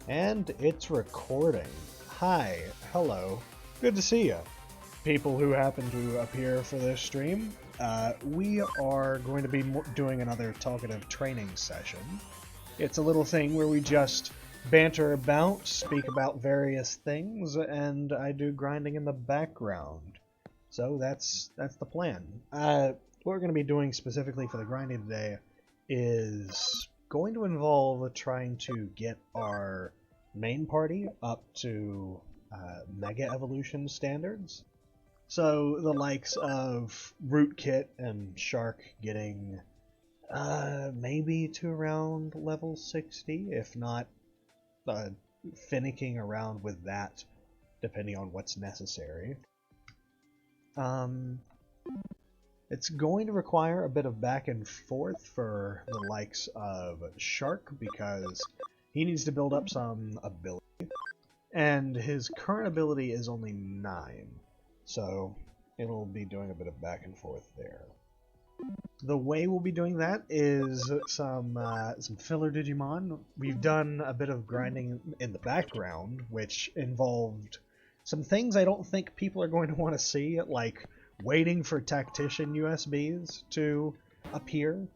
And it's recording. Hi, hello, good to see you. People who happen to appear for this stream, we are going to be doing another Talkative training session. It's a little thing where we just banter about, speak about various things, and I do grinding in the background. So that's the plan. What we're going to be doing specifically for the grinding today is going to involve trying to get our main party up to Mega Evolution standards. So the likes of Rootkit and Shark getting maybe to around level 60, if not finicking around with that, depending on what's necessary. It's going to require a bit of back and forth for the likes of Shark, because he needs to build up some ability, and his current ability is only 9, so it'll be doing a bit of back and forth there. The way we'll be doing that is some filler Digimon. We've done a bit of grinding in the background, which involved some things I don't think people are going to want to see, like waiting for tactician USBs to appear.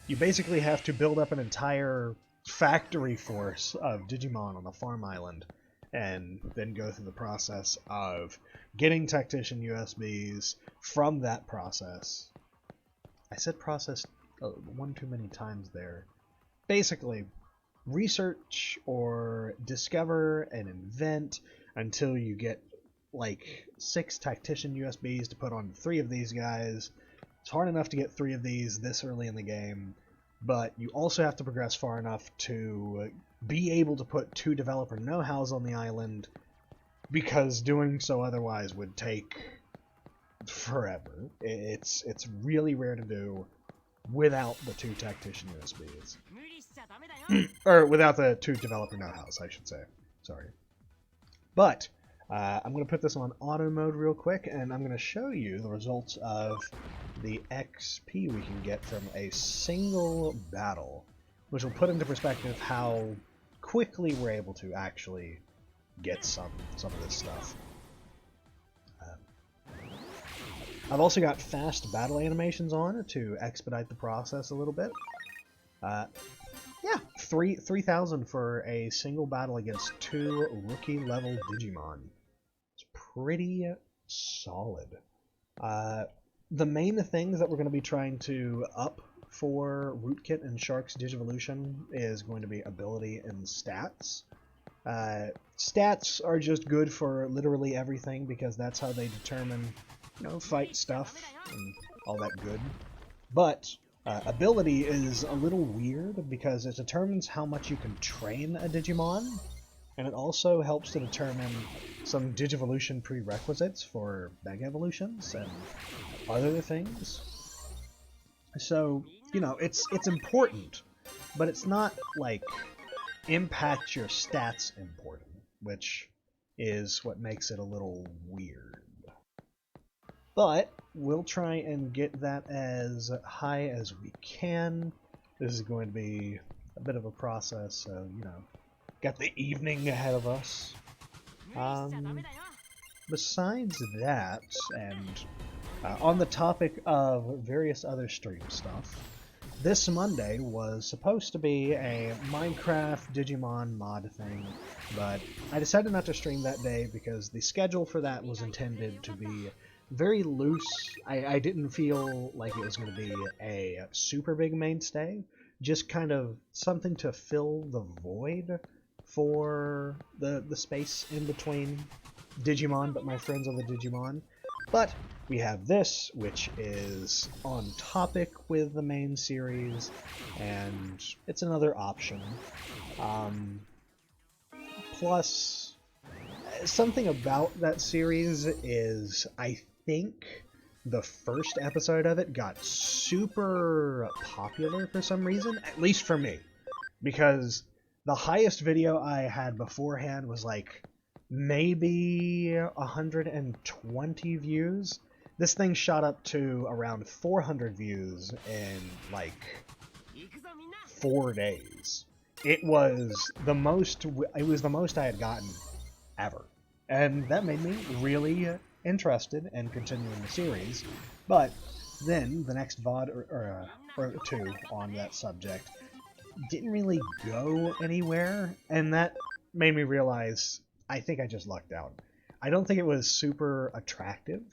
You basically have to build up an entire factory force of Digimon on the farm island, and then go through the process of getting tactician USBs from that process. I said process one too many times there. Basically, research or discover and invent until you get like 6 tactician USBs to put on 3 of these guys. It's hard enough to get 3 of these this early in the game, but you also have to progress far enough to be able to put 2 developer know-hows on the island, because doing so otherwise would take forever. It's really rare to do without the 2 tactician USBs. Or without the 2 developer know-hows, I should say. Sorry. But I'm going to put this on auto mode real quick, and I'm going to show you the results of the XP we can get from a single battle, which will put into perspective how quickly we're able to actually get some of this stuff. I've also got fast battle animations on to expedite the process a little bit. Yeah, 3,000 for a single battle against 2 rookie level Digimon. It's pretty solid. The main things that we're going to be trying to up for Rootkit and Shark's Digivolution is going to be ability and stats. Stats are just good for literally everything, because that's how they determine, fight stuff and all that good. But ability is a little weird, because it determines how much you can train a Digimon, and it also helps to determine some Digivolution prerequisites for Mega Evolutions and other things. So, it's important, but it's not like impact your stats important, which is what makes it a little weird. But we'll try and get that as high as we can. This is going to be a bit of a process, so, got the evening ahead of us. Besides that, and on the topic of various other stream stuff, this Monday was supposed to be a Minecraft Digimon mod thing, but I decided not to stream that day because the schedule for that was intended to be very loose. I didn't feel like it was going to be a super big mainstay, just kind of something to fill the void for the space in between Digimon, but my friends on the Digimon. But we have this, which is on topic with the main series, and it's another option. Plus, something about that series is, I think the first episode of it got super popular for some reason, at least for me, because the highest video I had beforehand was like maybe 120 views. This thing shot up to around 400 views in like 4 days. it was the most I had gotten ever. And that made me really interested in continuing the series. But then the next VOD or two on that subject didn't really go anywhere, and that made me realize I think I just lucked out. I don't think it was super attractive,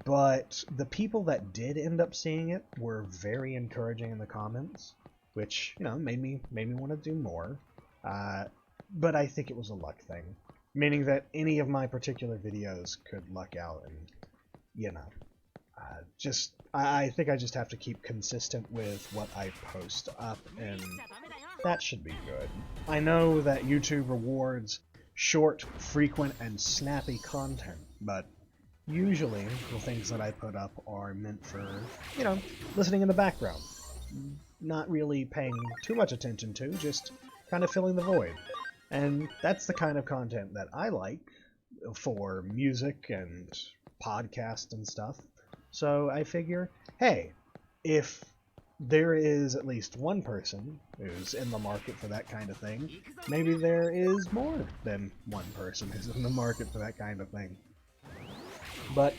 but the people that did end up seeing it were very encouraging in the comments, which, you know, made me want to do more. But I think it was a luck thing, meaning that any of my particular videos could luck out, and you know, I think I just have to keep consistent with what I post up, and that should be good. I know that YouTube rewards short, frequent, and snappy content, but usually the things that I put up are meant for, you know, listening in the background. Not really paying too much attention to, just kind of filling the void. And that's the kind of content that I like for music and podcasts and stuff. So I figure, hey, if there is at least one person who's in the market for that kind of thing, maybe there is more than one person who's in the market for that kind of thing. But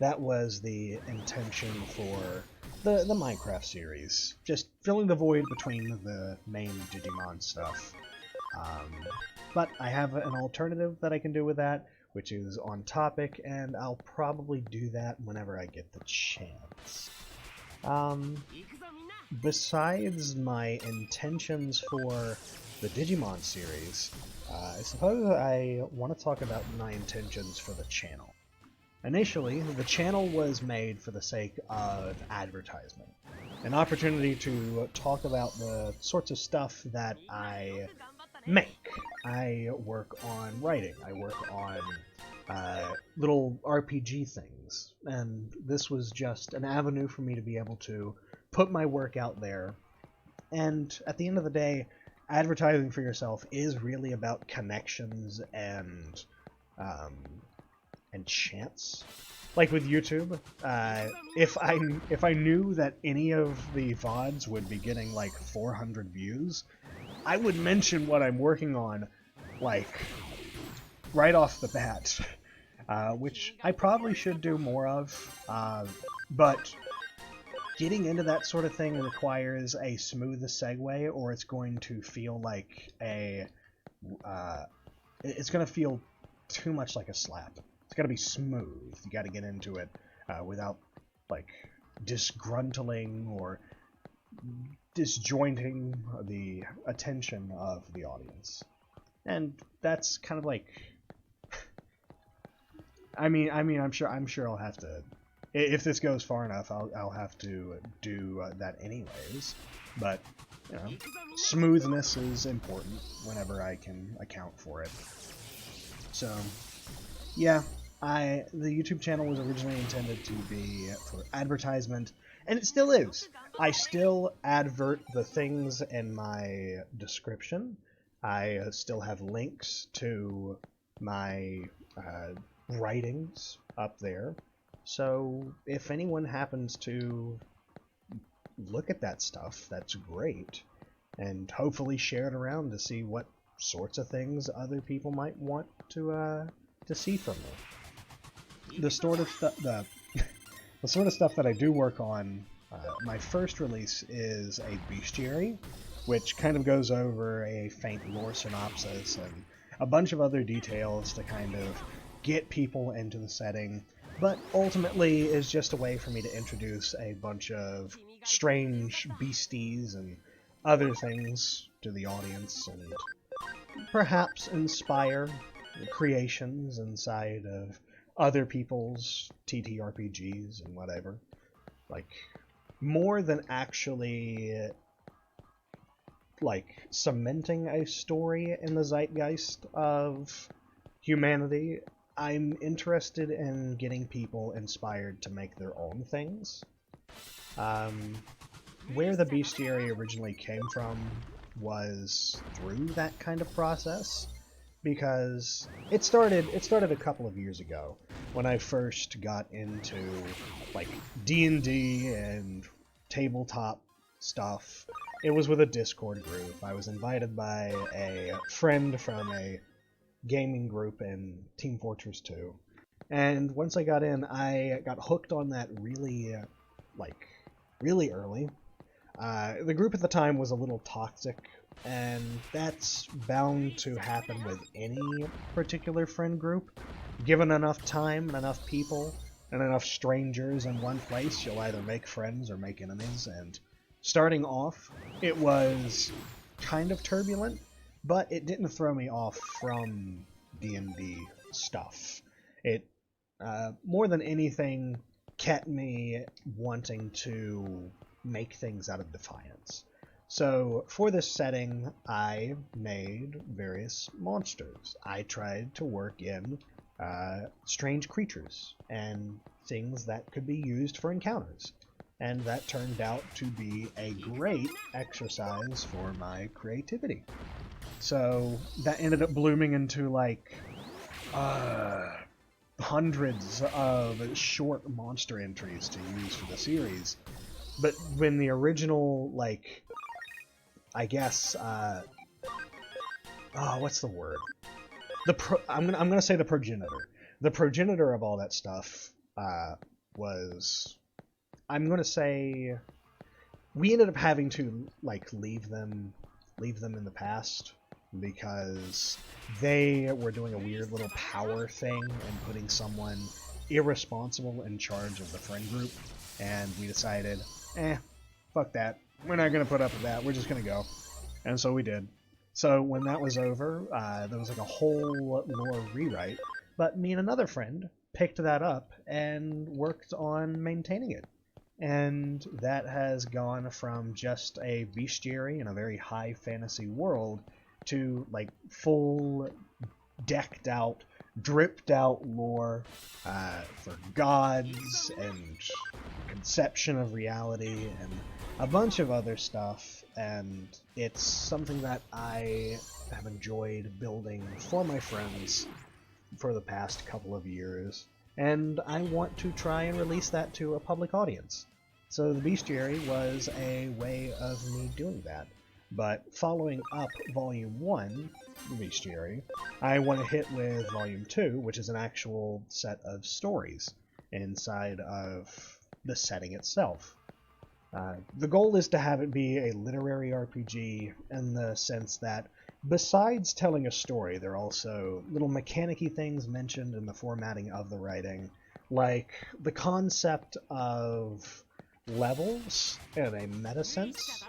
that was the intention for the Minecraft series, just filling the void between the main Digimon stuff. But I have an alternative that I can do with that, which is on topic, and I'll probably do that whenever I get the chance. Besides my intentions for the Digimon series, I suppose I want to talk about my intentions for the channel. Initially, the channel was made for the sake of advertisement, an opportunity to talk about the sorts of stuff that I make. I work on writing, I work on little RPG things, and this was just an avenue for me to be able to put my work out there. And at the end of the day, advertising for yourself is really about connections and chance. Like with YouTube, if I knew that any of the VODs would be getting like 400 views, I would mention what I'm working on, like, right off the bat, which I probably should do more of, but getting into that sort of thing requires a smooth segue, or it's going to feel like it's going to feel too much like a slap. It's got to be smooth. You got to get into it without, like, disgruntling or disjointing the attention of the audience. And that's kind of like, I mean, I'm sure I'll have to, if this goes far enough, I'll have to do that anyways. But, you know, smoothness is important whenever I can account for it. So, yeah, the YouTube channel was originally intended to be for advertisement, and it still is. I still advert the things in my description. I still have links to my writings up there. So if anyone happens to look at that stuff, that's great. And hopefully share it around to see what sorts of things other people might want to see from me. The sort of stuff that I do work on, my first release is a bestiary, which kind of goes over a faint lore synopsis and a bunch of other details to kind of get people into the setting, but ultimately is just a way for me to introduce a bunch of strange beasties and other things to the audience, and perhaps inspire creations inside of other people's TTRPGs and whatever. Like, more than actually, like, cementing a story in the zeitgeist of humanity, I'm interested in getting people inspired to make their own things. Where the bestiary originally came from was through that kind of process, because it started a couple of years ago when I first got into, like, D&D and tabletop stuff. it was with a Discord group. I was invited by a friend from a gaming group in Team Fortress 2. And once I got in, I got hooked on that really early. The group at the time was a little toxic, and that's bound to happen with any particular friend group. Given enough time and enough people and enough strangers in one place, you'll either make friends or make enemies, and starting off, it was kind of turbulent, but it didn't throw me off from D&D stuff. It, more than anything, kept me wanting to make things out of defiance. So, for this setting, I made various monsters. I tried to work in strange creatures and things that could be used for encounters. And that turned out to be a great exercise for my creativity. So that ended up blooming into like hundreds of short monster entries to use for the series. But when the original, like, I guess, what's the word? I'm gonna say the progenitor. The progenitor of all that stuff was, I'm gonna say, we ended up having to like leave them in the past because they were doing a weird little power thing and putting someone irresponsible in charge of the friend group, and we decided, fuck that. We're not gonna put up with that. We're just gonna go, and so we did. So when that was over, there was like a whole lore rewrite, but me and another friend picked that up and worked on maintaining it. And that has gone from just a bestiary in a very high fantasy world to like full decked out, dripped out lore for gods and conception of reality and a bunch of other stuff, and it's something that I have enjoyed building for my friends for the past couple of years, and I want to try and release that to a public audience. So the bestiary was a way of me doing that. But following up Volume 1, the bestiary, I went a hit with Volume 2, which is an actual set of stories inside of the setting itself. The goal is to have it be a literary RPG in the sense that besides telling a story, there are also little mechanic-y things mentioned in the formatting of the writing, like the concept of levels in a meta sense,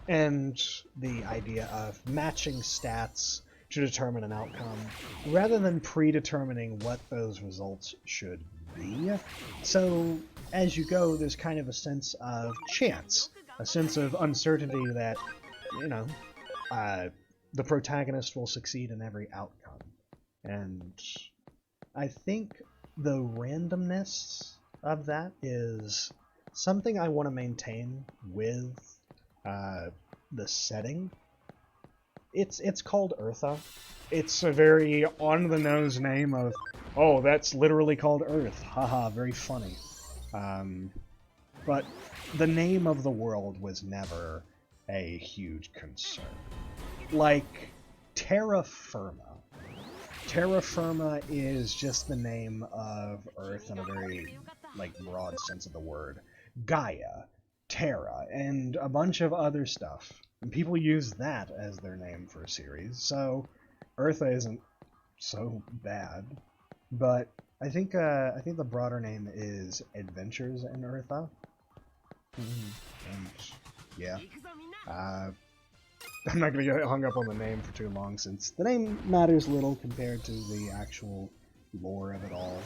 and the idea of matching stats to determine an outcome, rather than predetermining what those results should be. So, as you go, there's kind of a sense of chance, a sense of uncertainty that, you know, the protagonist will succeed in every outcome. And I think the randomness of that is something I want to maintain with the setting. It's called Eartha. It's a very on-the-nose name of, oh, that's literally called Earth. Haha, very funny. But the name of the world was never a huge concern. Like, terra firma. Terra firma is just the name of Earth in a very, like, broad sense of the word. Gaia, Terra, and a bunch of other stuff. And people use that as their name for a series, so Eartha isn't so bad. But I think the broader name is Adventures in Eartha. And yeah, I'm not gonna get hung up on the name for too long, since the name matters little compared to the actual lore of it all.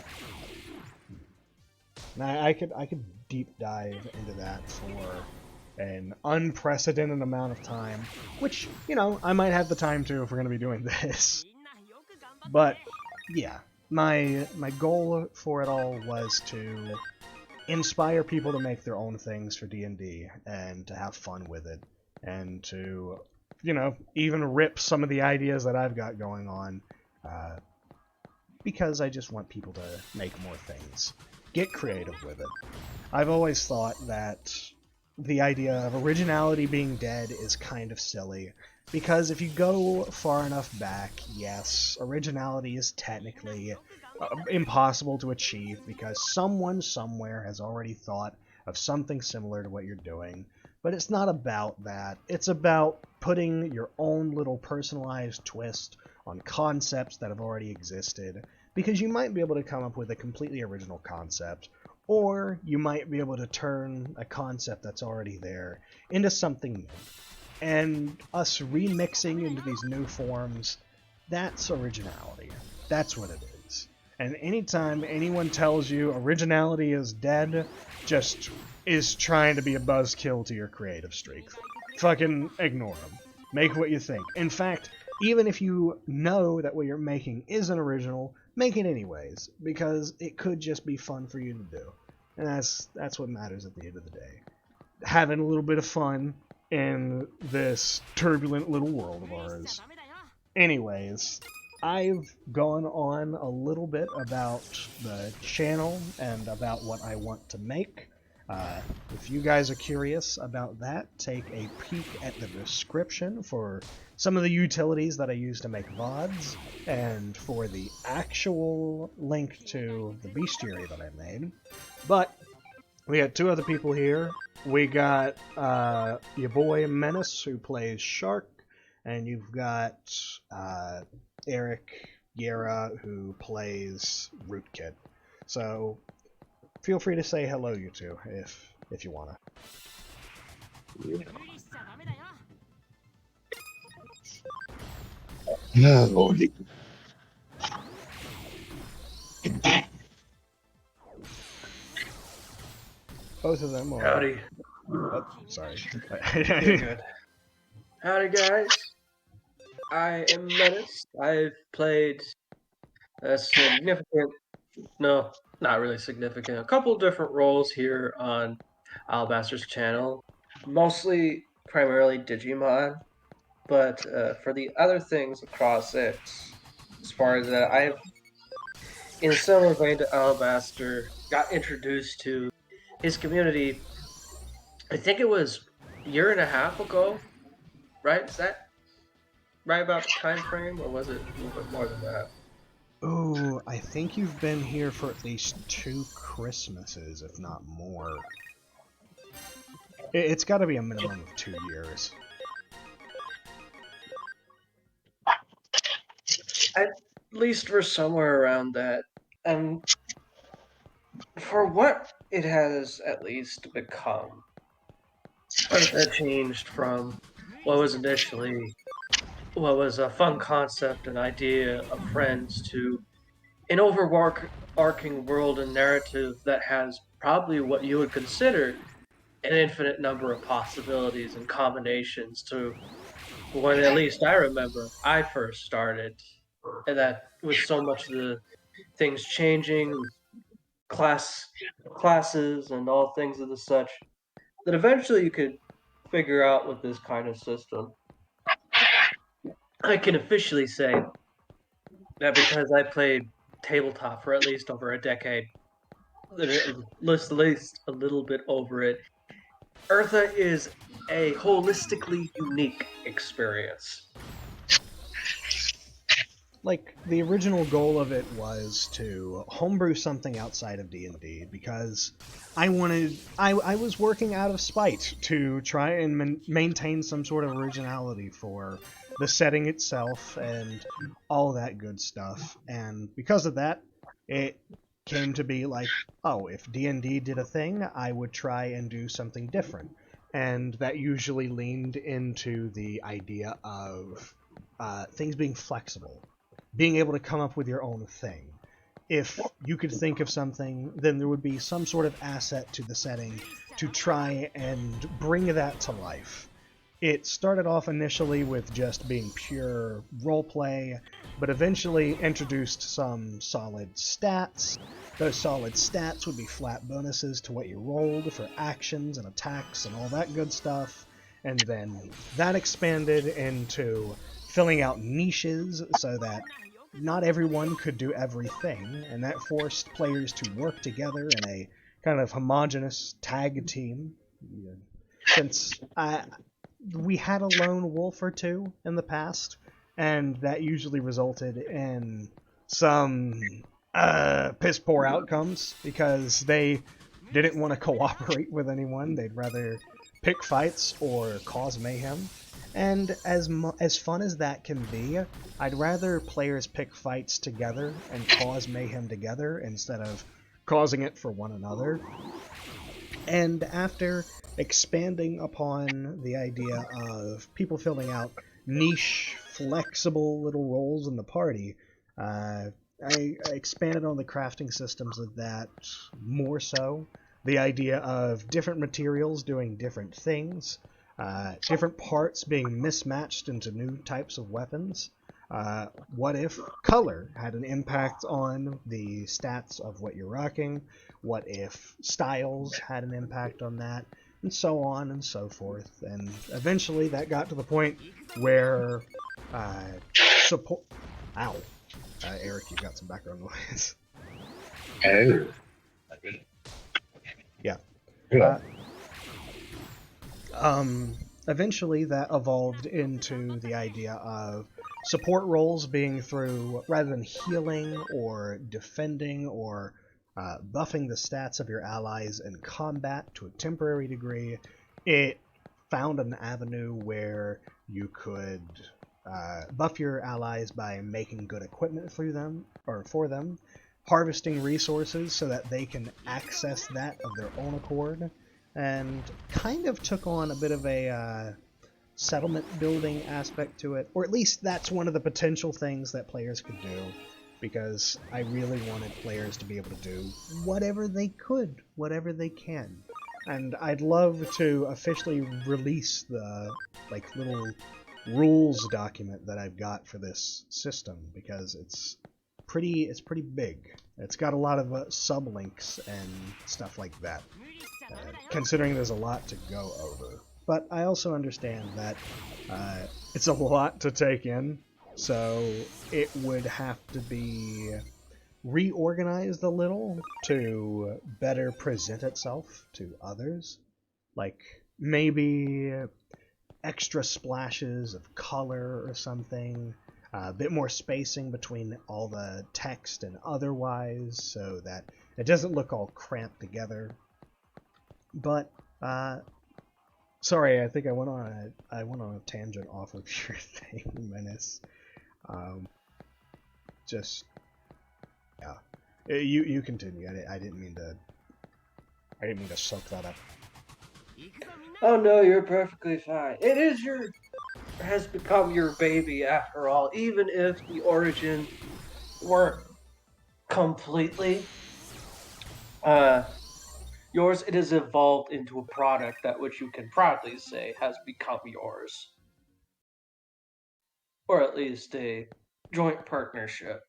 And I could deep dive into that for an unprecedented amount of time, which, you know, I might have the time to if we're gonna be doing this. But yeah, my goal for it all was to inspire people to make their own things for D&D and to have fun with it, and to, you know, even rip some of the ideas that I've got going on, because I just want people to make more things. Get creative with it. I've always thought that the idea of originality being dead is kind of silly, because if you go far enough back, yes, originality is technically impossible to achieve because someone somewhere has already thought of something similar to what you're doing. But it's not about that. It's about putting your own little personalized twist on concepts that have already existed, because you might be able to come up with a completely original concept, or you might be able to turn a concept that's already there into something new. And us remixing into these new forms, that's originality. That's what it is. And anytime anyone tells you originality is dead, just is trying to be a buzzkill to your creative streak. Fucking ignore them. Make what you think. In fact, even if you know that what you're making isn't original, make it anyways, because it could just be fun for you to do. And that's what matters at the end of the day. Having a little bit of fun in this turbulent little world of ours. Anyways, I've gone on a little bit about the channel and about what I want to make. If you guys are curious about that, take a peek at the description for some of the utilities that I use to make Vods, and for the actual link to the bestiary that I made. But we got two other people here. We got your boy Menace, who plays Shark, and you've got Eric Yera, who plays Rootkit. So feel free to say hello, you two, if you wanna. Yeah, Lordy. Both of them are. Howdy. Oh, sorry. You're good. Howdy, guys. I am Menace. I've played a significant, no, not really significant, a couple different roles here on Alabaster's channel. Mostly, primarily Digimon, but for the other things across it, as far as that, I've, in a similar vein to Alabaster, got introduced to his community, I think it was a year and a half ago, right? Is that right about the time frame, or was it a little bit more than that? Ooh, I think you've been here for at least 2 Christmases, if not more. It's got to be a minimum of 2 years. At least we're somewhere around that. And for what it has at least become, that changed from what was initially what was a fun concept and idea of friends to an overarching world and narrative that has probably what you would consider an infinite number of possibilities and combinations to when at least I remember I first started. And that with so much of the things changing, classes and all things of the such, that eventually you could figure out with this kind of system. I can officially say that because I played tabletop for at least over a decade, at least a little bit over it, Eartha is a holistically unique experience. Like, the original goal of it was to homebrew something outside of D&D, because I was working out of spite to try and maintain some sort of originality for the setting itself and all that good stuff. And because of that, it came to be like, oh, if D&D did a thing, I would try and do something different. And that usually leaned into the idea of things being flexible, being able to come up with your own thing. If you could think of something, then there would be some sort of asset to the setting to try and bring that to life. It started off initially with just being pure roleplay, but eventually introduced some solid stats. Those solid stats would be flat bonuses to what you rolled for actions and attacks and all that good stuff. And then that expanded into filling out niches so that not everyone could do everything, and that forced players to work together in a kind of homogenous tag team. since we had a lone wolf or two in the past, and that usually resulted in some piss poor outcomes because they didn't want to cooperate with anyone. They'd rather pick fights or cause mayhem. And as fun as that can be, I'd rather players pick fights together and cause mayhem together instead of causing it for one another. And after expanding upon the idea of people filling out niche, flexible little roles in the party, I expanded on the crafting systems of that more so. The idea of different materials doing different things, different parts being mismatched into new types of weapons. What if color had an impact on the stats of what you're rocking? What if styles had an impact on that? And so on and so forth. And eventually that got to the point where support... Ow. Eric, you've got some background noise. Oh. Yeah. Yeah. Eventually that evolved into the idea of support roles being through, rather than healing or defending or buffing the stats of your allies in combat to a temporary degree, it found an avenue where you could buff your allies by making good equipment for them, harvesting resources so that they can access that of their own accord, and kind of took on a bit of a settlement building aspect to it, or at least that's one of the potential things that players could do, because I really wanted players to be able to do whatever they could, whatever they can. And I'd love to officially release the little rules document that I've got for this system, because it's pretty big. It's got a lot of sublinks and stuff like that, considering there's a lot to go over. But I also understand that it's a lot to take in, so it would have to be reorganized a little to better present itself to others. Like, maybe extra splashes of color or something, a bit more spacing between all the text and otherwise, so that it doesn't look all cramped together. But, sorry, I think I went on a tangent off of your thing, Menace. Yeah. You continue. I didn't mean to soak that up. Oh no, you're perfectly fine. Has become your baby after all, even if the origin weren't completely yours. It has evolved into a product that which you can proudly say has become yours, or at least a joint partnership.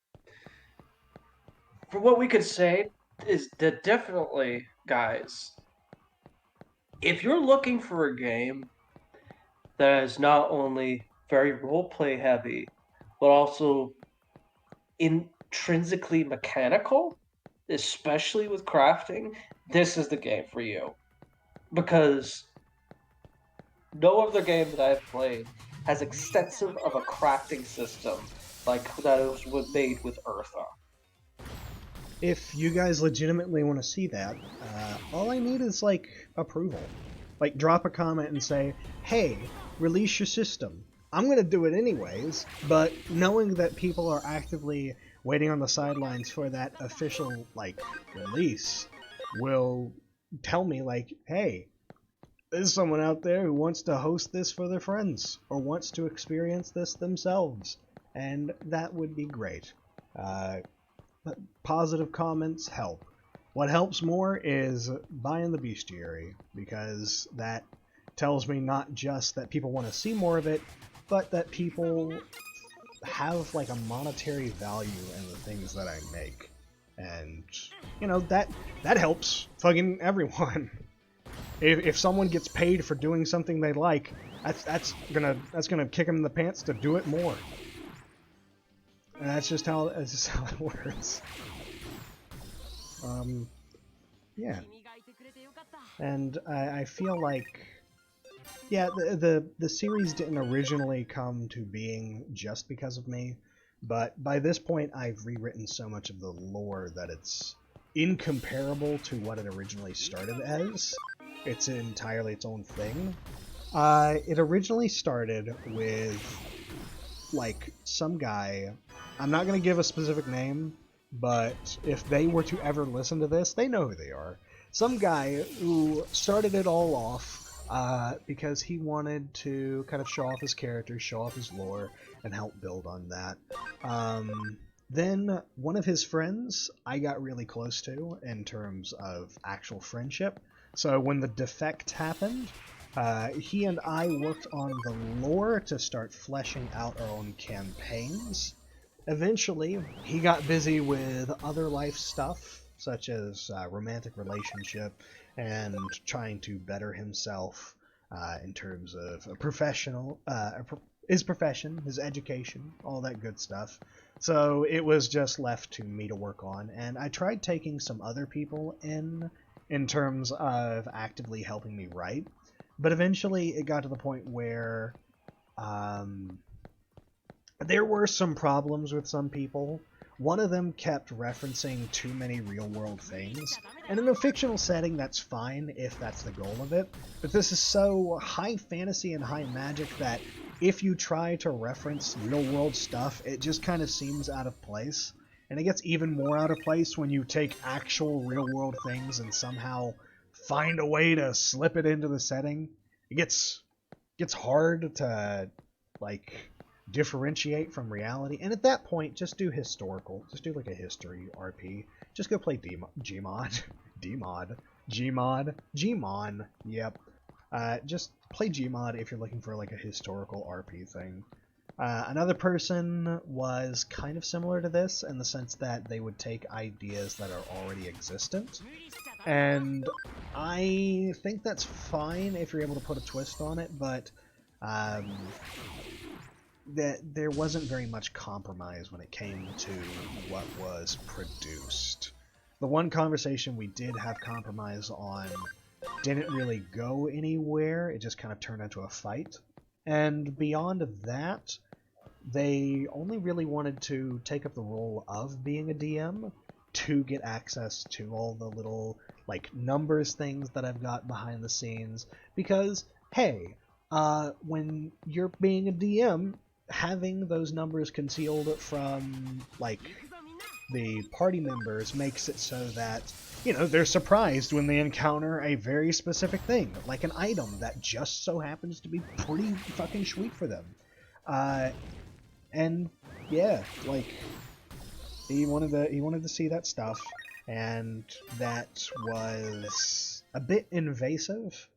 For what we could say is that definitely, guys, if you're looking for a game that is not only very roleplay heavy, but also intrinsically mechanical, especially with crafting, this is the game for you. Because no other game that I've played has extensive of a crafting system like that was made with Eartha. If you guys legitimately want to see that, all I need is, approval. Drop a comment and say, hey, release your system. I'm going to do it anyways, but knowing that people are actively waiting on the sidelines for that official, release will tell me, hey, there's someone out there who wants to host this for their friends, or wants to experience this themselves, and that would be great. Positive comments help. What helps more is buying the bestiary, because that tells me not just that people want to see more of it, but that people have a monetary value in the things that I make. And, that helps fucking everyone. If someone gets paid for doing something they like, that's gonna kick them in the pants to do it more. And that's just how it works. Yeah. And I feel like Yeah, the series didn't originally come to being just because of me, but by this point I've rewritten so much of the lore that it's incomparable to what it originally started as. It's entirely its own thing. It originally started with, like, some guy. I'm not going to give a specific name, but if they were to ever listen to this, they know who they are. Some guy who started it all off because he wanted to kind of show off his character, show off his lore, and help build on that. Then one of his friends I got really close to in terms of actual friendship. So when the defect happened, he and I worked on the lore to start fleshing out our own campaigns. Eventually, he got busy with other life stuff, such as romantic relationship and trying to better himself in terms of his profession, his education, all that good stuff. So it was just left to me to work on, and I tried taking some other people in terms of actively helping me write. But eventually it got to the point where there were some problems with some people. One of them kept referencing too many real-world things, and in a fictional setting that's fine if that's the goal of it, but this is so high fantasy and high magic that if you try to reference real-world stuff, it just kind of seems out of place. And it gets even more out of place when you take actual real-world things and somehow find a way to slip it into the setting. It gets hard to, like, differentiate from reality, and at that point, just do historical. Just do like a history RP. Just go play Gmod, Gmon. Yep. Just play Gmod if you're looking for like a historical RP thing. Another person was kind of similar to this in the sense that they would take ideas that are already existent, and I think that's fine if you're able to put a twist on it, but that there wasn't very much compromise when it came to what was produced. The one conversation we did have compromise on didn't really go anywhere, it just kind of turned into a fight. And beyond that, they only really wanted to take up the role of being a DM to get access to all the little, like, numbers things that I've got behind the scenes, because, hey, when you're being a DM, having those numbers concealed from, like, the party members makes it so that, you know, they're surprised when they encounter a very specific thing, like an item that just so happens to be pretty fucking sweet for them. And yeah, like, he wanted to see that stuff, and that was a bit invasive,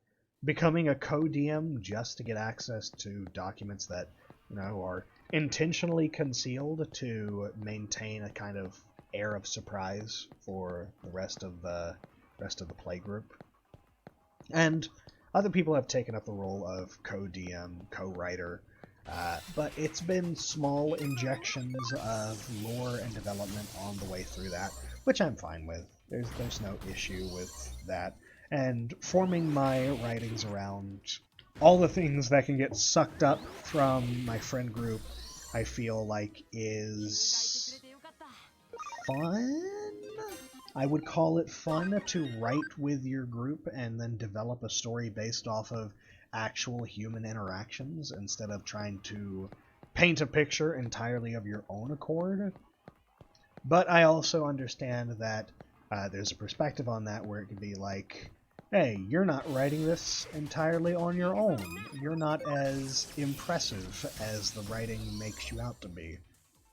becoming a co-DM just to get access to documents that, you know, are intentionally concealed to maintain a kind of air of surprise for the rest of the playgroup. And other people have taken up the role of co-DM, co-writer, but it's been small injections of lore and development on the way through that, which I'm fine with. There's no issue with that. And forming my writings around all the things that can get sucked up from my friend group, I feel like is fun? I would call it fun to write with your group and then develop a story based off of actual human interactions instead of trying to paint a picture entirely of your own accord. But I also understand that there's a perspective on that where it could be like, hey, you're not writing this entirely on your own. You're not as impressive as the writing makes you out to be.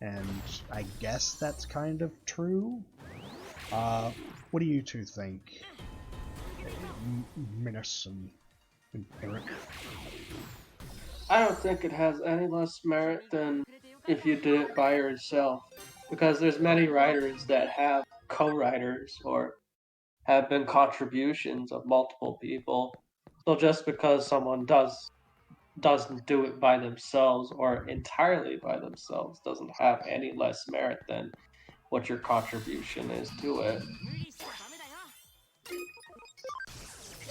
And I guess that's kind of true. What do you two think? Minas and Eric? I don't think it has any less merit than if you did it by yourself, because there's many writers that have co-writers or have been contributions of multiple people. So just because someone doesn't do it by themselves or entirely by themselves doesn't have any less merit than what your contribution is to it.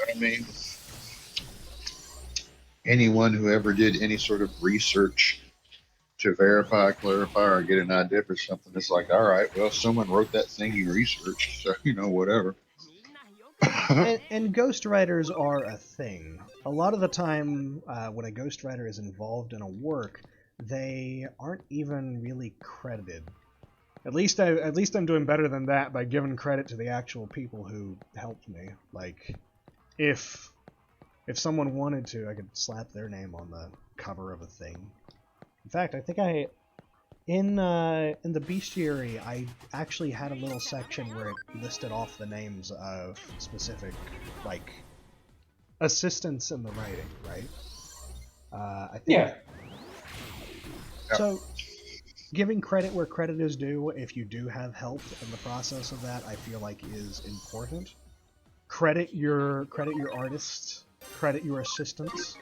I mean, anyone who ever did any sort of research to verify, clarify, or get an idea for something. It's like, all right, well, someone wrote that thing you researched, so whatever. And ghostwriters are a thing. A lot of the time, when a ghostwriter is involved in a work, they aren't even really credited. At least I'm doing better than that by giving credit to the actual people who helped me. Like, if someone wanted to, I could slap their name on the cover of a thing. In fact, I think in the bestiary, I actually had a little section where it listed off the names of specific, like, assistants in the writing, right? I think. Yeah. So, giving credit where credit is due, if you do have help in the process of that, I feel like is important. Credit your artists, credit your assistants.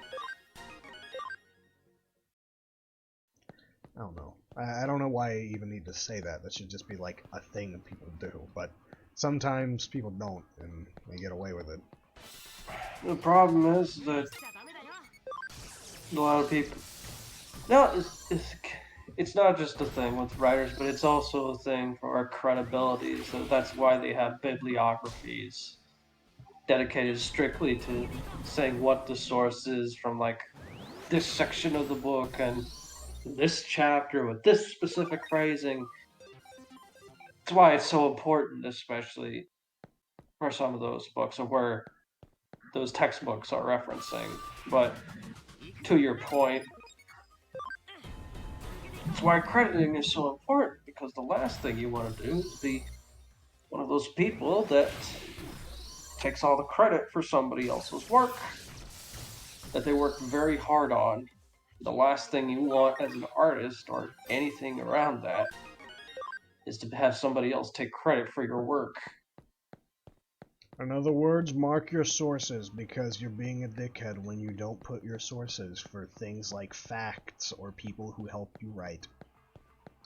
I don't know. I don't know why I even need to say that. That should just be like a thing that people do. But sometimes people don't, and they get away with it. The problem is that a lot of people. No, it's not just a thing with writers, but it's also a thing for our credibility. So that's why they have bibliographies dedicated strictly to saying what the source is from, like, this section of the book and this chapter with this specific phrasing. That's why it's so important, especially for some of those books of where those textbooks are referencing. But to your point, that's why crediting is so important, because the last thing you want to do is be one of those people that takes all the credit for somebody else's work that they worked very hard on. The last thing you want as an artist or anything around that is to have somebody else take credit for your work. In other words, mark your sources, because you're being a dickhead when you don't put your sources for things like facts or people who help you write.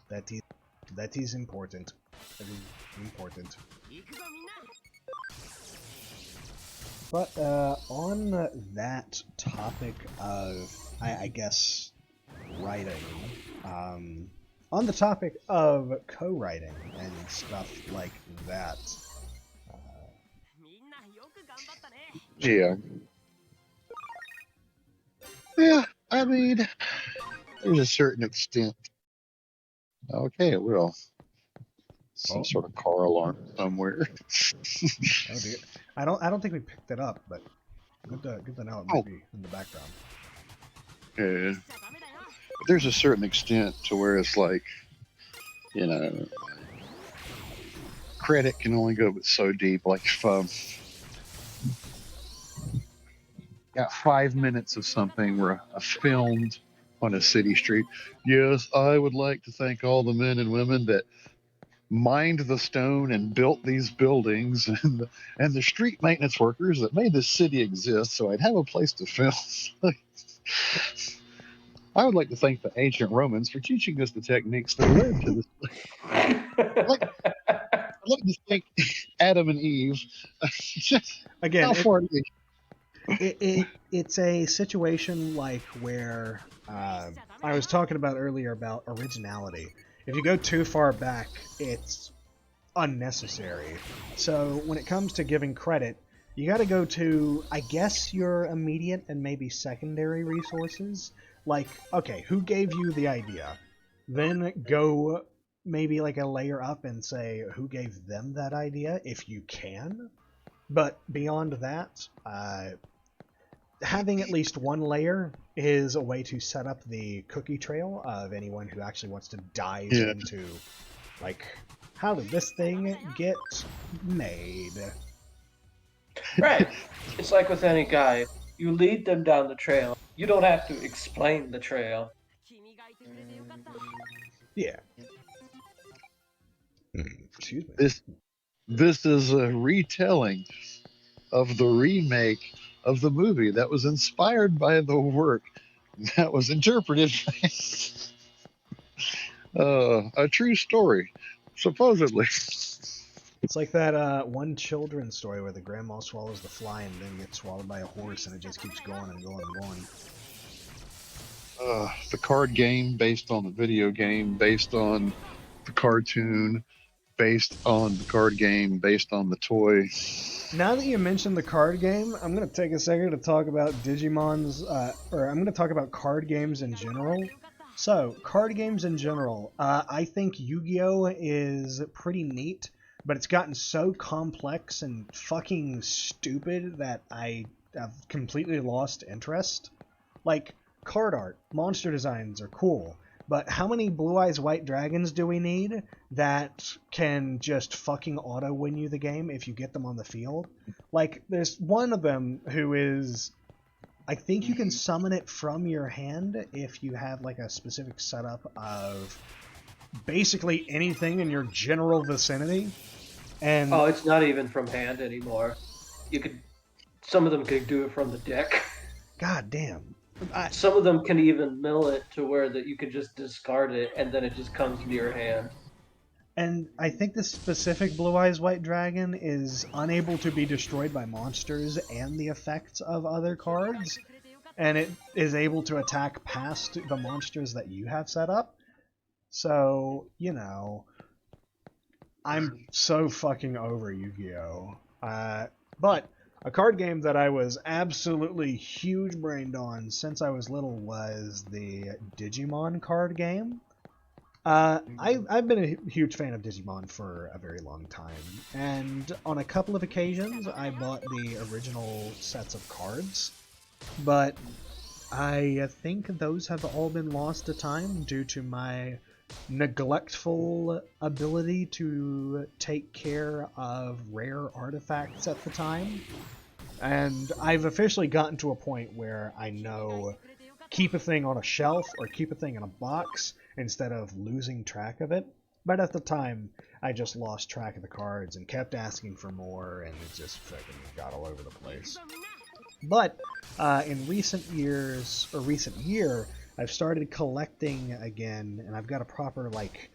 That is important. That is important. But on that topic of, I guess, writing, on the topic of co-writing and stuff like that. Yeah. Yeah, I mean, there's a certain extent. Okay, well, some sort of car alarm somewhere. Oh dear. I don't think we picked it up, but good to know it might be in the background. Yeah. But there's a certain extent to where it's like, credit can only go but so deep. Like if got 5 minutes of something where I filmed on a city street. Yes, I would like to thank all the men and women that mined the stone and built these buildings, and the street maintenance workers that made this city exist so I'd have a place to film. I would like to thank the ancient Romans for teaching us the techniques that led to this. I'd like to thank Adam and Eve. Again, how far it's a situation like where I was talking about earlier about originality. If you go too far back, it's unnecessary. So when it comes to giving credit, you got to go to, I guess, your immediate and maybe secondary resources. Like, okay, who gave you the idea? Then go maybe like a layer up and say who gave them that idea, if you can. But beyond that, having at least one layer is a way to set up the cookie trail of anyone who actually wants to dive into, like, how did this thing get made? Right. It's like with any guy. You lead them down the trail. You don't have to explain the trail. Yeah. Excuse me. This is a retelling of the remake of the movie that was inspired by the work that was interpreted by a true story, supposedly. It's like that one children's story where the grandma swallows the fly and then gets swallowed by a horse, and it just keeps going and going and going. The card game based on the video game, based on the cartoon, based on the card game, based on the toy. Now that you mentioned the card game, I'm going to take a second to talk about Digimon's, or I'm going to talk about card games in general. So, card games in general, I think Yu-Gi-Oh! Is pretty neat, but it's gotten so complex and fucking stupid that I have completely lost interest. Like, card art, monster designs are cool, but how many Blue Eyes White Dragons do we need that can just fucking auto win you the game if you get them on the field? Like, there's one of them who is... I think you can summon it from your hand if you have, like, a specific setup of basically anything in your general vicinity. And Oh, it's not even from hand anymore. Some of them could do it from the deck. God damn. Some of them can even mill it to where that you can just discard it and then it just comes to your hand. And I think this specific Blue Eyes White Dragon is unable to be destroyed by monsters and the effects of other cards, and it is able to attack past the monsters that you have set up. So, you know, I'm so fucking over Yu-Gi-Oh! But a card game that I was absolutely huge-brained on since I was little was the Digimon card game. I've been a huge fan of Digimon for a very long time, and on a couple of occasions I bought the original sets of cards, but I think those have all been lost to time due to my neglectful ability to take care of rare artifacts at the time. And I've officially gotten to a point where I know keep a thing on a shelf or keep a thing in a box instead of losing track of it. But at the time, I just lost track of the cards and kept asking for more, and it just freaking got all over the place. But in recent years, or recent year, I've started collecting again, and I've got a proper, like,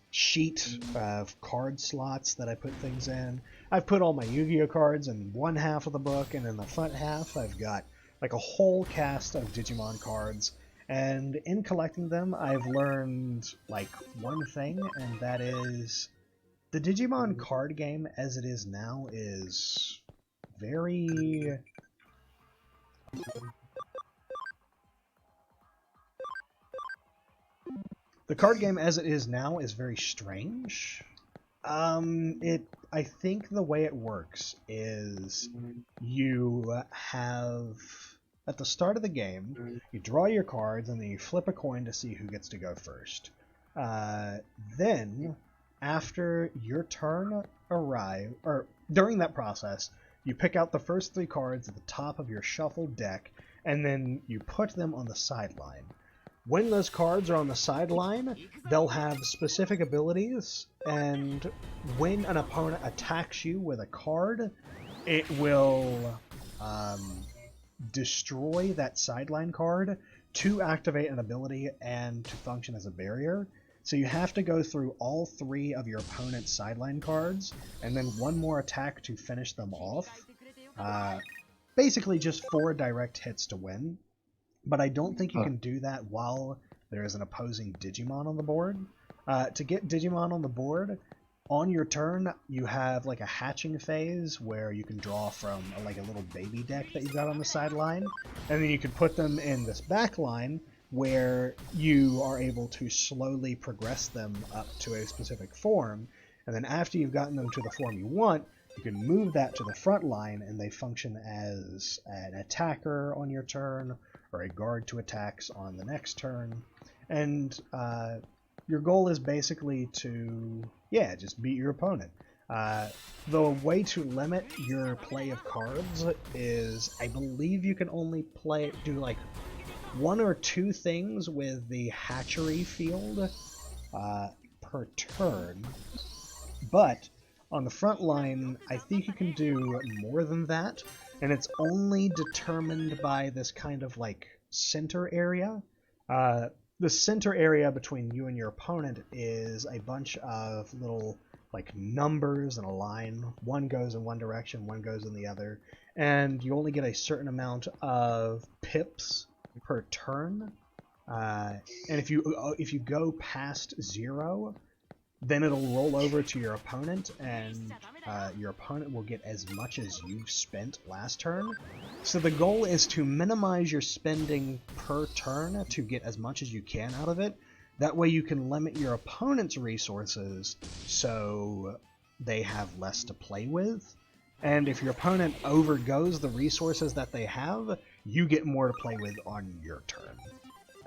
sheet of card slots that I put things in. I've put all my Yu-Gi-Oh cards in one half of the book, and in the front half I've got like a whole cast of Digimon cards. And in collecting them, I've learned like one thing, and that is the Digimon card game as it is now is very... The card game as it is now is very strange. I think the way it works is you have, at the start of the game, you draw your cards and then you flip a coin to see who gets to go first. Then, after your turn arrives, or during that process, you pick out the first 3 cards at the top of your shuffled deck, and then you put them on the sideline. When those cards are on the sideline, they'll have specific abilities, and when an opponent attacks you with a card, it will destroy that sideline card to activate an ability and to function as a barrier. So you have to go through all 3 of your opponent's sideline cards, and then one more attack to finish them off. Basically just 4 direct hits to win. But I don't think you can do that while there is an opposing Digimon on the board. To get Digimon on the board, on your turn, you have like a hatching phase where you can draw from like a little baby deck that you've got on the sideline, and then you can put them in this back line where you are able to slowly progress them up to a specific form, and then after you've gotten them to the form you want, you can move that to the front line, and they function as an attacker on your turn, or a guard to attacks on the next turn. And your goal is basically to, just beat your opponent. The way to limit your play of cards is, I believe you can only do like 1 or 2 things with the hatchery field per turn. But on the front line, I think you can do more than that, and it's only determined by this kind of like center area. The center area between you and your opponent is a bunch of little like numbers in a line. One goes in one direction, one goes in the other, and you only get a certain amount of pips per turn. And if you go past 0, then it'll roll over to your opponent, and your opponent will get as much as you've spent last turn. So the goal is to minimize your spending per turn to get as much as you can out of it. That way you can limit your opponent's resources so they have less to play with. And if your opponent overgoes the resources that they have, you get more to play with on your turn.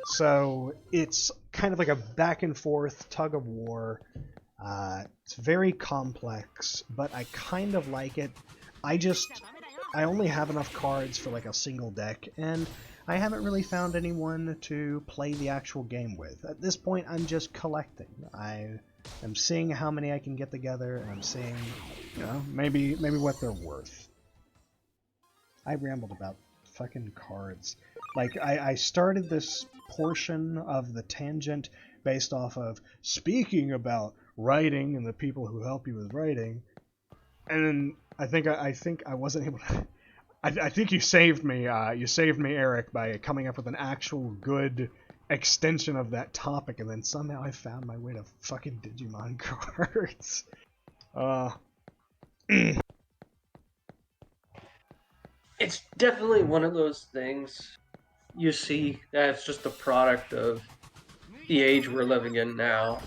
So it's kind of like a back and forth tug of war. It's very complex, but I kind of like it. I only have enough cards for like a single deck, and I haven't really found anyone to play the actual game with. At this point, I'm just collecting. I'm seeing how many I can get together, and I'm seeing, maybe what they're worth. I rambled about fucking cards. Like, I started this portion of the tangent based off of speaking about writing and the people who help you with writing, and then I think I wasn't able to. I think you saved me. You saved me, Eric, by coming up with an actual good extension of that topic, and then somehow I found my way to fucking Digimon cards. It's definitely one of those things you see that it's just a product of the age we're living in now.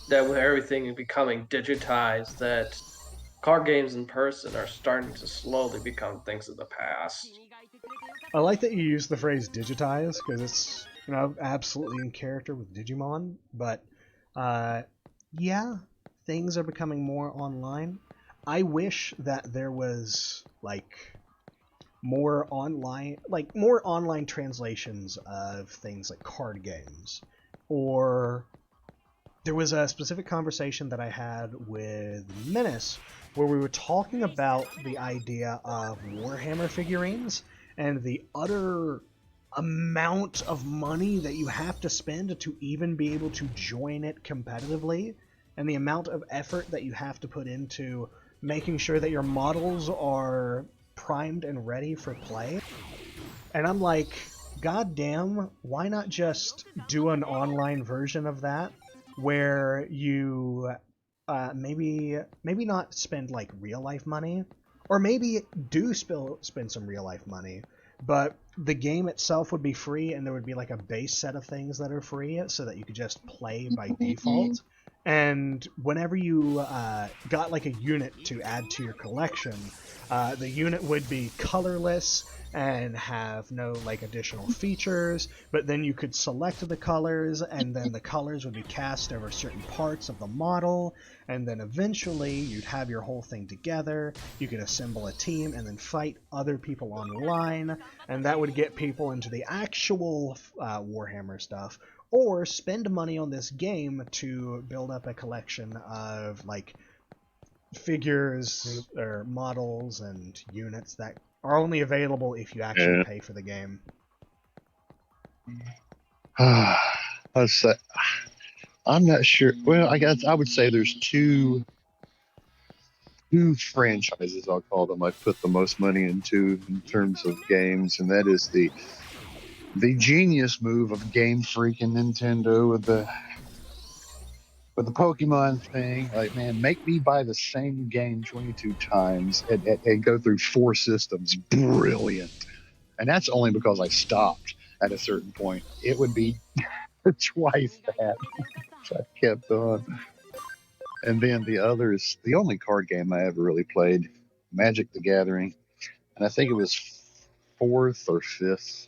That with everything becoming digitized, that card games in person are starting to slowly become things of the past. I like that you use the phrase digitize, because it's, absolutely in character with Digimon, but, yeah, things are becoming more online. I wish that there was, more online translations of things like card games. Or there was a specific conversation that I had with Menace where we were talking about the idea of Warhammer figurines and the utter amount of money that you have to spend to even be able to join it competitively, and the amount of effort that you have to put into making sure that your models are primed and ready for play. And I'm like, god damn, why not just do an online version of that where you maybe not spend like real life money, or maybe do spend some real life money, but the game itself would be free, and there would be like a base set of things that are free so that you could just play by default. And whenever you got like a unit to add to your collection, the unit would be colorless and have no like additional features, but then you could select the colors, and then the colors would be cast over certain parts of the model, and then eventually you'd have your whole thing together. You could assemble a team and then fight other people online, and that would get people into the actual Warhammer stuff, or spend money on this game to build up a collection of like figures or models and units that are only available if you actually pay for the game. I'm not sure. Well, I guess I would say there's two franchises, I'll call them, I put the most money into in terms of games, and that is the genius move of Game Freak and Nintendo with the Pokemon thing. Like, man, make me buy the same game 22 times and go through 4 systems. Brilliant. And that's only because I stopped at a certain point. It would be twice that. I kept on. And then the other is the only card game I ever really played, Magic the Gathering. And I think it was 4th or 5th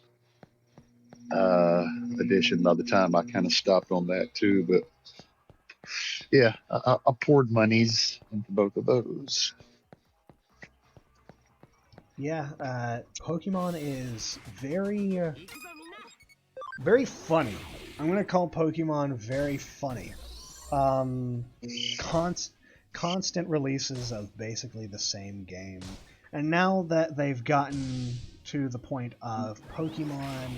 edition by the time I kind of stopped on that too. But yeah, I poured monies into both of those. Yeah, Pokemon is very, very funny. I'm gonna call Pokemon very funny. Constant releases of basically the same game, and now that they've gotten to the point of Pokemon,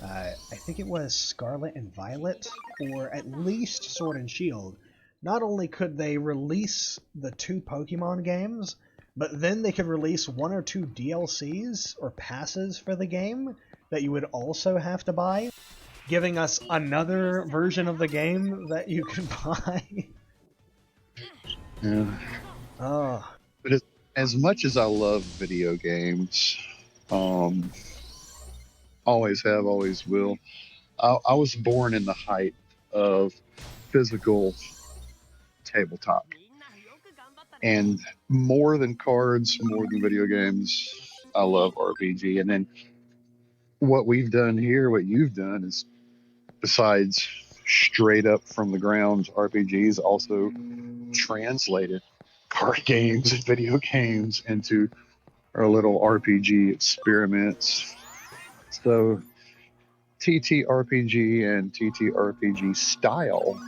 I think it was Scarlet and Violet, or at least Sword and Shield, not only could they release the 2 Pokemon games, but then they could release 1 or 2 DLCs or passes for the game that you would also have to buy. giving us another version of the game that you can buy. Yeah. Oh, But as much as I love video games, always have, always will. I was born in the height of physical tabletop, and more than cards, more than video games, I love RPG. And then what we've done here, what you've done, is besides straight up from the ground RPGs, also translated card games and video games into our little RPG experiments. So TTRPG and TTRPG style,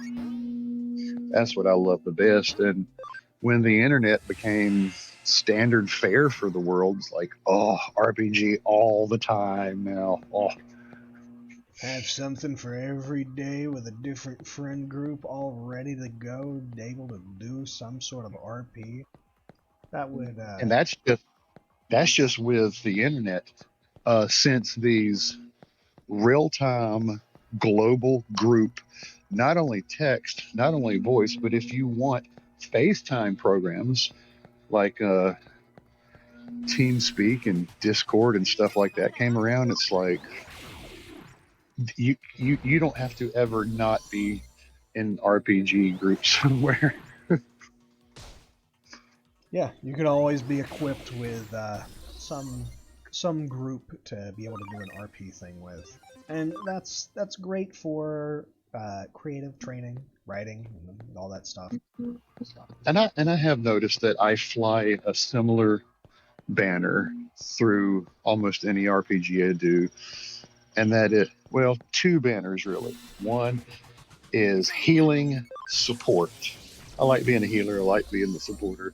that's what I love the best. And when the internet became standard fare for the world, it's like, oh, RPG all the time now. Oh, have something for every day with a different friend group all ready to go, able to do some sort of RP. That would, and that's just with the internet. Since these real-time global group, not only text, not only voice, but if you want FaceTime programs like TeamSpeak and Discord and stuff like that came around, it's like you don't have to ever not be in RPG groups somewhere. yeah, you could always be equipped with some group to be able to do an RP thing with, and that's great for creative training, writing, and all that stuff. And I have noticed that I fly a similar banner through almost any RPG I do, and that it, well, two banners really. One is healing support. I like being a healer. I like being the supporter.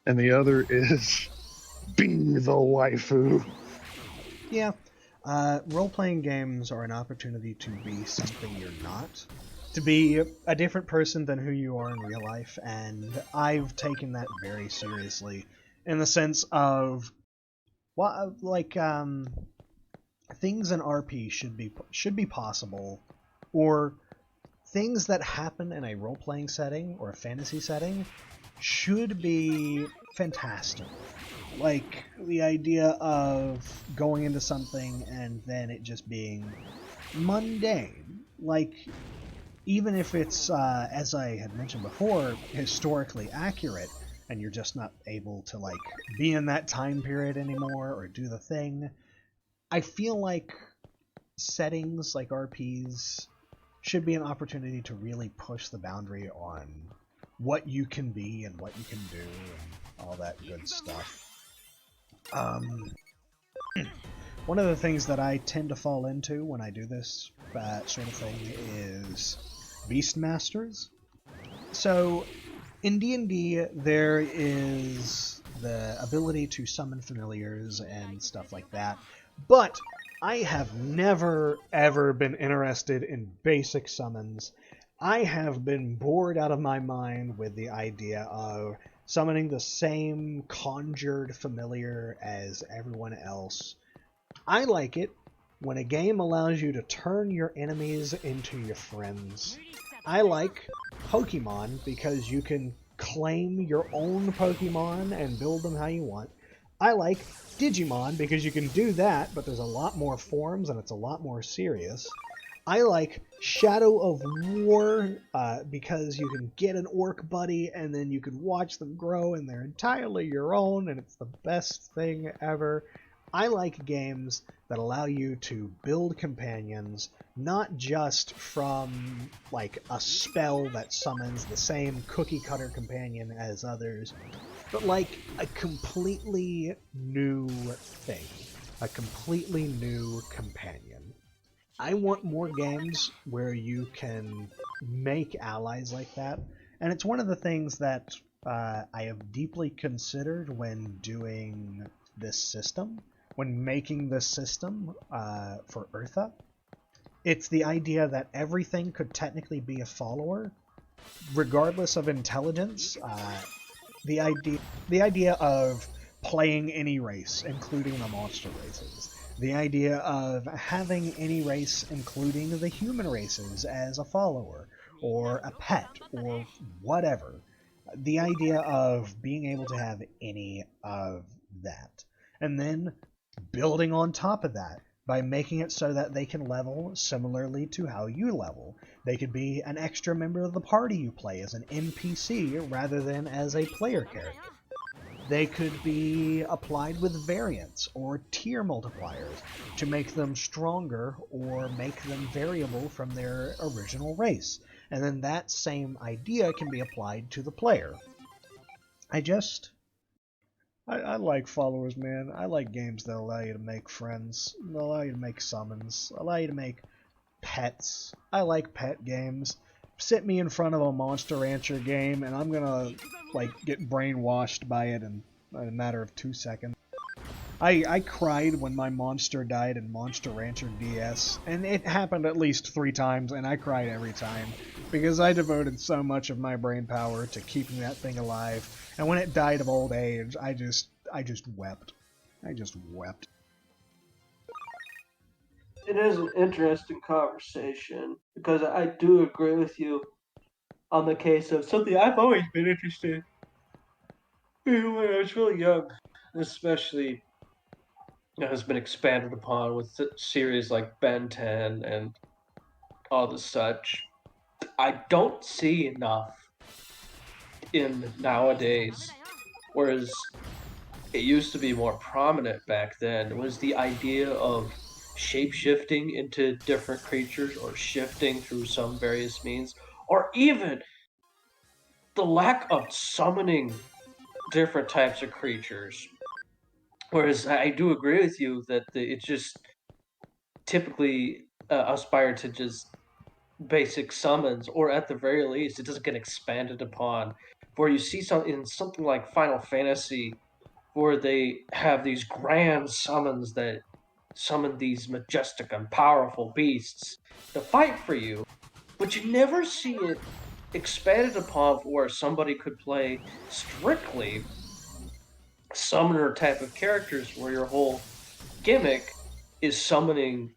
And the other is be the waifu. Yeah, role-playing games are an opportunity to be something you're not, to be a different person than who you are in real life, and I've taken that very seriously in the sense of, well, like, things in RP should be possible, or things that happen in a role-playing setting or a fantasy setting should be fantastical. Like the idea of going into something and then it just being mundane. Like, even if it's, as I had mentioned before, historically accurate, and you're just not able to, like, be in that time period anymore or do the thing, I feel like settings like RPs should be an opportunity to really push the boundary on what you can be and what you can do and all that good stuff. One of the things that I tend to fall into when I do this sort of thing is Beastmasters. So, in D&D, there is the ability to summon familiars and stuff like that, but I have never, ever been interested in basic summons. I have been bored out of my mind with the idea of summoning the same conjured familiar as everyone else. I like it when a game allows you to turn your enemies into your friends. I like Pokemon because you can claim your own Pokemon and build them how you want. I like Digimon because you can do that, but there's a lot more forms and it's a lot more serious. I like Shadow of War because you can get an orc buddy and then you can watch them grow and they're entirely your own and it's the best thing ever. I like games that allow you to build companions not just from like a spell that summons the same cookie cutter companion as others, but like a completely new thing, a completely new companion. I want more games where you can make allies like that, and it's one of the things that I have deeply considered when doing this system, when making this system for Eartha. It's the idea that everything could technically be a follower, regardless of intelligence. The idea of playing any race, including the monster races. The idea of having any race, including the human races, as a follower, or a pet, or whatever. The idea of being able to have any of that. And then building on top of that by making it so that they can level similarly to how you level. They could be an extra member of the party you play as an NPC rather than as a player character. They could be applied with variants or tier multipliers to make them stronger or make them variable from their original race. And then that same idea can be applied to the player. I like followers, man. I like games that allow you to make friends, that allow you to make summons, allow you to make pets. I like pet games. Sit me in front of a Monster Rancher game, and I'm gonna get brainwashed by it in a matter of 2 seconds. I cried when my monster died in Monster Rancher DS, and it happened at least 3 times, and I cried every time, because I devoted so much of my brain power to keeping that thing alive, and when it died of old age, I just wept. I just wept. It is an interesting conversation because I do agree with you on the case of something I've always been interested in when I was really young, especially has been expanded upon with series like Ben 10 and all the such. I don't see enough in nowadays, whereas it used to be more prominent back then, was the idea of shape-shifting into different creatures or shifting through some various means, or even the lack of summoning different types of creatures. Whereas I do agree with you that it's just typically aspire to just basic summons, or at the very least, it doesn't get expanded upon. Where you see something like Final Fantasy, where they have these grand summons that summon these majestic and powerful beasts to fight for you, but you never see it expanded upon where somebody could play strictly summoner type of characters where your whole gimmick is summoning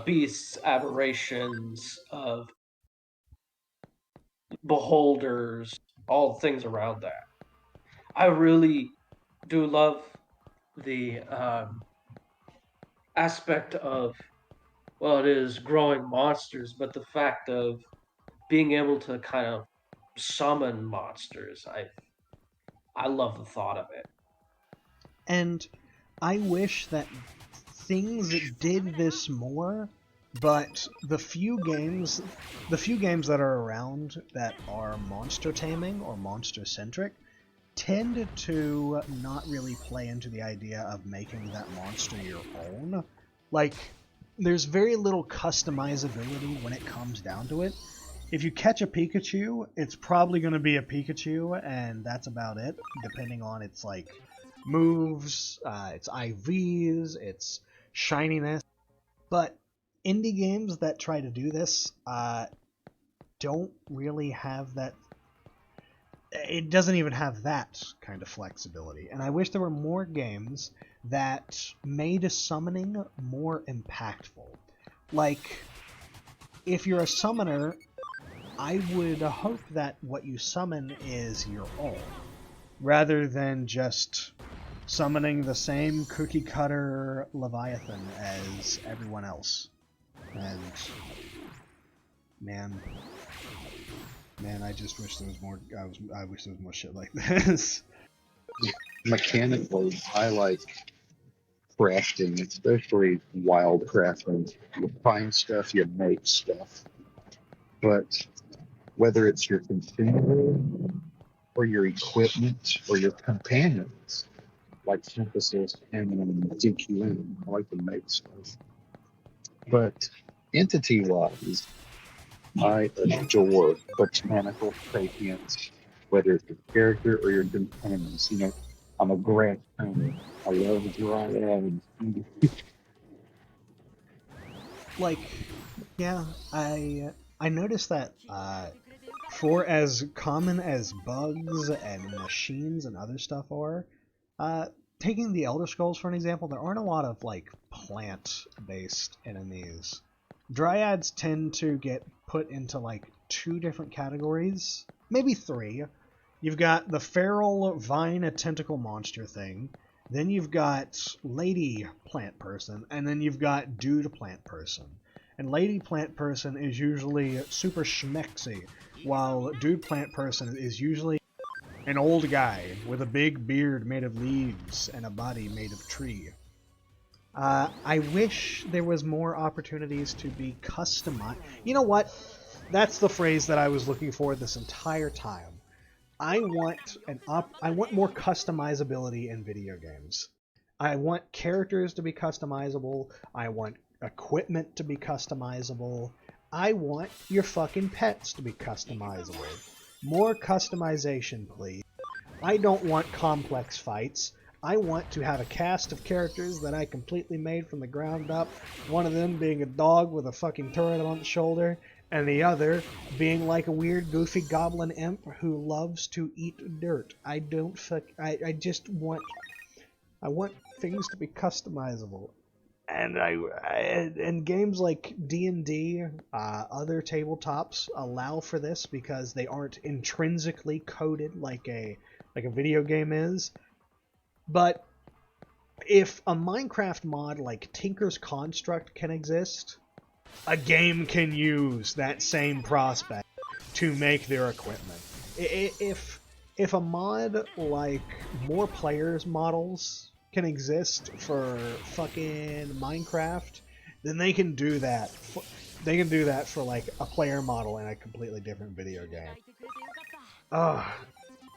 beasts, aberrations, of beholders, all things around that. I really do love the aspect of, well, it is growing monsters, but the fact of being able to kind of summon monsters, I love the thought of it. And I wish that things did this more, but the few games that are around that are monster taming or monster centric tend to not really play into the idea of making that monster your own. Like, there's very little customizability when it comes down to it. If you catch a Pikachu, it's probably going to be a Pikachu, and that's about it, depending on its moves, its IVs, its shininess. But indie games that try to do this don't really have that. It doesn't even have that kind of flexibility. And I wish there were more games that made summoning more impactful. Like, if you're a summoner, I would hope that what you summon is your own, rather than just summoning the same cookie cutter Leviathan as everyone else. And man, I just wish there was more. I wish there was more shit like this. Mechanically, I like crafting, especially wild crafting. You find stuff, you make stuff. But whether it's your consumer or your equipment or your companions, like synthesis and DQM, I like to make stuff. But entity-wise, I adore botanical sapiens, whether it's your character or your companions. You know, I'm a grass owner. I love dryads. Like, yeah, I noticed that for as common as bugs and machines and other stuff are, taking the Elder Scrolls for an example, there aren't a lot of like plant-based enemies. Dryads tend to get put into like 2 different categories, maybe 3. You've got the feral vine tentacle monster thing, then you've got lady plant person, and then you've got dude plant person. And lady plant person is usually super schmexy, while dude plant person is usually an old guy with a big beard made of leaves and a body made of tree. I wish there was more opportunities to be customized. You know what? That's the phrase that I was looking for this entire time. I want more customizability in video games. I want characters to be customizable. I want equipment to be customizable. I want your fucking pets to be customizable. More customization, please. I don't want complex fights. I want to have a cast of characters that I completely made from the ground up, one of them being a dog with a fucking turret on the shoulder, and the other being like a weird goofy goblin imp who loves to eat dirt. I just want things to be customizable. And games like D&D, other tabletops allow for this because they aren't intrinsically coded like a video game is. But if a Minecraft mod like Tinker's Construct can exist, a game can use that same prospect to make their equipment. If a mod like More Players Models can exist for fucking Minecraft, then they can do that. They can do that for like a player model in a completely different video game.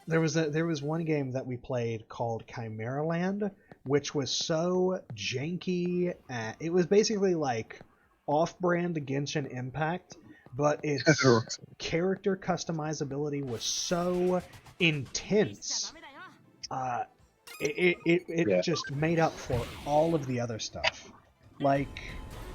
There was one game that we played called Chimera Land, which was so janky. It was basically like off-brand Genshin Impact, but its character customizability was so intense. It just made up for all of the other stuff. Like,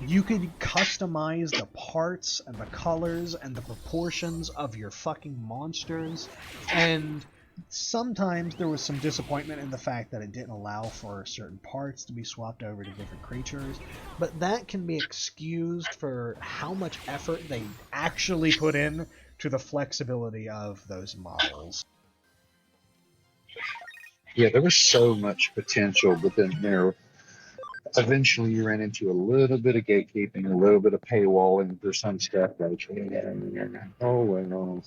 you could customize the parts and the colors and the proportions of your fucking monsters, and sometimes there was some disappointment in the fact that it didn't allow for certain parts to be swapped over to different creatures, but that can be excused for how much effort they actually put in to the flexibility of those models. Yeah, there was so much potential, but then eventually you ran into a little bit of gatekeeping, a little bit of paywalling for some stuff. Like, oh well.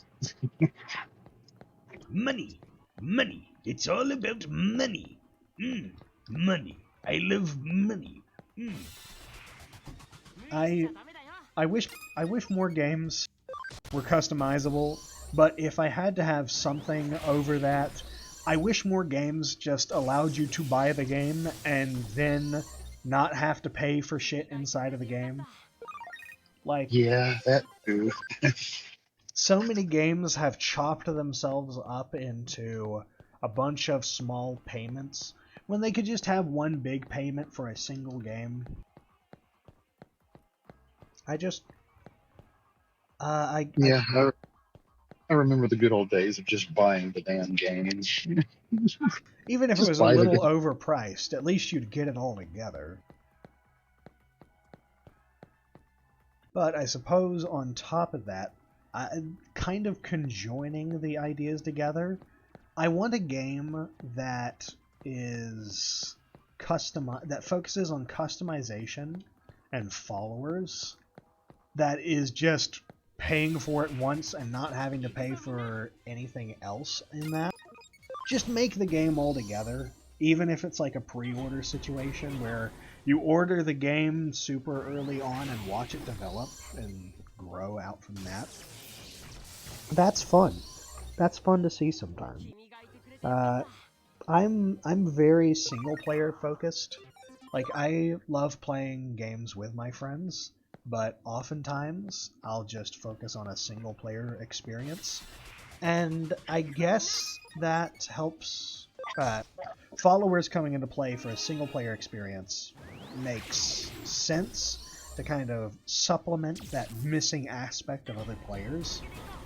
Money, money. It's all about money. Money. I love money. I wish more games were customizable, but if I had to have something over that, I wish more games just allowed you to buy the game and then not have to pay for shit inside of the game. Like, yeah, that too. So many games have chopped themselves up into a bunch of small payments when they could just have one big payment for a single game. I remember the good old days of just buying the damn games. Even if it was a little overpriced, at least you'd get it all together. But I suppose on top of that, kind of conjoining the ideas together, I want a game that is that focuses on customization and followers, that is just paying for it once and not having to pay for anything else in that. Just make the game all together, even if it's like a pre-order situation where you order the game super early on and watch it develop and grow out from that. That's fun. That's fun to see sometimes. I'm very single player focused. Like, I love playing games with my friends, but oftentimes I'll just focus on a single player experience. And I guess that helps followers coming into play for a single player experience makes sense to kind of supplement that missing aspect of other players.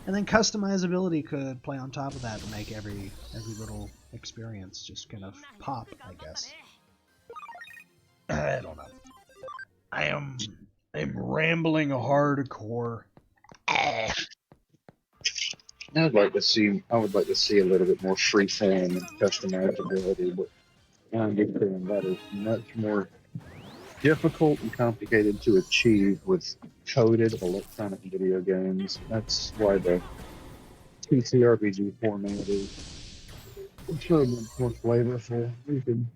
And then customizability could play on top of that to make every little experience just kind of pop, I guess. I don't know. I'm rambling hardcore. I would like to see a little bit more freeform and customizability, but I understand that is much more difficult and complicated to achieve with coded electronic video games. That's why the TCRPG format is so much more flavorful. You can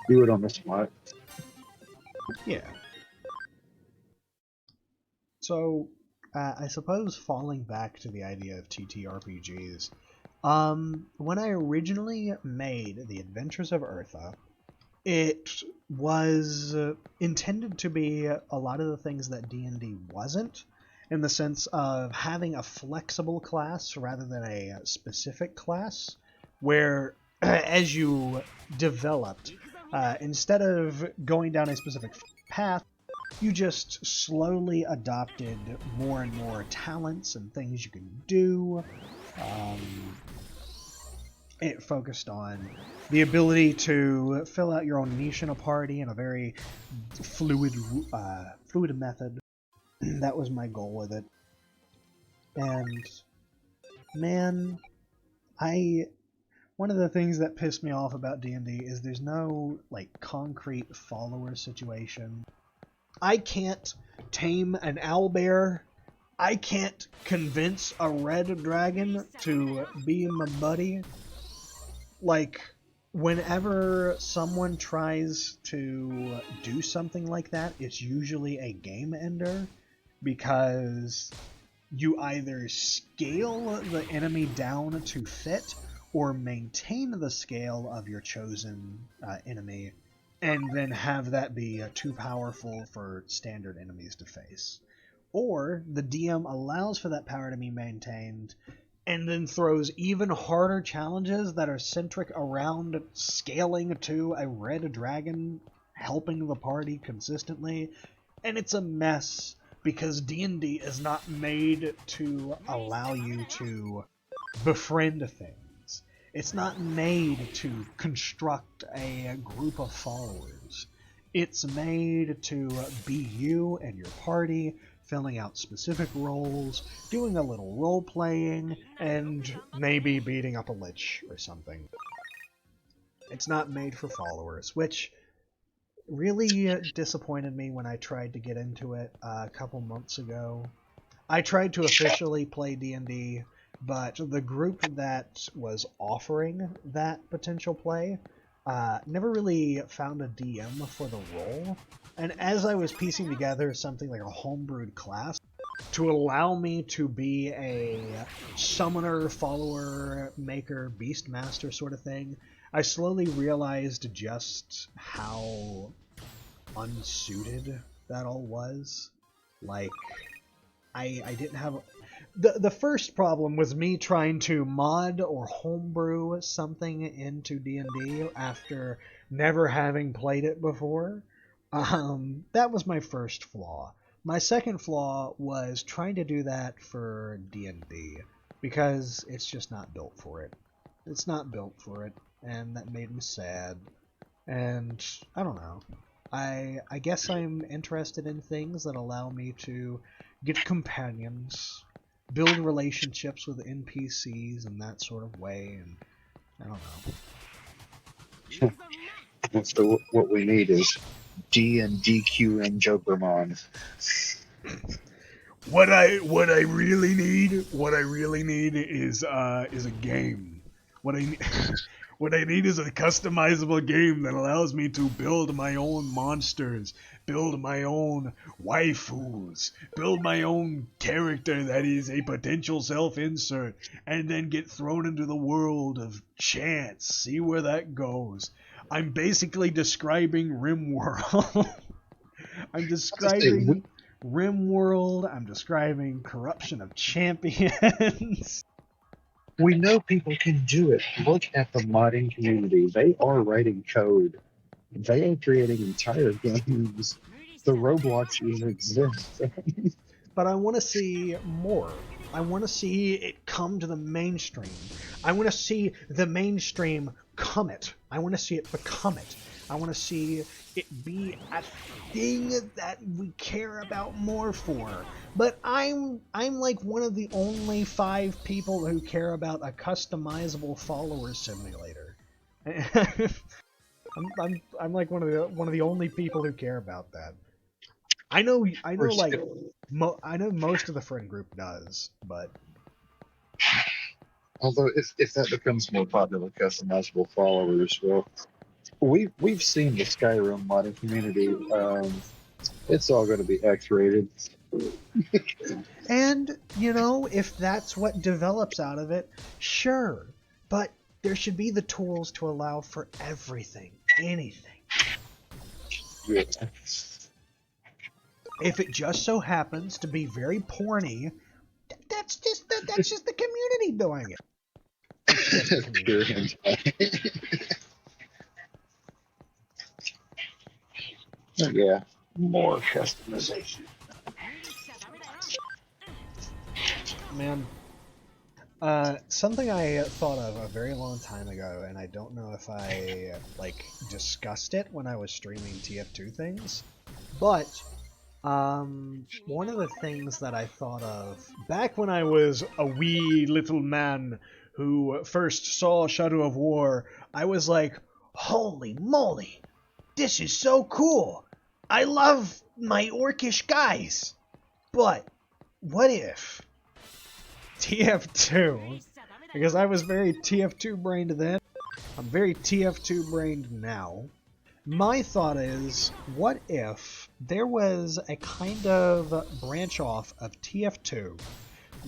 do it on the spot. Yeah. So, I suppose falling back to the idea of TTRPGs, when I originally made The Adventures of Eartha, it was intended to be a lot of the things that D&D wasn't, in the sense of having a flexible class rather than a specific class, where as you developed, instead of going down a specific path, you just slowly adopted more and more talents and things you can do. It focused on the ability to fill out your own niche in a party in a very fluid method. That was my goal with it. And man, one of the things that pissed me off about D&D is there's no like concrete follower situation. I can't tame an owlbear. I can't convince a red dragon to be my buddy. Like, whenever someone tries to do something like that, it's usually a game ender, because you either scale the enemy down to fit, or maintain the scale of your chosen enemy, and then have that be too powerful for standard enemies to face. Or the DM allows for that power to be maintained, and then throws even harder challenges that are centric around scaling to a red dragon, helping the party consistently, and it's a mess, because D&D is not made to allow you to befriend things. It's not made to construct a group of followers. It's made to be you and your party, filling out specific roles, doing a little role-playing, and maybe beating up a lich or something. It's not made for followers, which really disappointed me when I tried to get into it a couple months ago. I tried to officially play D&D, but the group that was offering that potential play never really found a DM for the role. And as I was piecing together something like a homebrewed class to allow me to be a summoner, follower, maker, beastmaster sort of thing, I slowly realized just how unsuited that all was. Like, I didn't have... The first problem was me trying to mod or homebrew something into D&D after never having played it before. That was my first flaw. My second flaw was trying to do that for D&D, because it's just not built for it. It's not built for it, and that made me sad. And I don't know. I guess I'm interested in things that allow me to get companions, build relationships with NPCs in that sort of way, and I don't know. So what we need is D and DQ and Jokermon. What I really need is a game. What I what I need is a customizable game that allows me to build my own monsters, build my own waifus, build my own character that is a potential self-insert, and then get thrown into the world of chance, see where that goes. I'm basically describing RimWorld. I'm describing RimWorld, I'm describing corruption of champions. We know people can do it. Look at the modding community. They are writing code. They are creating entire games. The Roblox even exists. But I want to see more. I want to see it come to the mainstream. I want to see the mainstream come it. I want to see it become it. I want to see it be a thing that we care about more for. But I'm like one of the only 5 people who care about a customizable follower simulator. I'm like one of the only people who care about that. I know like I know most of the friend group does, but Although if that becomes more popular, customizable followers, well, we've seen the Skyrim modding community. It's all going to be X-rated. and you know, if that's what develops out of it, sure. But there should be the tools to allow for everything, anything. Yeah. If it just so happens to be very porny, that's just the community doing it. It's just the community. Yeah, more customization. Man, something I thought of a very long time ago, and I don't know if I like discussed it when I was streaming TF2 things, but one of the things that I thought of back when I was a wee little man who first saw Shadow of War, I was like, holy moly, this is so cool. I love my orcish guys. But what if TF2, because I was very TF2 brained then, I'm very TF2 brained now. My thought is, what if there was a kind of branch off of TF2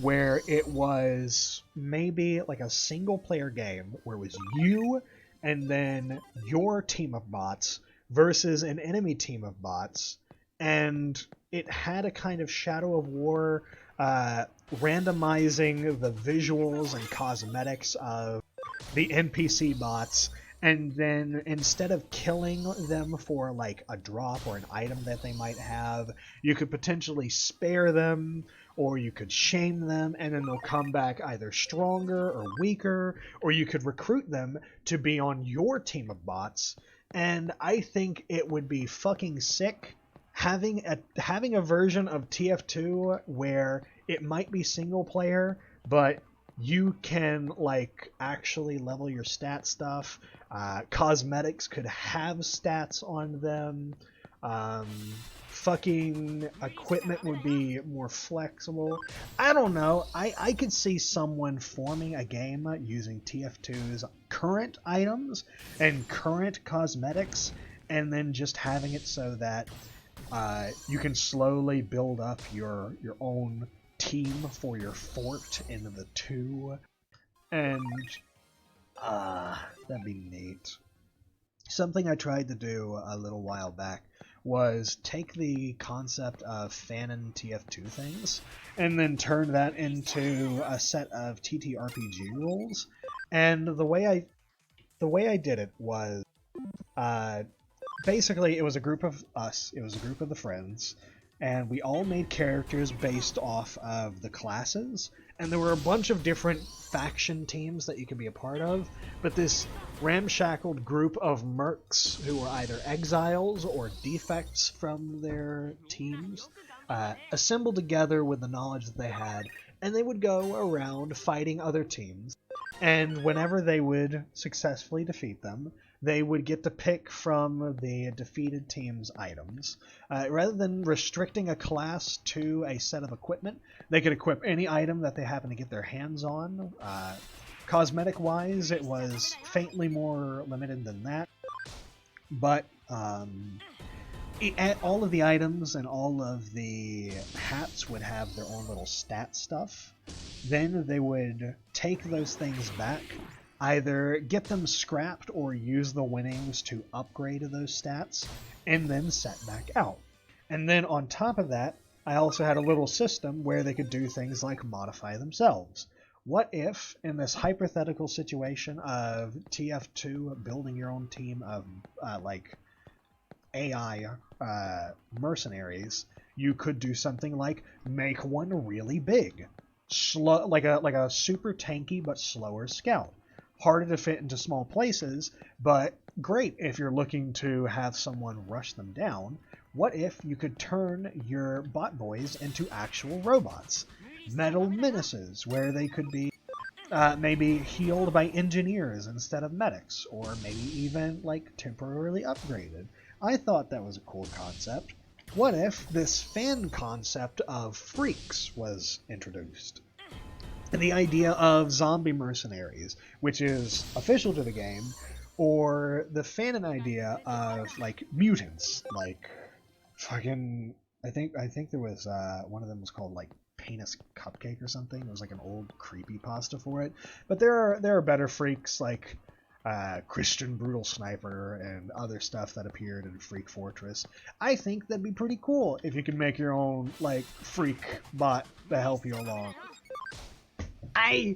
where it was maybe like a single player game where it was you and then your team of bots versus an enemy team of bots, and it had a kind of Shadow of War randomizing the visuals and cosmetics of the NPC bots, and then instead of killing them for like a drop or an item that they might have, you could potentially spare them, or you could shame them, and then they'll come back either stronger or weaker, or you could recruit them to be on your team of bots. And I think it would be fucking sick having a version of TF2 where it might be single player, but you can like actually level your stat stuff. Cosmetics could have stats on them. Fucking equipment would be more flexible. I don't know. I could see someone forming a game using TF2's current items and current cosmetics, and then just having it so that you can slowly build up your own team for your fort into the 2, and that'd be neat. Something I tried to do a little while back was take the concept of fanon TF2 things and then turn that into a set of TTRPG rules. And the way I did it was basically it was a group of us, it was a group of the friends, and we all made characters based off of the classes, and there were a bunch of different faction teams that you could be a part of, but this ramshackled group of mercs who were either exiles or defects from their teams assembled together with the knowledge that they had, and they would go around fighting other teams, and whenever they would successfully defeat them, they would get to pick from the defeated team's items. Rather than restricting a class to a set of equipment, they could equip any item that they happen to get their hands on. Cosmetic-wise, it was faintly more limited than that, but all of the items and all of the hats would have their own little stat stuff. Then they would take those things back, either get them scrapped or use the winnings to upgrade those stats, and then set back out. And then on top of that, I also had a little system where they could do things like modify themselves. What if, in this hypothetical situation of TF2 building your own team of like AI mercenaries, you could do something like make one really big. slow, like a super tanky but slower scout. Harder to fit into small places, but great if you're looking to have someone rush them down. What if you could turn your bot boys into actual robots? Metal menaces, where they could be maybe healed by engineers instead of medics, or maybe even like temporarily upgraded. I thought that was a cool concept. What if this fan concept of freaks was introduced? And the idea of zombie mercenaries, which is official to the game, or the fanon idea of like mutants, like fucking I think there was one of them was called like Penis Cupcake or something. It was like an old creepy pasta for it. But there are better freaks like Christian Brutal Sniper and other stuff that appeared in Freak Fortress. I think that'd be pretty cool if you could make your own like freak bot to help you along. I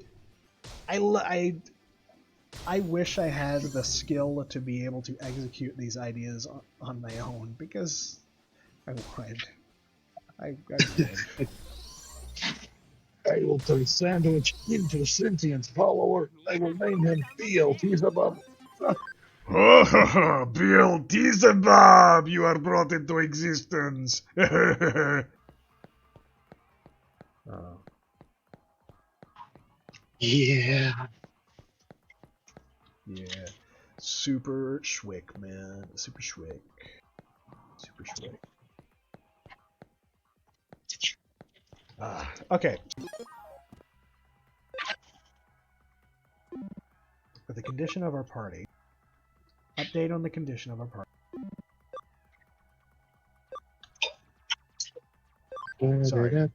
wish I had the skill to be able to execute these ideas on my own, because I would. I would. I will turn Sandwich into a sentient follower. I will name him Beelzebub. Beelzebub, you are brought into existence. Oh. Yeah. Yeah. Super Schwick, man. Super Schwick. Super Schwick. Okay. For the condition of our party. Update on the condition of our party. Sorry.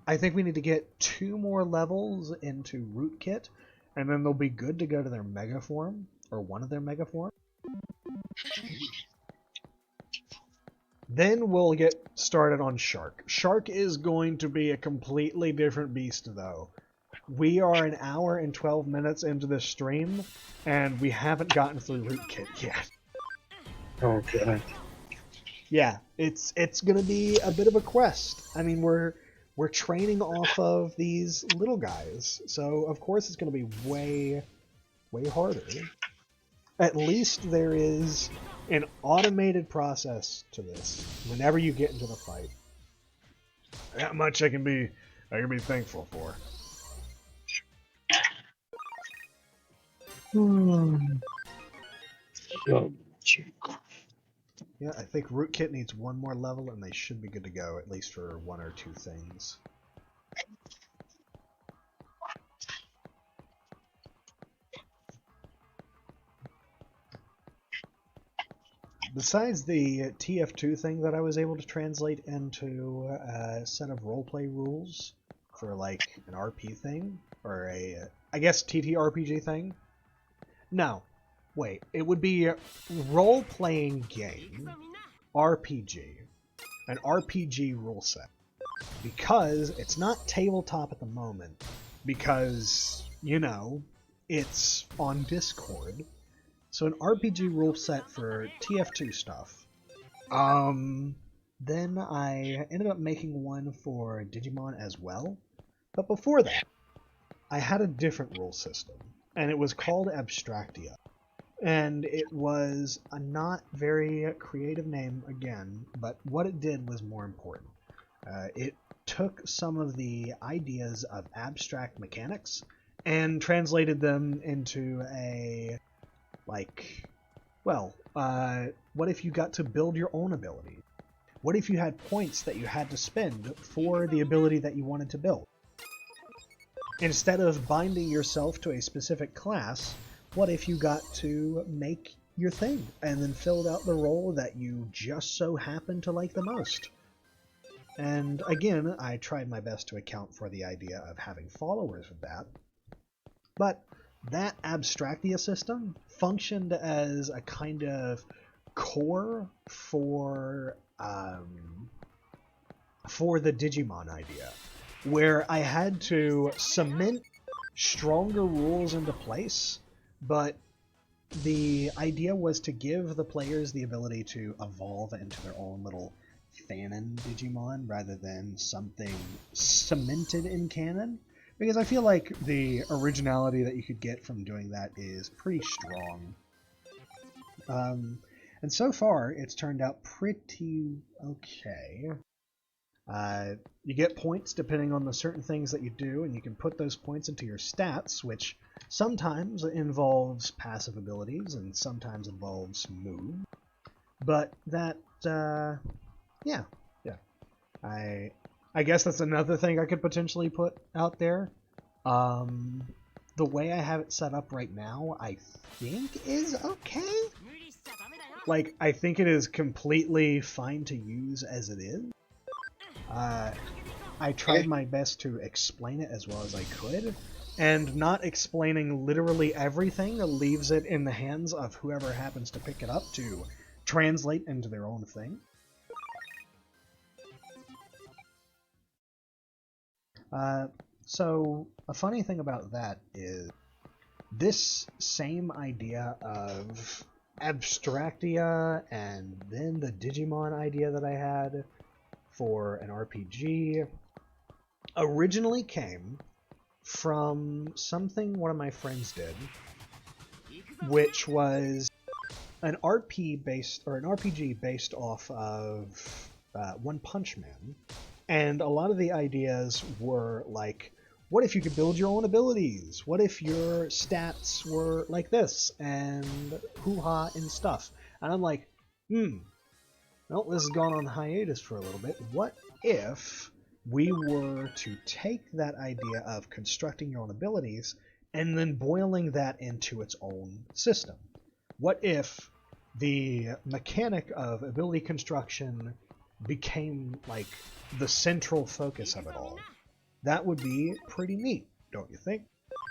I think we need to get 2 more levels into Rootkit, and then they'll be good to go to their Mega Form, or one of their Mega Form. Then we'll get started on Shark. Shark is going to be a completely different beast, though. We are an hour and 12 minutes into this stream, and we haven't gotten through Rootkit yet. Okay. Yeah, it's gonna be a bit of a quest. I mean, we're training off of these little guys, so of course it's gonna be way harder. At least there is an automated process to this whenever you get into the fight. That much I can be thankful for. Yeah, I think Rootkit needs 1 more level, and they should be good to go, at least for 1 or 2 things. Besides the TF2 thing that I was able to translate into a set of roleplay rules for like an RP thing, or a, I guess, TTRPG thing? No. Wait, it would be a role-playing game, RPG, an RPG rule set. Because it's not tabletop at the moment, because, you know, it's on Discord. So an RPG rule set for TF2 stuff. Then I ended up making one for Digimon as well. But before that, I had a different rule system, and it was called Abstractia. And it was a not very creative name again, but what it did was more important. It took some of the ideas of abstract mechanics and translated them into a, like, well, what if you got to build your own ability? What if you had points that you had to spend for the ability that you wanted to build? Instead of binding yourself to a specific class, what if you got to make your thing and then filled out the role that you just so happen to like the most? And again, I tried my best to account for the idea of having followers with that. But that Abstractia system functioned as a kind of core for the Digimon idea, where I had to cement stronger rules into place, but the idea was to give the players the ability to evolve into their own little fanon Digimon rather than something cemented in canon, because I feel like the originality that you could get from doing that is pretty strong. And so far, it's turned out pretty okay. You get points depending on the certain things that you do, and you can put those points into your stats, which sometimes involves passive abilities and sometimes involves move. But that, yeah. I guess that's another thing I could potentially put out there. The way I have it set up right now, I think is okay. Like, I think it is completely fine to use as it is. I tried my best to explain it as well as I could, and not explaining literally everything leaves it in the hands of whoever happens to pick it up to translate into their own thing. So, a funny thing about that is this same idea of Abstractia and then the Digimon idea that I had for an RPG originally came from something one of my friends did, which was an RPG based off of One Punch Man. And a lot of the ideas were like, what if you could build your own abilities? What if your stats were like this? And hoo-ha and stuff. And I'm like, well, this has gone on hiatus for a little bit. What if we were to take that idea of constructing your own abilities and then boiling that into its own system? What if the mechanic of ability construction became like the central focus of it all? That would be pretty neat, don't you think?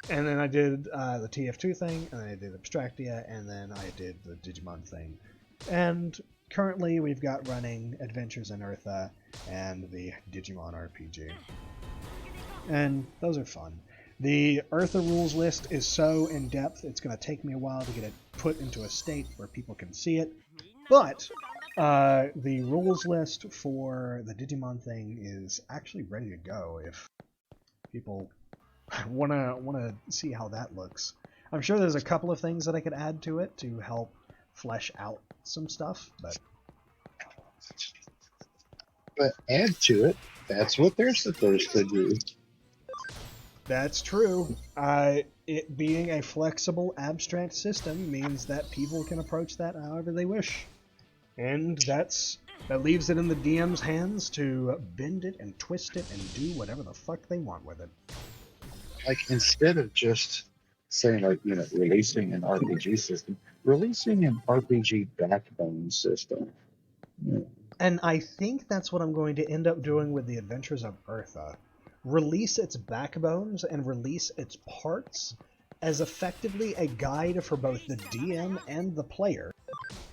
And then I did the TF2 thing, and then I did Abstractia, and then I did the Digimon thing. And currently we've got running Adventures in Eartha and the Digimon RPG. And those are fun. The Eartha rules list is so in-depth, it's going to take me a while to get it put into a state where people can see it. But the rules list for the Digimon thing is actually ready to go if people wanna see how that looks. I'm sure there's a couple of things that I could add to it to help flesh out some stuff, but add to it. That's what they're supposed to do. that's true. It being a flexible, abstract system means that people can approach that however they wish. And that leaves it in the DM's hands to bend it and twist it and do whatever the fuck they want with it. Like, instead of just saying, like, releasing an RPG system, releasing an RPG backbone system. And I think that's what I'm going to end up doing with the Adventures of Eartha. Release its backbones and release its parts as effectively a guide for both the DM and the player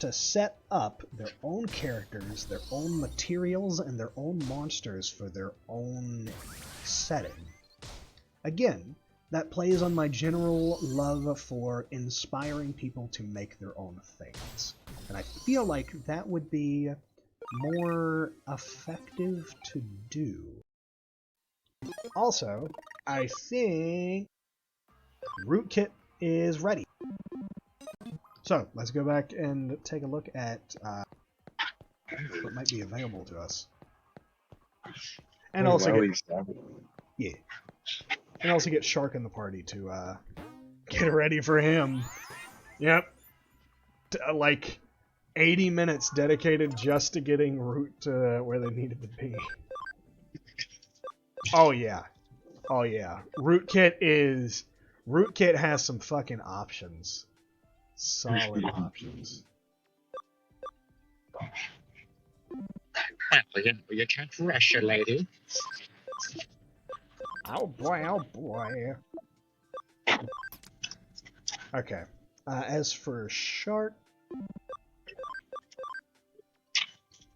to set up their own characters, their own materials, and their own monsters for their own setting. Again, that plays on my general love for inspiring people to make their own things. And I feel like that would be more effective to do. Also, I think Rootkit is ready. So, let's go back and take a look at what might be available to us. And also get Shark in the party to get ready for him. Yep. Like 80 minutes dedicated just to getting Root to where they needed to be. Oh yeah. Oh yeah. Rootkit has some fucking options. Solid options. You can't rush a lady. Oh boy, oh boy. Okay. As for Shark,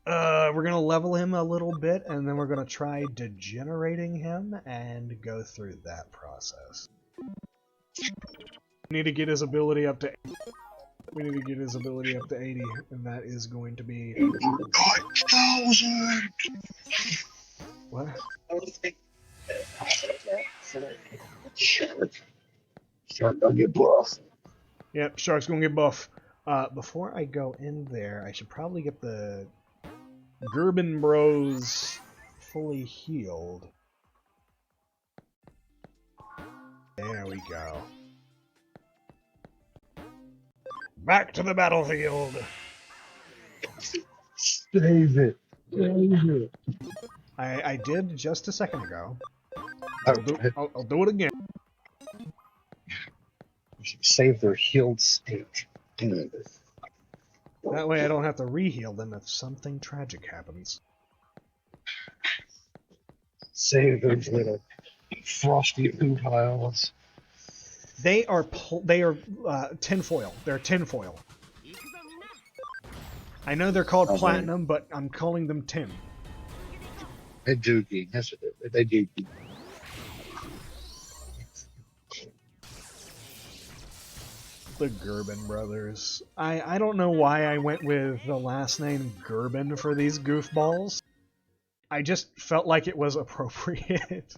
we're gonna level him a little bit, and then we're gonna try degenerating him and go through that process. We need to get his ability up to 80, and that is going to be... God, no! Wizard! What? Shark. Shark gonna get buff. Yep, Shark's gonna get buff. Before I go in there, I should probably get the Gerben Bros fully healed. There we go. Back to the battlefield! Save it. Save it. I did just a second ago. Okay. I'll do it again. Save their healed state. That way I don't have to re-heal them if something tragic happens. Save those little frosty poo piles. They are tinfoil. They're tinfoil. I know they're called platinum, but I'm calling them tin. They're dookie. Yes, they dookie. The Gerben brothers. I don't know why I went with the last name Gerben for these goofballs. I just felt like it was appropriate.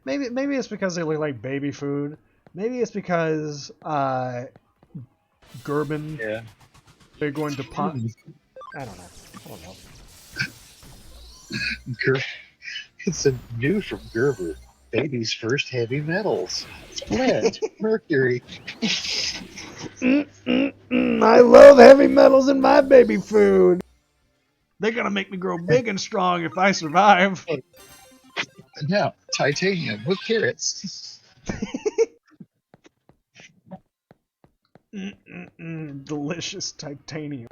Maybe it's because they look like baby food. Maybe it's because Gerben. Yeah. They're going to pop. I don't know. It's a new from Gerber. Baby's first heavy metals. Lead, mercury. I love heavy metals in my baby food. They're gonna make me grow big and strong if I survive. Now, titanium with carrots. Delicious titanium.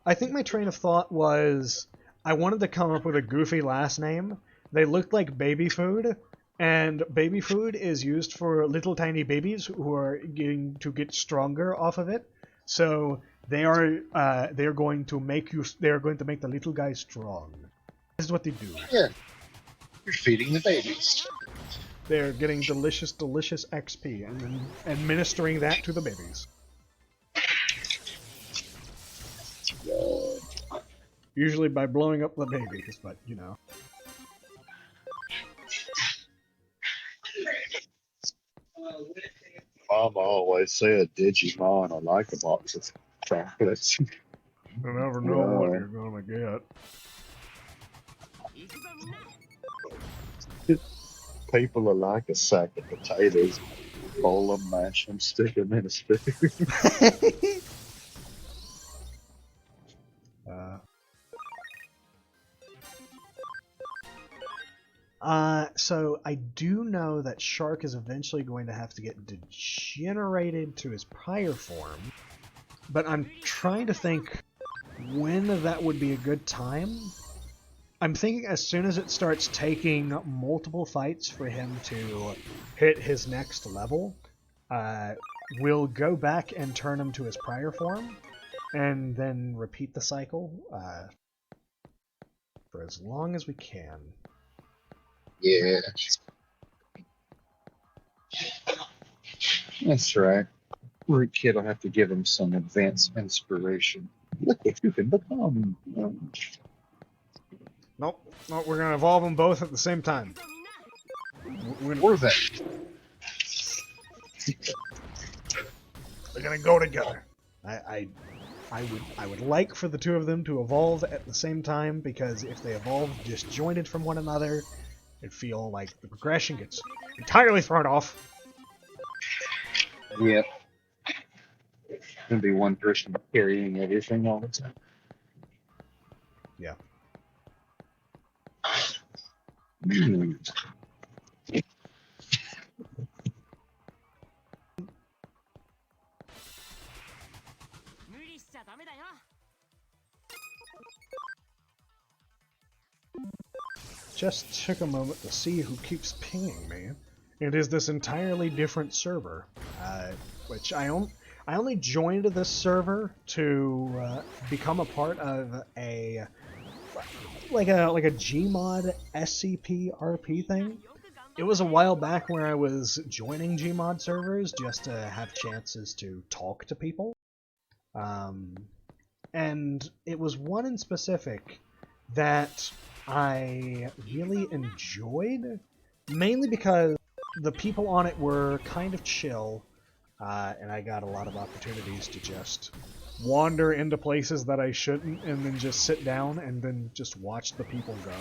I think my train of thought was I wanted to come up with a goofy last name. They looked like baby food, and baby food is used for little tiny babies who are going to get stronger off of it. So they're going to make the little guy strong. This is what they do. Yeah. You're feeding the babies. They're getting delicious XP and then administering that to the babies. Usually by blowing up the babies, but you know. Mama always said Digimon are like a box of chocolates. You never know what you're gonna get. People are like a sack of potatoes. Bowl them, mash them, stick them in a spoon. So I do know that Shark is eventually going to have to get degenerated to his prior form, but I'm trying to think when that would be a good time. I'm thinking as soon as it starts taking multiple fights for him to hit his next level, we'll go back and turn him to his prior form, and then repeat the cycle for as long as we can. Yeah. That's right. Root Kid will have to give him some advanced inspiration. Look what you can become. Nope, we're gonna evolve them both at the same time. Or that. They're gonna go together. I would like for the two of them to evolve at the same time, because if they evolve disjointed from one another, it'd feel like the progression gets entirely thrown off. Yep. Gonna be one person carrying everything all the time. Yeah. Just took a moment to see who keeps pinging me. It is this entirely different server, which I only joined this server to become a part of a Gmod SCP RP thing. It was a while back where I was joining Gmod servers just to have chances to talk to people. And it was one in specific that I really enjoyed, mainly because the people on it were kind of chill, and I got a lot of opportunities to just wander into places that I shouldn't and then just sit down and then just watch the people go.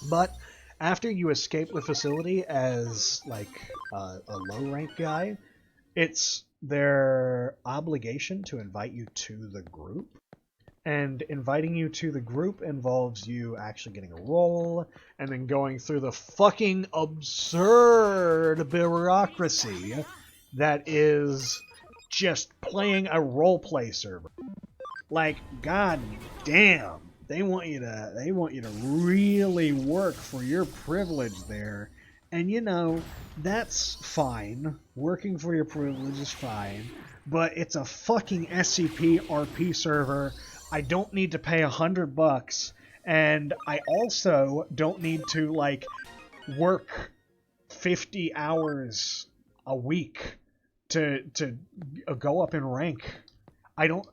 But after you escape the facility as like a low rank guy, it's their obligation to invite you to the group. And inviting you to the group involves you actually getting a role and then going through the fucking absurd bureaucracy that is just playing a roleplay server. Like, god damn, they want you to really work for your privilege there. And you know, that's fine. Working for your privilege is fine. But it's a fucking SCP RP server. I don't need to pay $100, and I also don't need to like work 50 hours a week to go up in rank. I don't.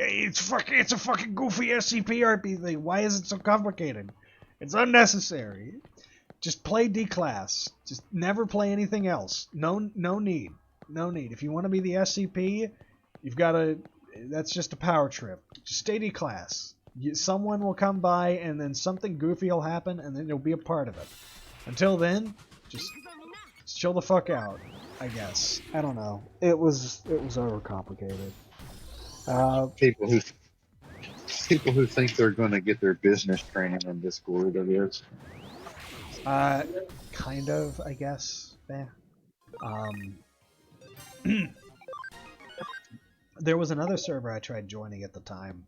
It's a fucking goofy SCP RP thing. Why is it so complicated? It's unnecessary. Just play D class. Just never play anything else. No need. No need. If you want to be the SCP, you've got to. That's just a power trip. Just stay D class. Someone will come by, and then something goofy will happen, and then you'll be a part of it. Until then, just chill the fuck out. I guess. I don't know. It was overcomplicated. People who think they're going to get their business training in Discord, I guess. Kind of, I guess. There was another server I tried joining at the time.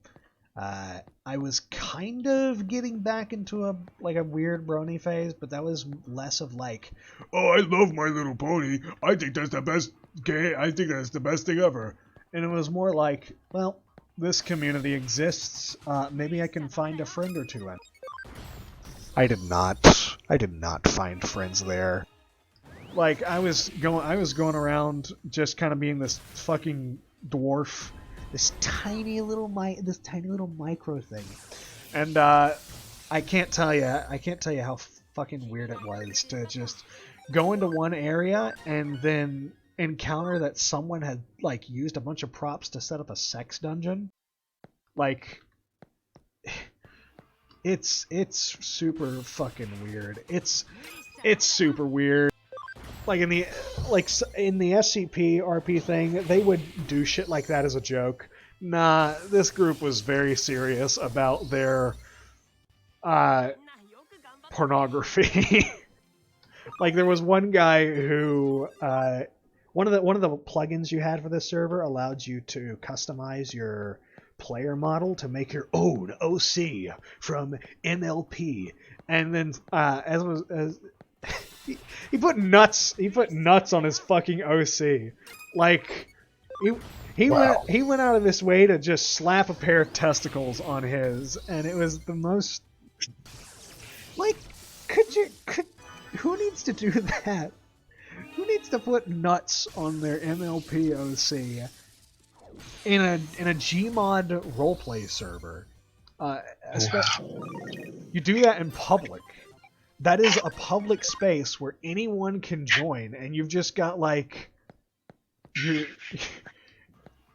I was kind of getting back into a weird brony phase, but that was less of like, oh, I love My Little Pony. I think that's the best game. I think that's the best thing ever. And it was more like, well, this community exists. Maybe I can find a friend or two. I did not find friends there. Like I was going around just kind of being this fucking dwarf, this tiny little micro thing, and I can't tell you how fucking weird it was to just go into one area and then encounter that someone had like used a bunch of props to set up a sex dungeon. Like, it's super fucking weird. It's super weird. Like in the SCP RP thing, they would do shit like that as a joke. Nah, this group was very serious about their pornography. Like there was one guy who one of the plugins you had for this server allowed you to customize your player model to make your own OC from MLP, and then he put nuts on his fucking OC. Like he went out of his way to just slap a pair of testicles on his, and it was the most like who needs to do that? Who needs to put nuts on their MLP OC in a Gmod roleplay server? You do that in public. That is a public space where anyone can join, and you've just got like you've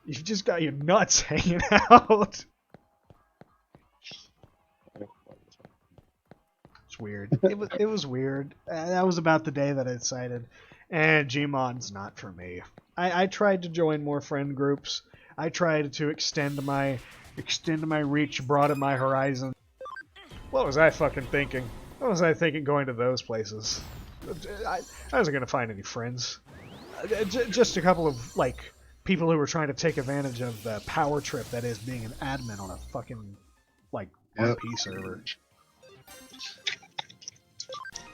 just got your nuts hanging out. It's weird. It was weird. That was about the day that I decided, and Gmod's not for me. I tried to join more friend groups. I tried to extend my reach, broaden my horizon. What was I fucking thinking? What was I thinking going to those places? I wasn't going to find any friends. Just a couple of, like, people who were trying to take advantage of the power trip that is being an admin on a fucking, like, RP server.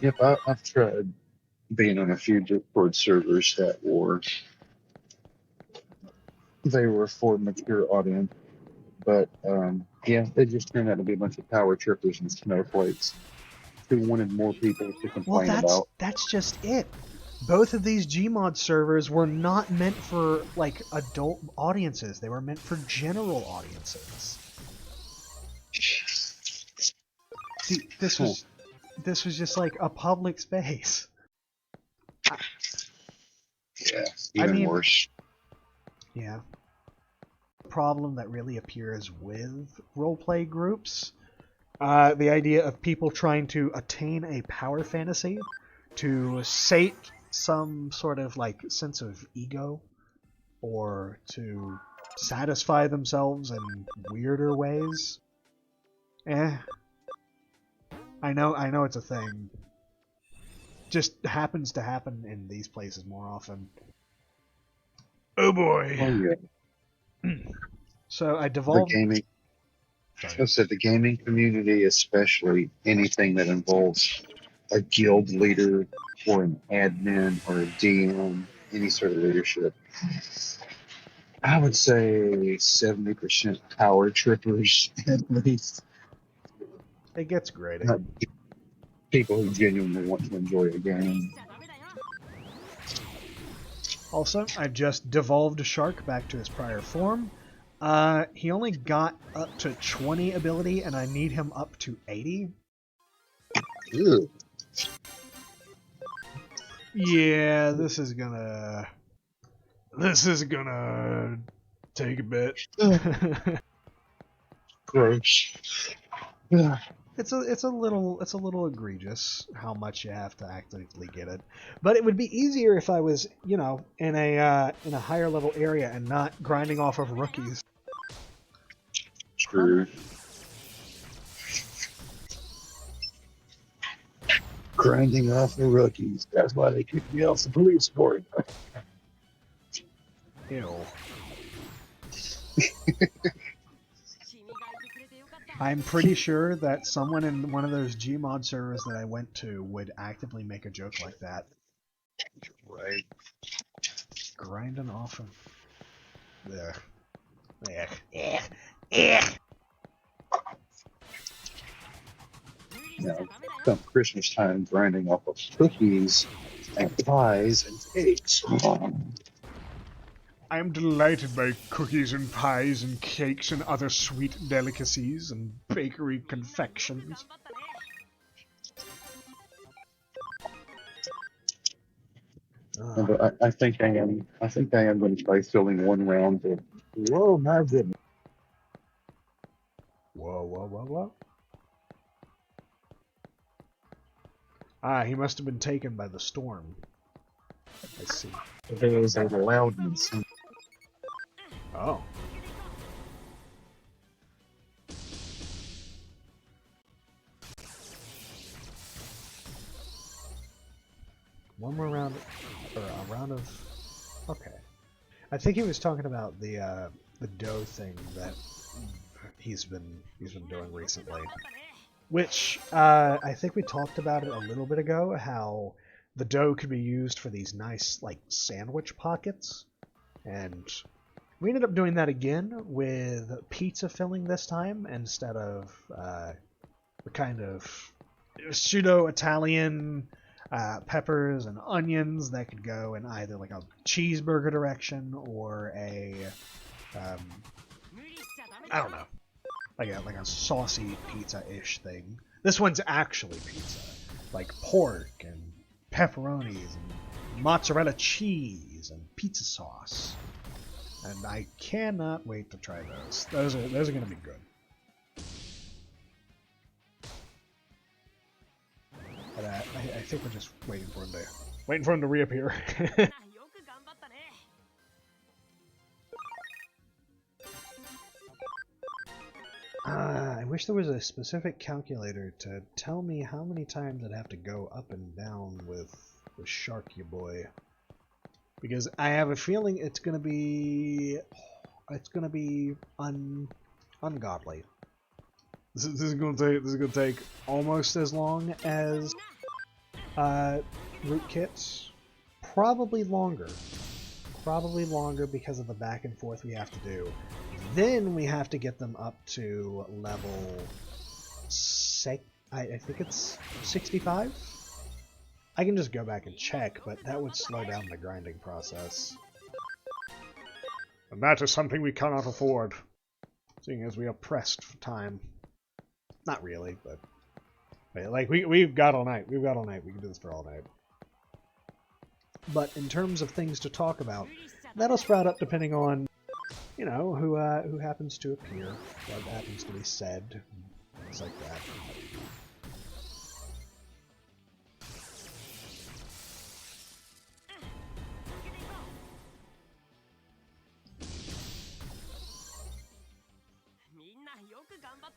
Yep, I've tried being on a few Discord servers that they were for mature audience, but yeah, they just turned out to be a bunch of power trippers and snowflakes who wanted more people to complain about. That's just it. both of these Gmod servers were not meant for like adult audiences. They were meant for general audiences. See, this was just like a public space. Yeah, even worse. Yeah. Problem that really appears with roleplay groups. The idea of people trying to attain a power fantasy to sate some sort of like sense of ego or to satisfy themselves in weirder ways. I know it's a thing. Just happens to happen in these places more often. Oh boy. Oh yeah. So I The devolved. gaming. I said the gaming community, especially anything that involves a guild leader or an admin or a DM, any sort of leadership. I would say 70% power trippers at least. It gets grating. Not people who genuinely want to enjoy a game. Also, I've just devolved a shark back to his prior form. He only got up to 20 ability, and I need him up to 80. Ew. Yeah, this is gonna take a bit. Gross. It's a little egregious how much you have to actively get it, but it would be easier if I was, in a higher level area and not grinding off of rookies. True. Grinding off the rookies. That's why they kicked me off the police force. Ew. I'm pretty sure that someone in one of those Gmod servers that I went to would actively make a joke like that. Right. Grinding off of... There. Come Christmas time, grinding off of cookies and pies and cakes. I am delighted by cookies and pies and cakes and other sweet delicacies and bakery confections. I think I am. I think I am going to try filling one round of. Whoa, my goodness! Whoa. He must have been taken by the storm. I see. There is a loudness. Oh. One more round, or a round of... Okay. I think he was talking about the dough thing that he's been doing recently. Which, I think we talked about it a little bit ago, how the dough could be used for these nice, like, sandwich pockets. And we ended up doing that again with pizza filling this time, instead of the kind of pseudo-Italian peppers and onions that could go in either like a cheeseburger direction or a I don't know, like a saucy pizza-ish thing. This one's actually pizza, like pork and pepperonis and mozzarella cheese and pizza sauce, and I cannot wait to try those. Those are gonna be good. But I think we're just waiting for him to reappear. I wish there was a specific calculator to tell me how many times I'd have to go up and down with Sharky Boy, because I have a feeling it's gonna be ungodly. This is gonna take almost as long as rootkits, probably longer because of the back and forth we have to do. Then we have to get them up to level I think it's 65. I can just go back and check, but that would slow down the grinding process. And that is something we cannot afford, seeing as we are pressed for time. Not really, but like we've got all night. We've got all night. We can do this for all night. But in terms of things to talk about, that'll sprout up depending on, you know, who happens to appear, what happens to be said, things like that.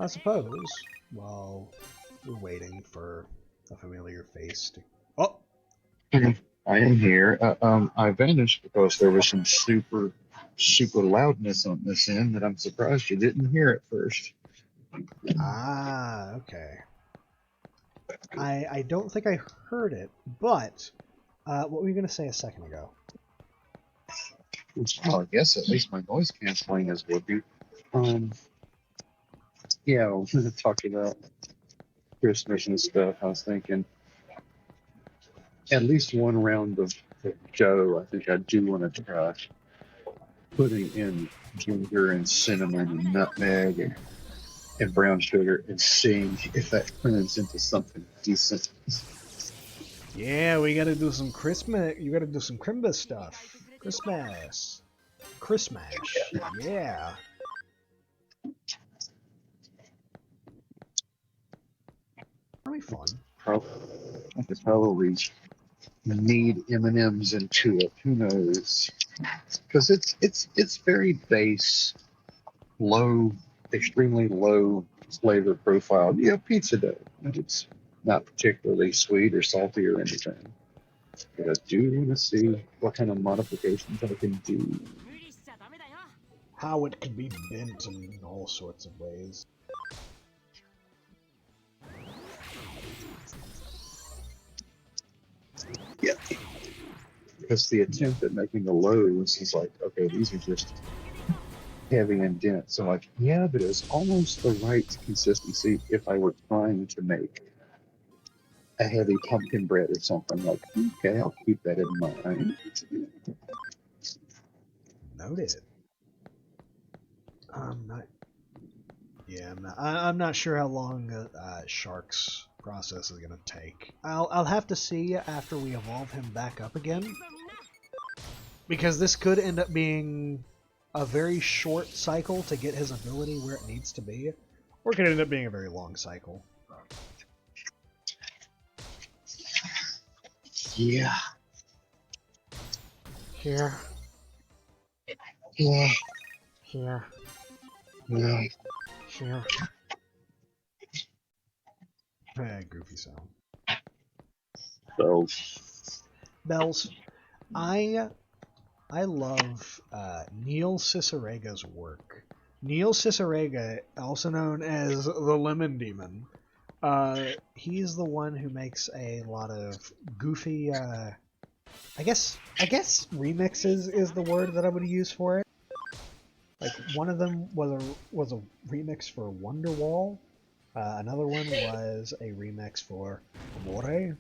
I suppose, while we're waiting for a familiar face to... Oh! I am here. I vanished because there was some super loudness on this end that I'm surprised you didn't hear at first. Ah, okay. I don't think I heard it, but what were you going to say a second ago? Well, I guess at least my noise canceling is working. Yeah, I was talking about Christmas and stuff. I was thinking at least one round of Joe. I think I do want to try putting in ginger and cinnamon and nutmeg and brown sugar and seeing if that turns into something decent. Yeah, we gotta do some Christmas. You gotta do some Crimbus stuff. Christmas. Yeah. That'll be fun. I could probably knead M&Ms into it. Who knows? Because it's very base, low, extremely low flavor profile. Yeah, pizza dough. It's not particularly sweet or salty or anything. But I do want to see what kind of modifications I can do. How it could be bent in all sorts of ways. Yeah. Because the attempt at making the loaves is like, okay, these are just heavy and dense. So like, yeah, but it's almost the right consistency if I were trying to make a heavy pumpkin bread or something. Like, okay, I'll keep that in mind. Noted. I'm not sure how long Shark's process is gonna take. I'll have to see after we evolve him back up again, because this could end up being a very short cycle to get his ability where it needs to be, or it could end up being a very long cycle. Yeah. Here. Yeah. Here. Yeah. Here. Goofy sound. Bells. I love Neil Cicerega's work. Neil Cicerega, also known as the Lemon Demon, he's the one who makes a lot of goofy, I guess remixes is the word that I would use for it. Like, one of them was a remix for Wonderwall. Another one was a remix for Amore.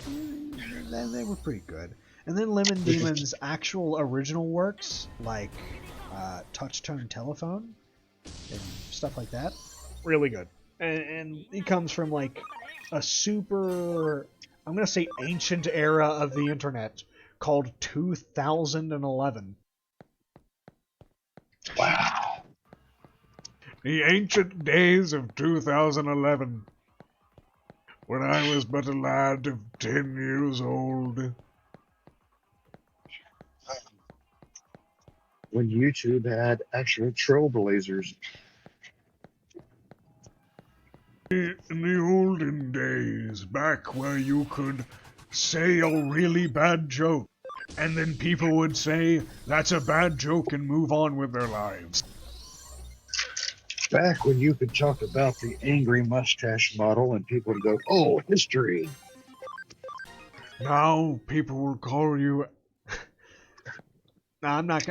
They were pretty good. And then Lemon Demon's actual original works, like Touchtone Telephone and stuff like that, really good. And he comes from like a super, I'm gonna say ancient era of the internet called 2011. Wow. The ancient days of 2011, when I was but a lad of 10 years old. When YouTube had actual trailblazers. In the olden days, back where you could say a really bad joke, and then people would say, that's a bad joke, and move on with their lives. Back when you could talk about the angry mustache model and people would go, oh, history. Now people will call you... No, I'm not...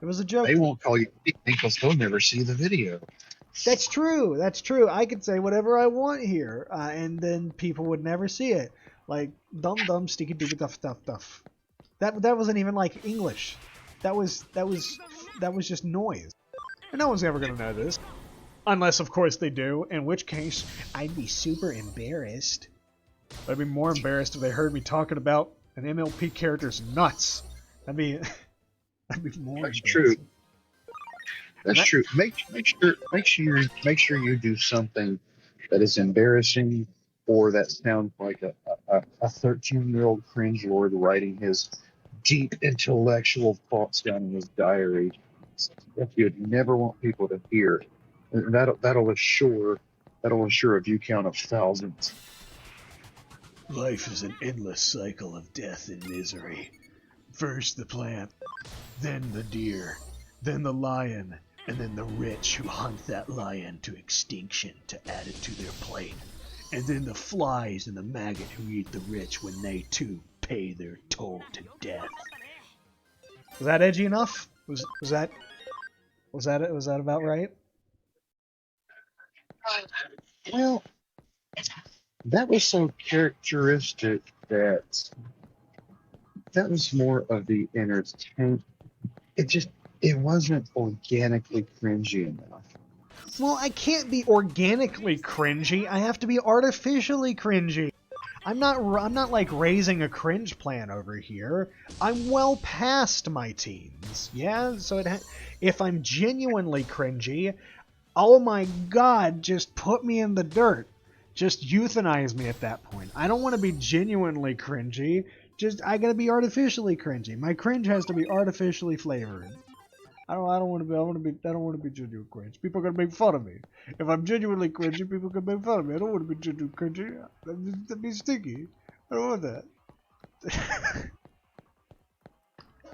It was a joke. They won't call you because they'll never see the video. That's true. That's true. I could say whatever I want here, and then people would never see it. Like dum sticky dooby duff. That wasn't even like English. That was just noise. And no one's ever gonna know this, unless of course they do. In which case, I'd be super embarrassed. I'd be more embarrassed if they heard me talking about an MLP character's nuts. I'd be more. That's true. That's true. Make sure you do something that is embarrassing or that sounds like a 13-year-old cringe lord writing his deep intellectual thoughts down in his diary that you'd never want people to hear. And that'll assure a view count of thousands. Life is an endless cycle of death and misery. First the plant, then the deer, then the lion, and then the rich who hunt that lion to extinction to add it to their plate. And then the flies and the maggot who eat the rich when they too pay their toll to death. Was that edgy enough? Was that about right? Well, that was so characteristic that was more of the entertainment. It wasn't organically cringy enough. Well, I can't be organically cringy. I have to be artificially cringy. I'm not like raising a cringe plan over here. I'm well past my teens. Yeah, so if I'm genuinely cringy, oh my god, just put me in the dirt. Just euthanize me at that point. I don't want to be genuinely cringy. I gotta be artificially cringy. My cringe has to be artificially flavored. I don't want to be genuine cringe. People are gonna make fun of me. If I'm genuinely cringy, people are gonna make fun of me. I don't want to be genuine cringy. That'd be sticky. I don't want that.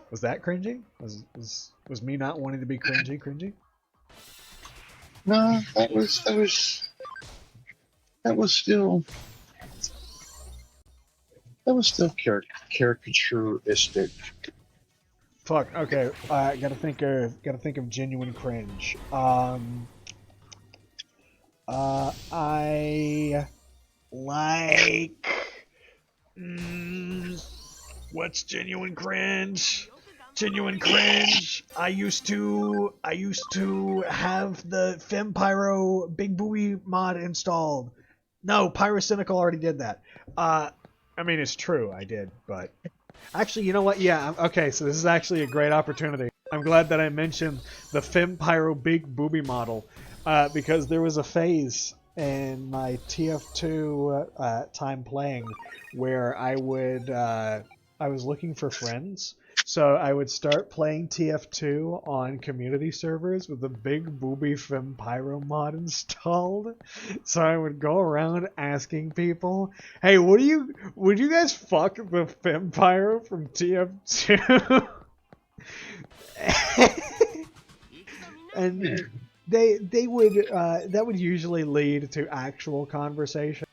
Was that cringy? Was me not wanting to be cringy? No, that was still caricaturistic. Fuck. Okay. Gotta think of genuine cringe. I like. What's genuine cringe? Genuine cringe. I used to have the Fempyro Big Buoy mod installed. No, Pyrocynical already did that. I mean, it's true, I did, but actually, you know what? Yeah, okay. So this is actually a great opportunity. I'm glad that I mentioned the Fempyro Big Booby model because there was a phase in my TF2 time playing where I was looking for friends. So I would start playing TF2 on community servers with the Big Booby Fempyro mod installed. So I would go around asking people, "Hey, would you guys fuck the Fempyro from TF2?" And they would that would usually lead to actual conversation.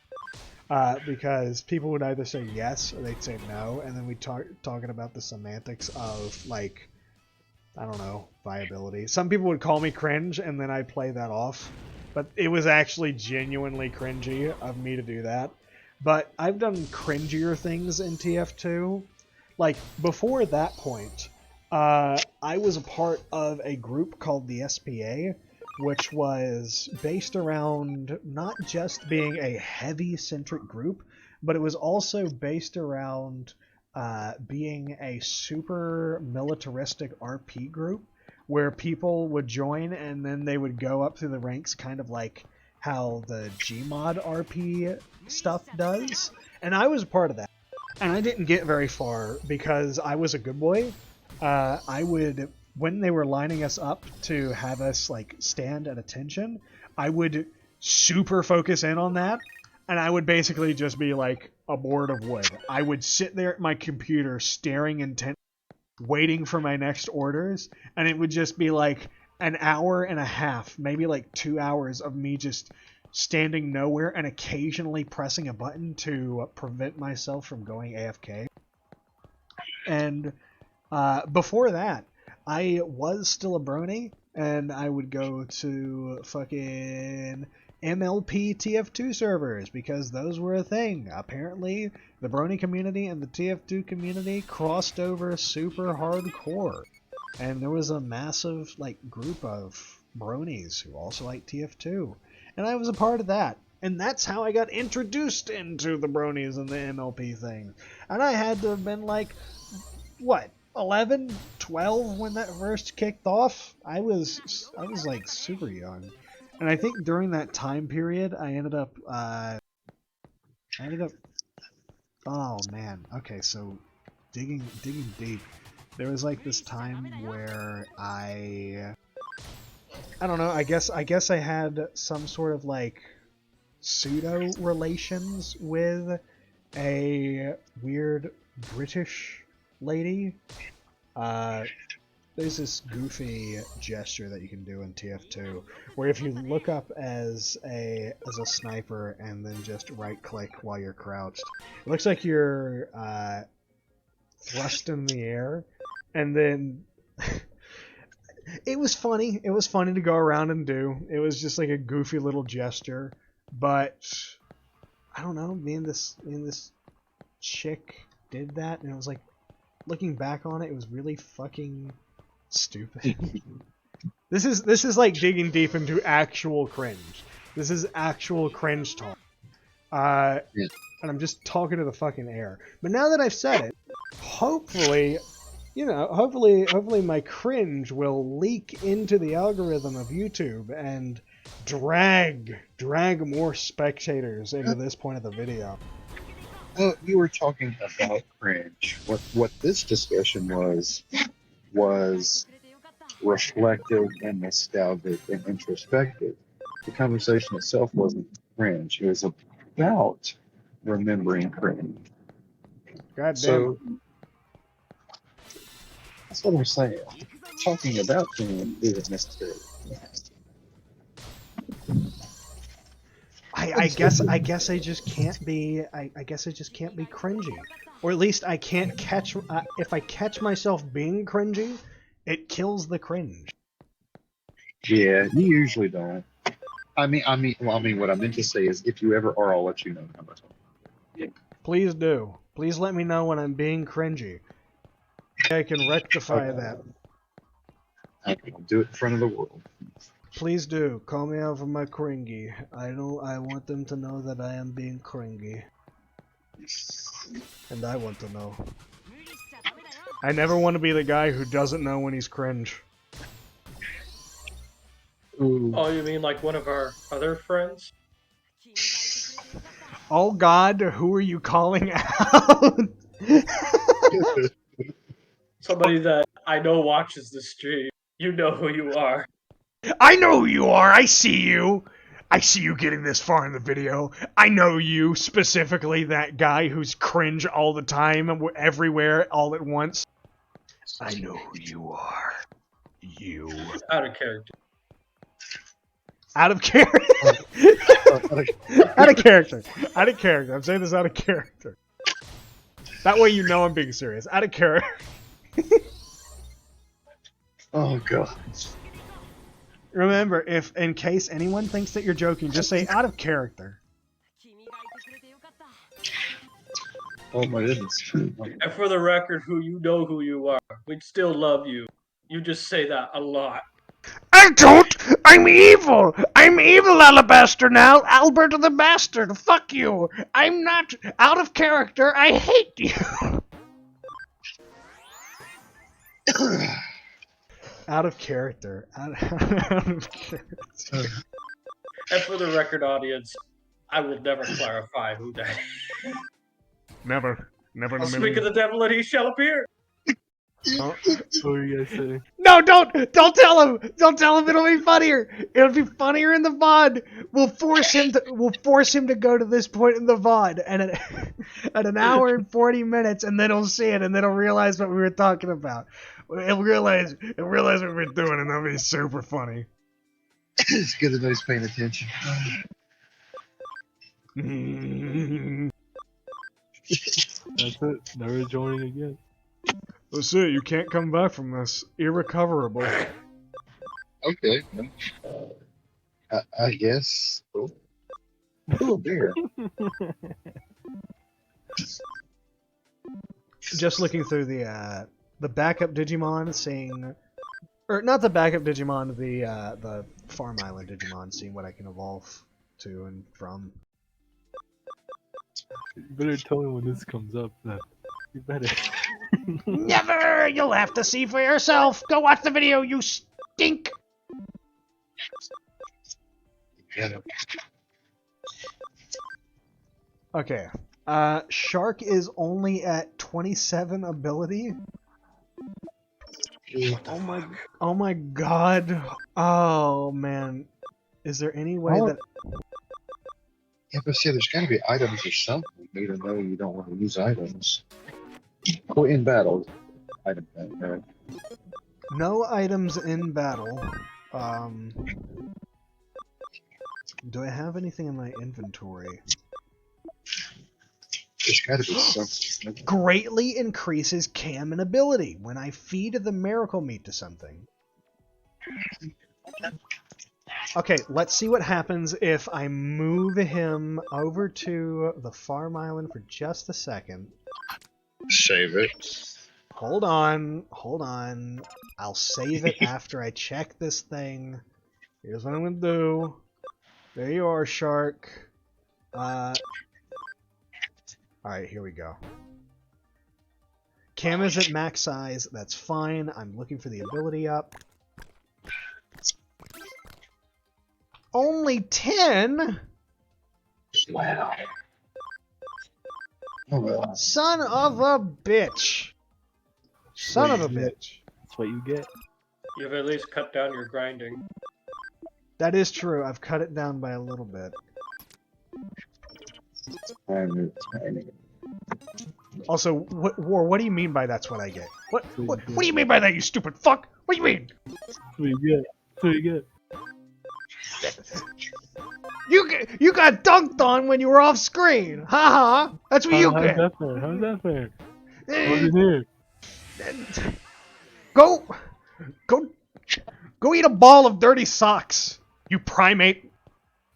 Because people would either say yes or they'd say no, and then we'd talking about the semantics of, like, I don't know, viability. Some people would call me cringe, and then I'd play that off. But it was actually genuinely cringy of me to do that. But I've done cringier things in TF2. Like, before that point, I was a part of a group called the SPA, which was based around not just being a heavy-centric group, but it was also based around being a super militaristic RP group, where people would join and then they would go up through the ranks kind of like how the Gmod RP stuff does. And I was a part of that. And I didn't get very far because I was a good boy. I would... When they were lining us up to have us, like, stand at attention, I would super focus in on that, and I would basically just be, like, a board of wood. I would sit there at my computer staring intently, waiting for my next orders, and it would just be, like, an hour and a half, maybe, like, 2 hours of me just standing nowhere and occasionally pressing a button to prevent myself from going AFK. And before that, I was still a brony, and I would go to fucking MLP TF2 servers because those were a thing. Apparently, the Brony community and the TF2 community crossed over super hardcore, and there was a massive group of Bronies who also liked TF2, and I was a part of that. And that's how I got introduced into the Bronies and the MLP thing. And I had to have been 11, 12 when that first kicked off. I was super young. And I think during that time period, I ended up, oh man, okay, so digging deep, there was this time where I don't know, I guess I had some sort of pseudo relations with a weird British lady. There's this goofy gesture that you can do in TF2 where if you look up as a sniper and then just right click while you're crouched, it looks like you're thrust in the air, and then it was funny. It was funny to go around and do. It was just a goofy little gesture. But I don't know, me and this chick did that, and it was looking back on it, it was really fucking stupid. This is digging deep into actual cringe. This is actual cringe talk. And I'm just talking to the fucking air. But now that I've said it, hopefully my cringe will leak into the algorithm of YouTube and drag more spectators into this point of the video. Well, you were talking about cringe. What this discussion was reflective and nostalgic and introspective. The conversation itself wasn't cringe. It was about remembering cringe. God damn. So that's what I'm saying. Talking about cringe isn't necessarily. I guess I just can't be. I guess I just can't be cringy, or at least I can't catch. If I catch myself being cringy, it kills the cringe. Yeah, you usually don't. I mean, what I meant to say is, if you ever are, I'll let you know. How about that? Please do. Please let me know when I'm being cringy. I can rectify that. I can do it in front of the world. Please do. Call me out for my cringy. I want them to know that I am being cringy. And I want to know. I never want to be the guy who doesn't know when he's cringe. Ooh. Oh, you mean one of our other friends? Oh God, who are you calling out? Somebody that I know watches the stream. You know who you are. I know who you are. I see you. I see you getting this far in the video. I know you, specifically that guy who's cringe all the time, everywhere, all at once. I know who you are. You. Out of character. Out of character. Out of character. Out of character. I'm saying this out of character. That way you know I'm being serious. Out of character. Oh God. Remember, if in case anyone thinks that you're joking, just say out of character. Oh my goodness. And for the record, who you are. We'd still love you. You just say that a lot. I don't! I'm evil! I'm evil, Alabaster now! Albert the Bastard! Fuck you! I'm not out of character! I hate you! Out of character. Out of character. And for the record, audience, I will never clarify who that is. Never. Never. I'll speak of the devil and he shall appear. Oh, what are you guys saying? No, don't tell him! Don't tell him, it'll be funnier! It'll be funnier in the VOD! We'll force him to go to this point in the VOD at an hour and 40 minutes, and then he'll see it, and then he'll realize what we were talking about. He'll realize what we're doing, and that'll be super funny. It's good to know he's paying attention. That's it. Never joining again. That's it. You can't come back from this. Irrecoverable. Okay. I guess. Oh, dear. Just looking through the backup Digimon, seeing, or not the backup Digimon, the Farm Island Digimon, seeing what I can evolve to and from. You better tell me when this comes up. Then you better. Never! You'll have to see for yourself. Go watch the video, you stink. Yeah. Okay. Shark is only at 27 ability. Oh my god. Oh man. Is there any way that... Yeah, but see, there's got to be items or something, even though you don't want to use items. Oh, in battle. Item bank, No items in battle. Do I have anything in my inventory? There's got to be something. Greatly increases Cam and ability when I feed the miracle meat to something. Okay, let's see what happens if I move him over to the farm island for just a second. Save it. Hold on, hold on. I'll save it after I check this thing. Here's what I'm gonna do. There you are, Shark. Alright, here we go. Cam is at max size, that's fine. I'm looking for the ability up. Only 10? Wow. Oh, well. Son of a bitch. Son of a bitch. That's what you get. You've at least cut down your grinding. That is true. I've cut it down by a little bit. Also, what do you mean by that's what I get? What do you mean by that, you stupid fuck? What do you mean? That's what you get. That's what you get. You got dunked on when you were off screen. Haha. That's what you How's get. that fair? How's that fair? What's in here? Go eat a ball of dirty socks, you primate.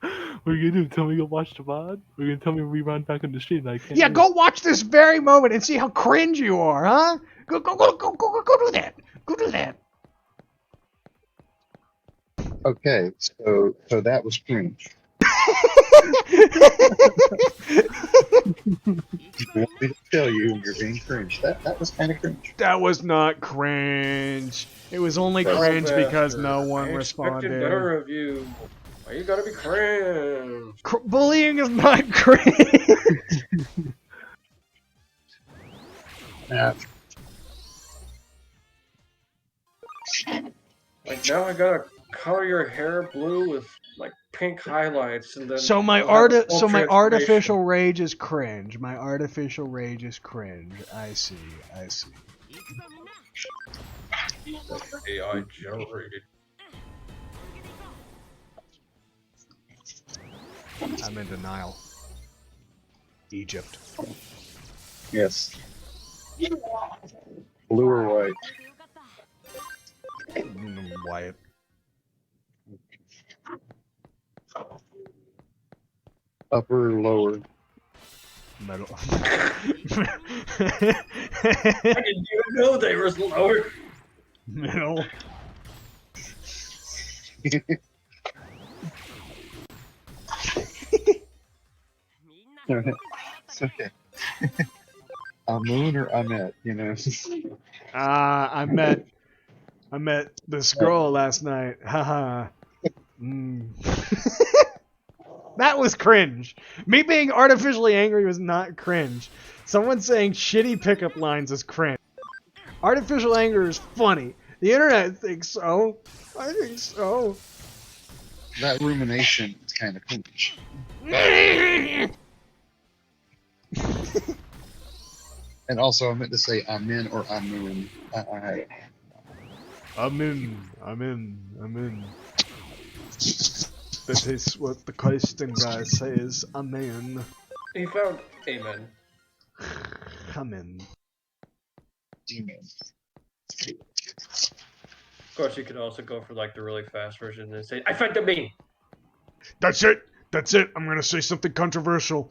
What are you gonna do? Tell me to go watch the VOD? Or are you gonna tell me to rerun back on the stream? I can't. Yeah, do go watch this very moment and see how cringe you are, huh? Go do that. Go do that. Okay, so that was cringe. You want me to tell you you're being cringe. That was kind of cringe. That was not cringe. It was only cringe because no one I expected responded. better of you. Why you gotta be cringe? Bullying is not cringe. Nah. Like now I gotta color your hair blue with like pink highlights and then So my you'll have a full artificial rage is cringe. My artificial rage is cringe. I see. AI generated. I'm in denial. Egypt. Yes. Blue or white? Wyatt. Upper or lower? Metal. I didn't even know they were lower. Middle. It's okay. Amun or Ahmet, you know. I met this girl last night. Haha. That was cringe. Me being artificially angry was not cringe. Someone saying shitty pickup lines is cringe. Artificial anger is funny. The internet thinks so. I think so. That rumination is kind of cringe. And also, I meant to say Amin or Amun. I'm in. That is what the Christian guy says. Amen. He found Amen. Amen. Demon. Of course, you could also go for like the really fast version and say, "I find the mean." That's it. That's it. I'm gonna say something controversial.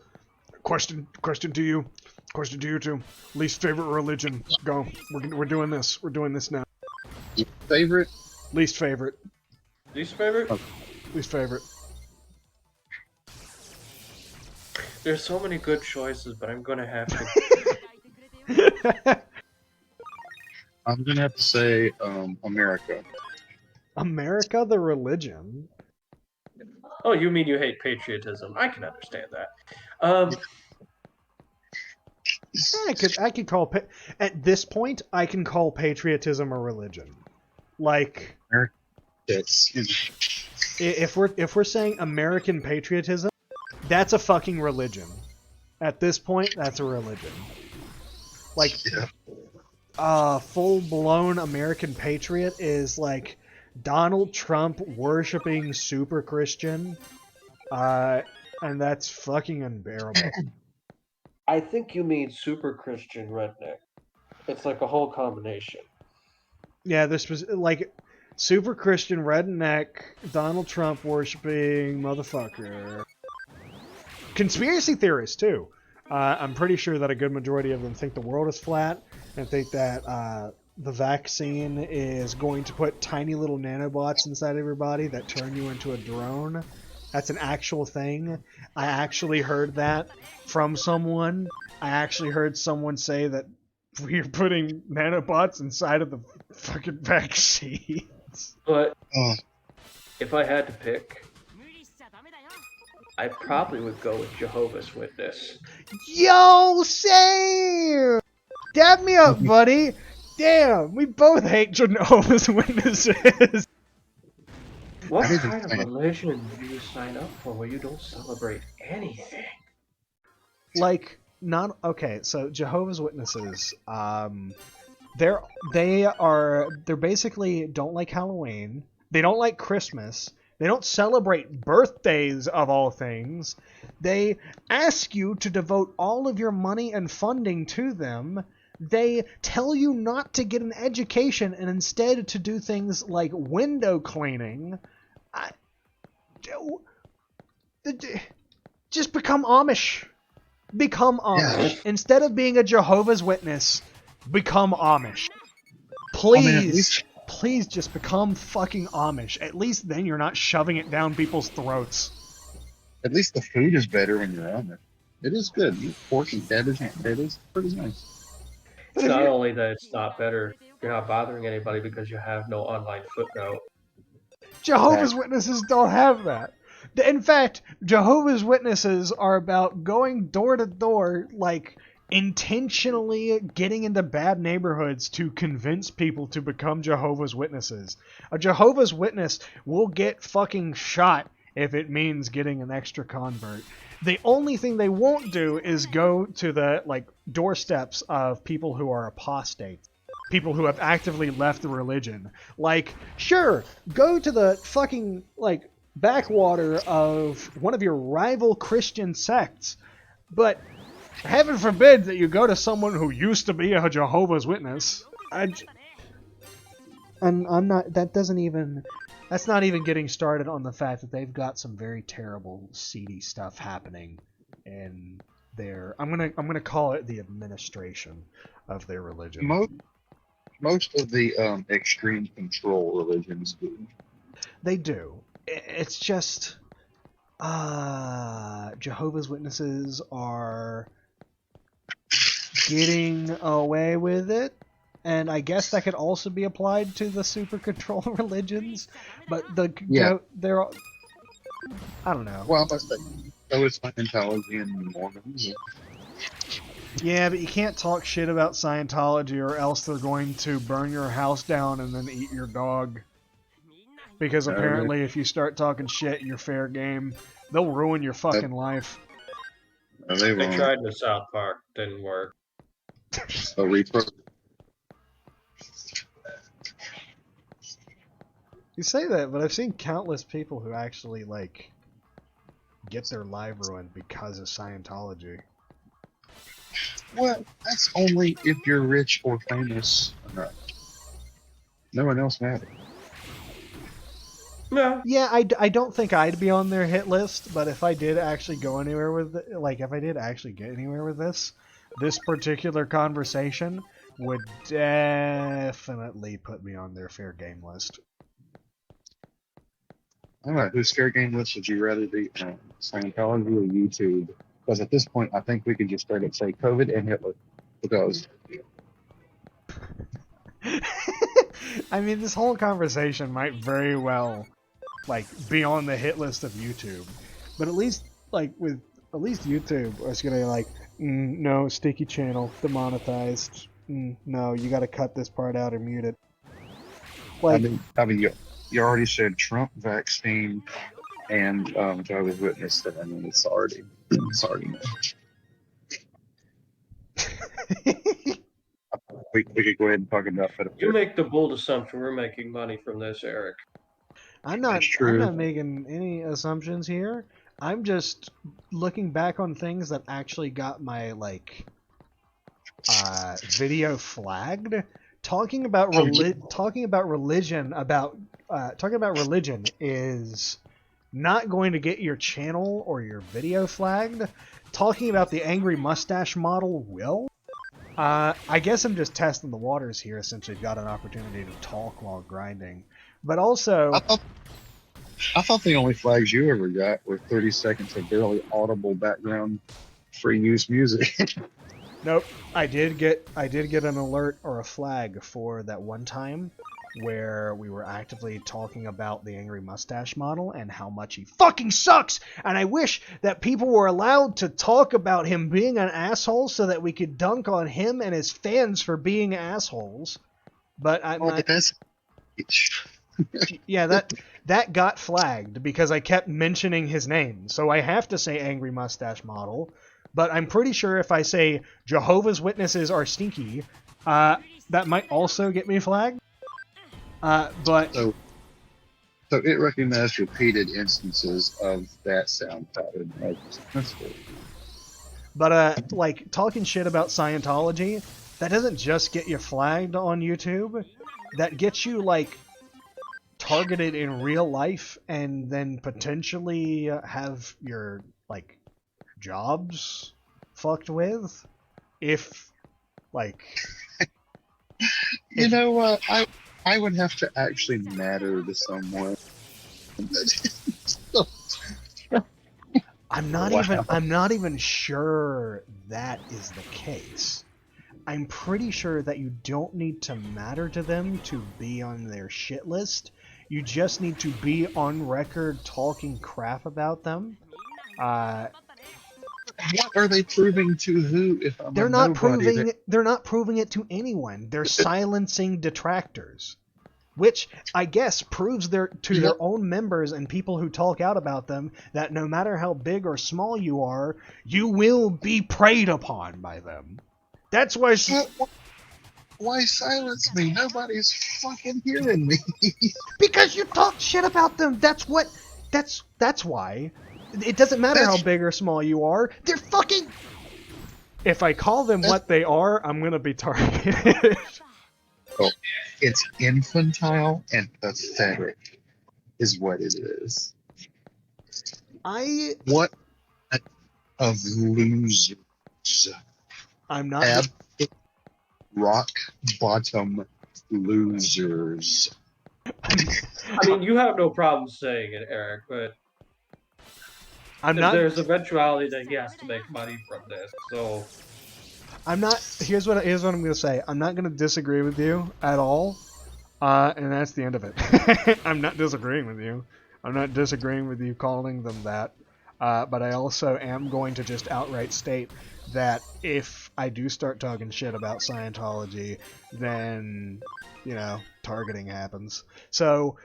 Question to you. Question to you two. Least favorite religion. Go. We're doing this. We're doing this now. Favorite? Least favorite. Least favorite? Least favorite. There's so many good choices, but I'm gonna have to. I'm gonna have to say America. America, the religion. Oh, you mean you hate patriotism? I can understand that. I could call at this point I can call patriotism a religion. Like Yes. if we're saying American patriotism, that's a fucking religion. At this point, that's a religion. Like full-blown American patriot is like Donald Trump worshipping super Christian, and that's fucking unbearable. I think you mean super Christian redneck. It's like a whole combination. Yeah, this was like super Christian redneck Donald Trump worshipping motherfucker. Conspiracy theorists too. I'm pretty sure that a good majority of them think the world is flat and think that the vaccine is going to put tiny little nanobots inside of your body that turn you into a drone. That's an actual thing. I actually heard that from someone. I actually heard someone say that we're putting nanobots inside of the fucking vaccines. But if I had to pick, I probably would go with Jehovah's Witness. Yo, same! Dab me up, buddy! Damn, we both hate Jehovah's Witnesses! What kind of religion do you sign up for where you don't celebrate anything? Like, not okay. So Jehovah's Witnesses, they're basically don't like Halloween. They don't like Christmas. They don't celebrate birthdays of all things. They ask you to devote all of your money and funding to them. They tell you not to get an education and instead to do things like window cleaning. Just become Amish. Become Amish. Yeah. Instead of being a Jehovah's Witness, become Amish. Please, please just become fucking Amish. At least then you're not shoving it down people's throats. At least the food is better when you're on it. It is good. Pork and cabbage, it is pretty nice. It's not only that it's not better, you're not bothering anybody because you have no online footnote. Jehovah's Witnesses don't have that. In fact, Jehovah's Witnesses are about going door to door, like, intentionally getting into bad neighborhoods to convince people to become Jehovah's Witnesses. A Jehovah's Witness will get fucking shot if it means getting an extra convert. The only thing they won't do is go to the, like, doorsteps of people who are apostates. People who have actively left the religion. Like, sure, go to the fucking, like, backwater of one of your rival Christian sects, but heaven forbid that you go to someone who used to be a Jehovah's Witness. That's not even getting started on the fact that they've got some very terrible, seedy stuff happening in their, I'm gonna call it the administration of their religion. Most of the extreme control religions do. They do. It's just Jehovah's Witnesses are getting away with it, and I guess that could also be applied to the super control religions, but they're I don't know. Well, so is Scientology and Mormons. Yeah, but you can't talk shit about Scientology or else they're going to burn your house down and then eat your dog. Because apparently if you start talking shit, you're fair game. They'll ruin your fucking life. No, They tried in the South Park, didn't work. You say that, but I've seen countless people who actually, like, get their life ruined because of Scientology. Well, that's only if you're rich or famous enough. No one else matters. Yeah. Yeah, I don't think I'd be on their hit list, but if I did actually go anywhere with it, like if I did actually get anywhere with this particular conversation would definitely put me on their fair game list. All right, whose fair game list would you rather be on, Scientology or YouTube? Because at this point, I think we can just straight up say COVID and Hitler. Because I mean, this whole conversation might very well like be on the hit list of YouTube, but at least YouTube, it's gonna be like, no, sticky channel, demonetized. No, you got to cut this part out or mute it. Like, I mean, you already said Trump, vaccine, and Jehovah's Witness. That I mean, it's already we could go ahead and talk about that. You make the bold assumption we're making money from this, Eric. I'm That's not true. making any assumptions here. I'm just looking back on things that actually got my video flagged. Talking about religion is not going to get your channel or your video flagged. Talking about the angry mustache model will. I guess I'm just testing the waters here since we've got an opportunity to talk while grinding. But also, I thought the only flags you ever got were 30 seconds of barely audible background free use music. nope, I did get an alert or a flag for that one time where we were actively talking about the angry mustache model and how much he fucking sucks, and I wish that people were allowed to talk about him being an asshole so that we could dunk on him and his fans for being assholes. But yeah, that got flagged because I kept mentioning his name, so I have to say angry mustache model. But I'm pretty sure if I say Jehovah's Witnesses are stinky, that might also get me flagged. So it recognized repeated instances of that sound pattern. That's cool. But like talking shit about Scientology, that doesn't just get you flagged on YouTube. That gets you like targeted in real life, and then potentially have your like jobs fucked with. If like, you know what, I would have to actually matter to someone. I'm not even sure that is the case. I'm pretty sure that you don't need to matter to them to be on their shit list. You just need to be on record talking crap about them. What are they proving to who? If I'm they're not proving it to anyone. They're silencing detractors, which I guess proves their own members and people who talk out about them that no matter how big or small you are, you will be preyed upon by them. That's why. Why silence me? Nobody's fucking hearing me. Because you talk shit about them. That's why. It doesn't matter how big or small you are. They're fucking. If I call them what they are, I'm gonna be targeted. Oh, it's infantile and pathetic, is what it is. What of losers? I'm not. Rock bottom losers. I mean, you have no problem saying it, Eric, but there's eventuality that he has to make money from this, so... I'm not... Here's what I'm going to say. I'm not going to disagree with you at all, and that's the end of it. I'm not disagreeing with you. I'm not disagreeing with you calling them that, but I also am going to just outright state that if I do start talking shit about Scientology, then, targeting happens. So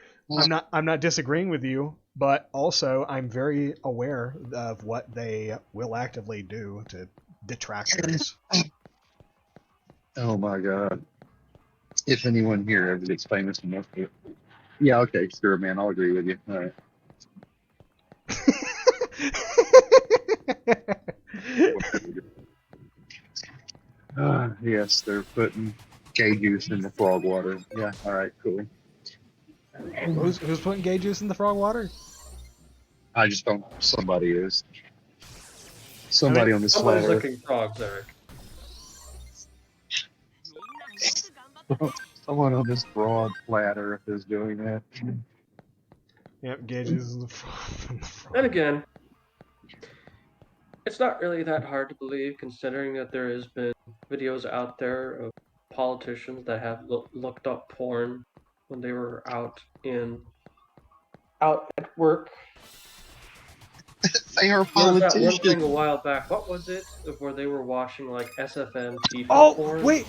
I'm not disagreeing with you, but also I'm very aware of what they will actively do to detractors. Oh my god. If anyone here ever gets famous enough to... Yeah, okay, sure, man, I'll agree with you. All right. Yes, they're putting gay juice in the frog water. Yeah, all right, cool. Who's putting gay juice in the frog water? I just don't. Somebody is. Somebody on this flat Somebody's Earth. licking frogs, Eric. Someone on this broad flat Earth is doing that. Yep, gay juice in the frog. Then again, it's not really that hard to believe, considering that there has been videos out there of politicians that have looked up porn when they were out at work. They are There was that one politicians. thing a while back. What was it? Where they were watching like SFM Tifa Oh porn. wait,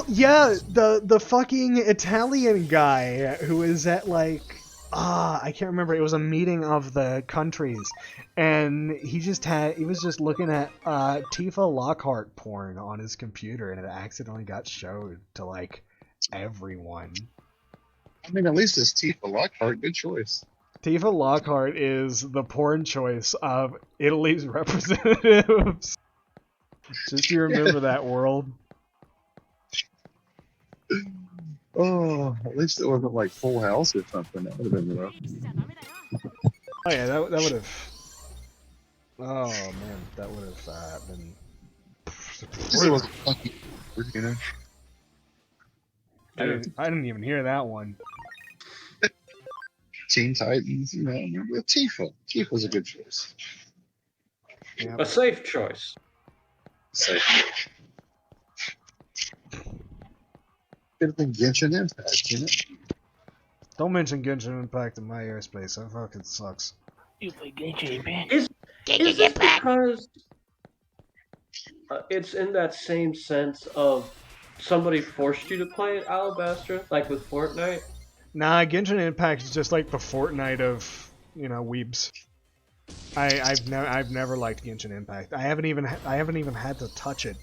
yeah, the fucking Italian guy who was at like I can't remember. It was a meeting of the countries, and he was just looking at Tifa Lockhart porn on his computer, and it accidentally got showed to like everyone. I mean, at least it's Tifa Lockhart. Good choice. Tifa Lockhart is the porn choice of Italy's representatives. Just you remember that world. Oh, at least it wasn't like Full House or something. That would have been rough. Oh yeah, that would have. Oh man, that would have been. It was fucking, you know. I didn't even hear that one. Teen Titans, you know, with Tifa. Tifa's a good choice. Yep. A safe choice. So, could have been Genshin Impact, you know. Don't mention Genshin Impact in my airspace. That fucking sucks. You play Genshin Impact. Is this because it's in that same sense of somebody forced you to play it, Alabaster, like with Fortnite? Nah, Genshin Impact is just like the Fortnite of weebs. I've never liked Genshin Impact. I haven't even had to touch it,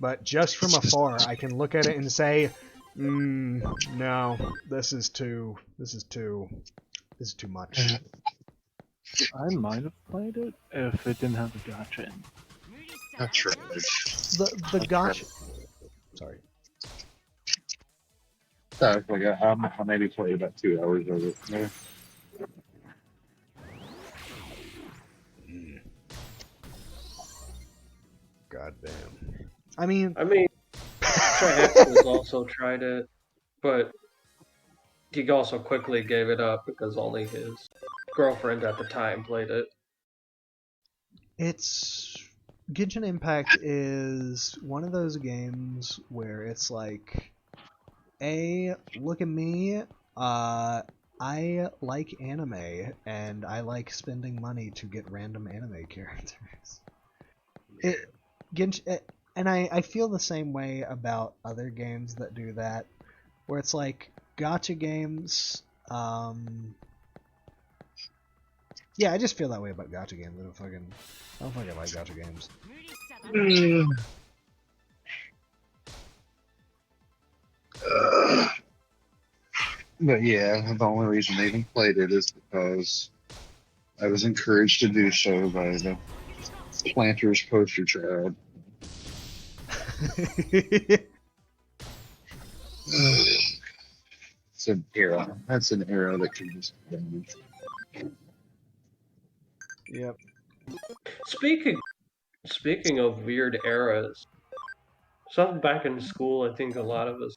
but just from afar, I can look at it and say, no, this is too much. I might have played it if it didn't have a gacha in. Not true. The gacha. Sorry. Like I maybe played about 2 hours of it. Yeah. God damn. I mean, Triax has also tried it, but he also quickly gave it up because only his girlfriend at the time played it. Genshin Impact is one of those games where it's like, look at me, I like anime, and I like spending money to get random anime characters. And I feel the same way about other games that do that, where it's like, gacha games, yeah, I just feel that way about gacha games. I don't fucking like gacha games. But yeah, the only reason I even played it is because I was encouraged to do so by the Planters poster child. It's an era. That's an era that can just vanish. Yep. Speaking of weird eras, something back in school I think a lot of us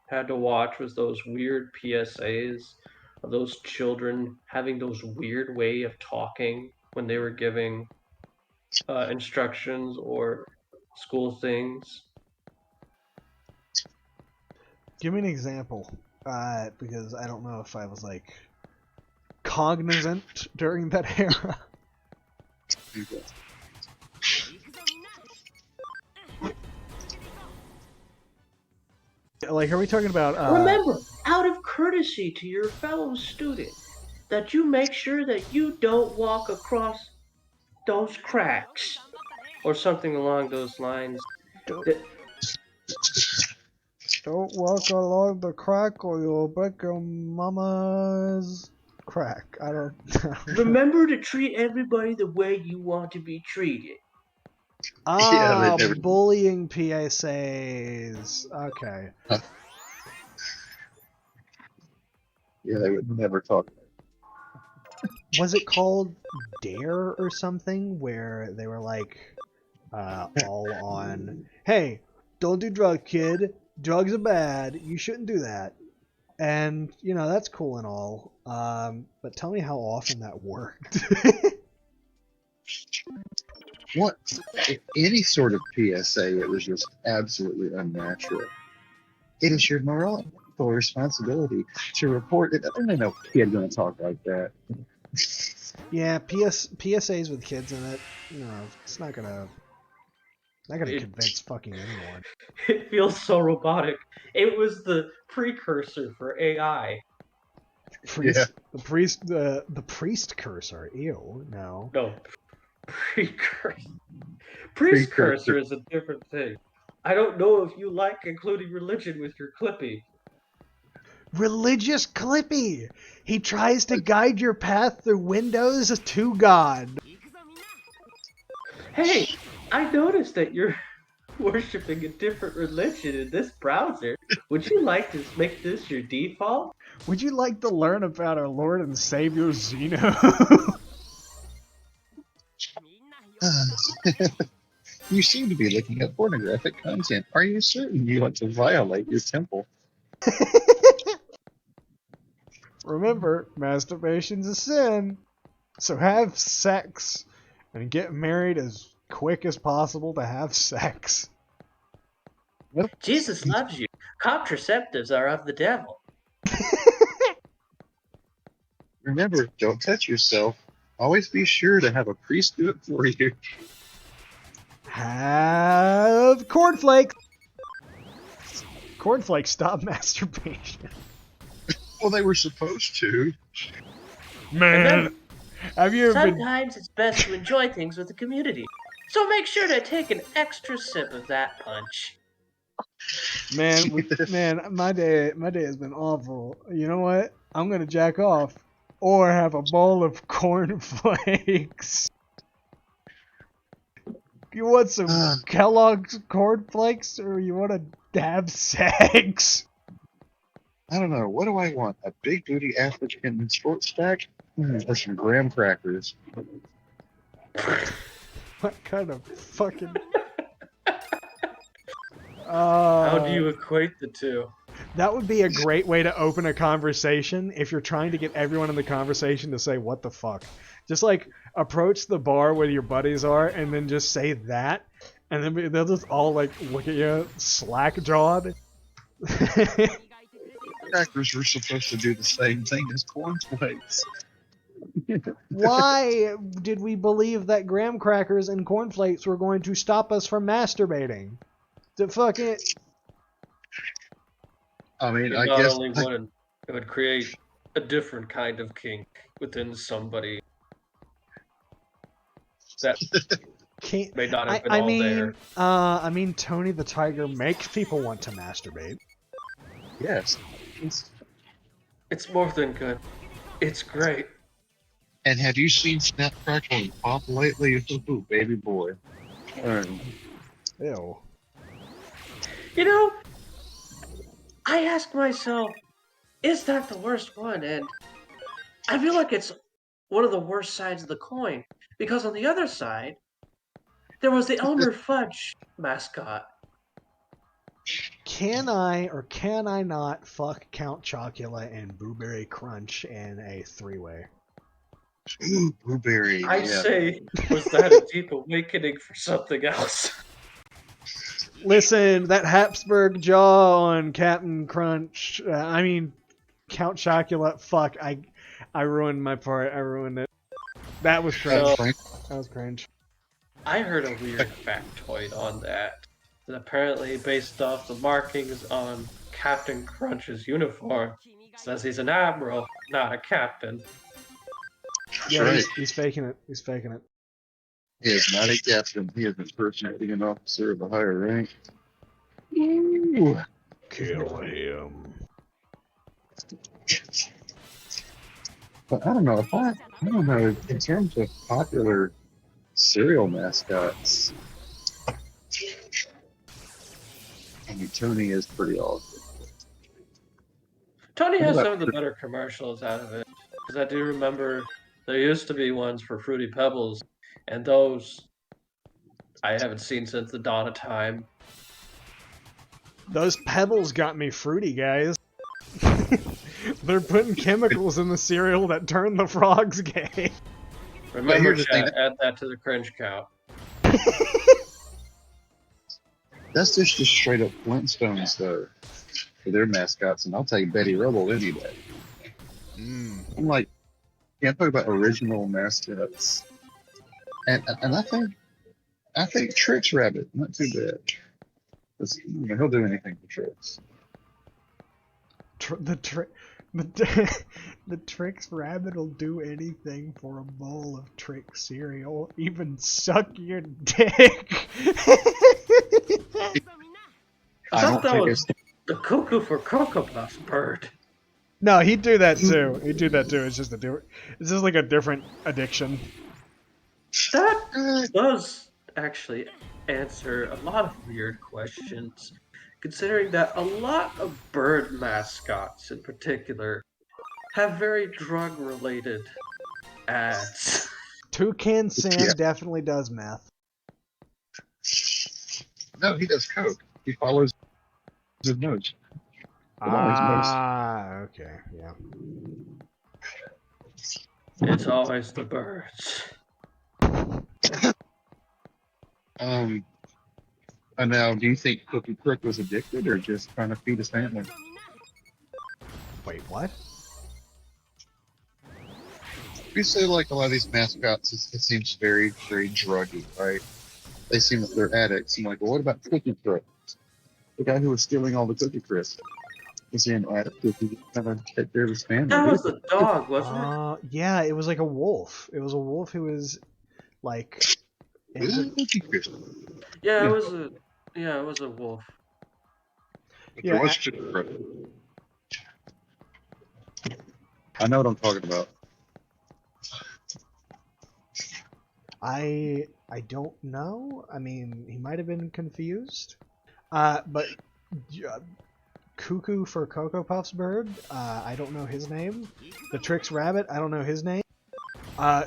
had to watch was those weird PSAs of those children having those weird way of talking when they were giving instructions or school things. Give me an example, because I don't know if I was like cognizant during that era. Like, are we talking about? Remember, out of courtesy to your fellow student, that you make sure that you don't walk across those cracks, or something along those lines. Don't walk along the crack, or you'll break your mama's crack. I don't. Remember to treat everybody the way you want to be treated. Ah, yeah, bullying PSAs. Okay. Yeah, they would never talk. Was it called Dare or something, where they were like all on, hey, don't do drugs, kid. Drugs are bad. You shouldn't do that. And that's cool and all. But tell me how often that worked. What? Any sort of PSA, it was just absolutely unnatural. It is your moral responsibility to report it. I don't know kid gonna talk like that. Yeah, PSAs with kids in it, it's not gonna convince fucking anyone. It feels so robotic. It was the precursor for AI. Priest, yeah. The priest cursor. Ew, no. No, precursor. Priest cursor is a different thing. I don't know if you like including religion with your Clippy. Religious Clippy! He tries to guide your path through windows to God. Hey, I noticed that you're worshipping a different religion in this browser. Would you like to make this your default? Would you like to learn about our Lord and Savior Zeno? You seem to be looking at pornographic content. Are you certain you want to violate your temple? Remember, masturbation's a sin. So have sex and get married as quick as possible to have sex. Jesus loves you. Contraceptives are of the devil. Remember, don't touch yourself. Always be sure to have a priest do it for you. Have cornflakes. Cornflakes stop masturbation. Well, they were supposed to. Man, have you ever been... Sometimes it's best to enjoy things with the community. So make sure to take an extra sip of that punch. Man, my day has been awful. You know what? I'm gonna jack off or have a bowl of cornflakes. You want some Kellogg's cornflakes, or you want to have sex? I don't know. What do I want? A big booty African short stack? Or some graham crackers? What kind of fucking... How do you equate the two? That would be a great way to open a conversation if you're trying to get everyone in the conversation to say, what the fuck? Just like approach the bar where your buddies are and then just say that. And then they'll just all like look at you slack-jawed. Crackers were supposed to do the same thing as cornflakes. Why did we believe that graham crackers and cornflakes were going to stop us from masturbating? To fuck it. I mean, I not guess only would it would create a different kind of kink within somebody that may not have been there. I mean, Tony the Tiger makes people want to masturbate. Yes. It's more than good. It's great. And have you seen Snap Crackle and Pop lately? Ooh, baby boy. Ew. You know, I ask myself, is that the worst one? And I feel like it's one of the worst sides of the coin. Because on the other side, there was the Elmer Fudge mascot. Can I or can I not fuck Count Chocula and Blueberry Crunch in a three-way? Ooh, blueberry. I'd say, was that a deep awakening for something else? Listen, that Habsburg jaw on Captain Crunch. Count Chocula. Fuck, I ruined my part. I ruined it. That was cringe. That was cringe. I heard a weird factoid on that. That apparently, based off the markings on Captain Crunch's uniform, says he's an admiral, not a captain. Yeah, right. he's faking it. He's faking it. He is not a captain. He is impersonating an officer of a higher rank. Ooh. Kill him. But I don't know I don't know, in terms of popular cereal mascots, I mean, Tony is pretty awesome. Tony get some of the better commercials out of it. Because I do remember there used to be ones for Fruity Pebbles, and those I haven't seen since the dawn of time. Those pebbles got me fruity, guys. They're putting chemicals in the cereal that turn the frogs gay. Remember, here's the thing. chat, add that to the cringe count. That's just straight up Flintstones, though, for their mascots, and I'll take Betty Rubble any day. I'm like, yeah, I'm talking about original mascots, and I think Trix Rabbit not too bad. He'll do anything for Trix. The Trix Rabbit will do anything for a bowl of Trix cereal, even suck your dick. I thought that was the cuckoo for Cocoa Puffs bird. No, he'd do that too. He'd do that too. It's just like a different addiction. That does actually answer a lot of weird questions, considering that a lot of bird mascots in particular have very drug-related ads. Toucan Sam definitely does meth. No, he does coke. He follows his nose. Okay, yeah. It's always the birds. And now, do you think Cookie Crook was addicted or just trying to feed his family? Wait, what? You say like a lot of these mascots, it seems very, very druggy, right? They seem like they're addicts. I'm like, well, what about Cookie Crook? The guy who was stealing all the Cookie Crisp. Was he an addict? Was he trying to take care of his family? That was the dog, wasn't it? Yeah, it was like a wolf. It was a wolf who was like. Cookie Crisp. Yeah, it was a wolf. But there was Cookie Crisp. I know what I'm talking about. I don't know. I mean, he might have been confused. But Cuckoo for Cocoa Puffs bird, I don't know his name. The Trix Rabbit, I don't know his name.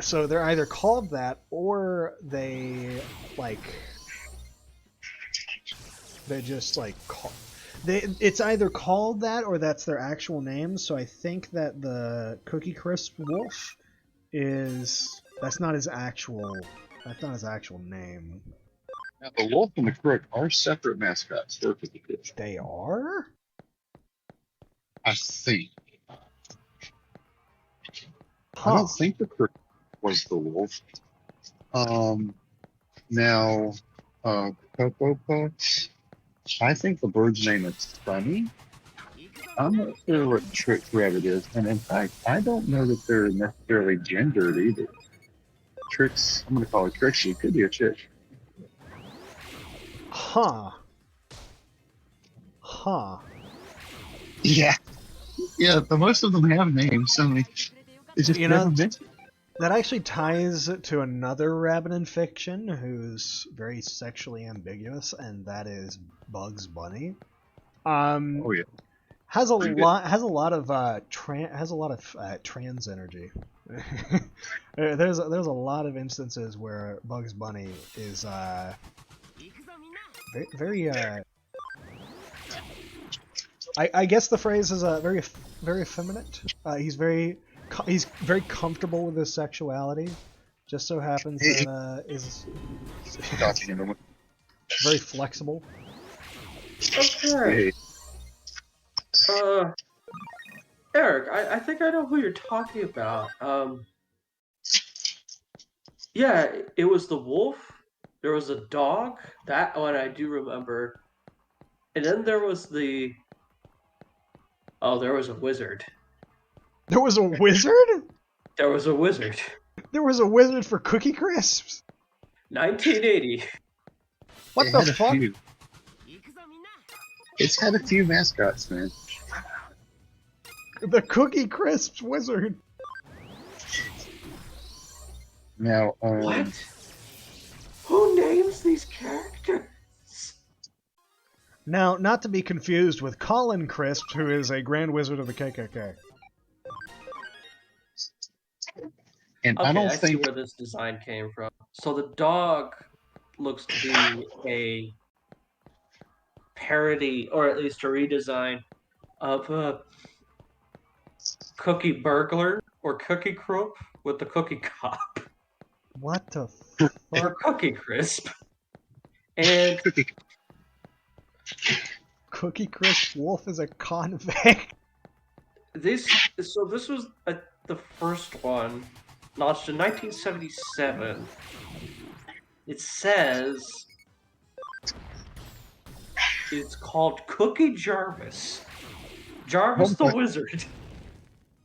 So they're either called that or they just it's either called that or that's their actual name. So I think that the Cookie Crisp wolf that's not his actual name. Now, the wolf and the crook are separate mascots for Cookie Crisp. They are? I think. Huh. I don't think the crook was the wolf. Now, Cocoa Puffs. I think the bird's name is Sunny. I'm not sure what Trick Rabbit is, and in fact, I don't know that they're necessarily gendered either. Trix, I'm going to call her Trixie. Could be a chick. Huh. Yeah. Yeah, but most of them have names, so it's just never mentioned. That actually ties to another rabbit in fiction who's very sexually ambiguous, and that is Bugs Bunny. Oh yeah. Has a lot of trans energy. There's a lot of instances where Bugs Bunny is very I guess the phrase is very effeminate. He's very comfortable with his sexuality. Just so happens that is very flexible. Okay. Eric, I think I know who you're talking about. Yeah, it was the wolf. There was a dog. That one I do remember. And then there was there was a wizard. There was a wizard? There was a wizard. There was a wizard for Cookie Crisps? 1980. What the fuck? It's had a few mascots, man. The Cookie Crisps wizard. Now, what? Who names these characters? Now, not to be confused with Colin Crisp, who is a Grand Wizard of the KKK. And I Okay, don't I see think where this design came from. So the dog looks to be a parody, or at least a redesign, of a Cookie Burglar or Cookie Croop with the Cookie Cop What the or fuck? Cookie Crisp. And Cookie Crisp Wolf is a convict? this was the first one, launched in 1977. It says it's called Cookie Jarvis. Jarvis the my- Wizard.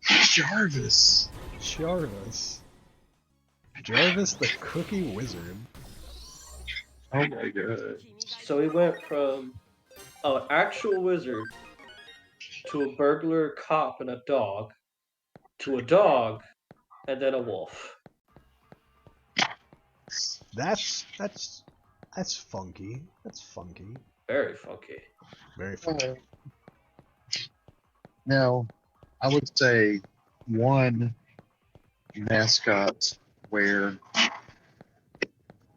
Jarvis. Jarvis. Jarvis the Cookie Wizard. Oh my god. So he went from an actual wizard to a burglar, cop, and a dog, to a dog, and then a wolf. That's funky. That's funky. Very funky. Very funky. Now, I would say one mascot where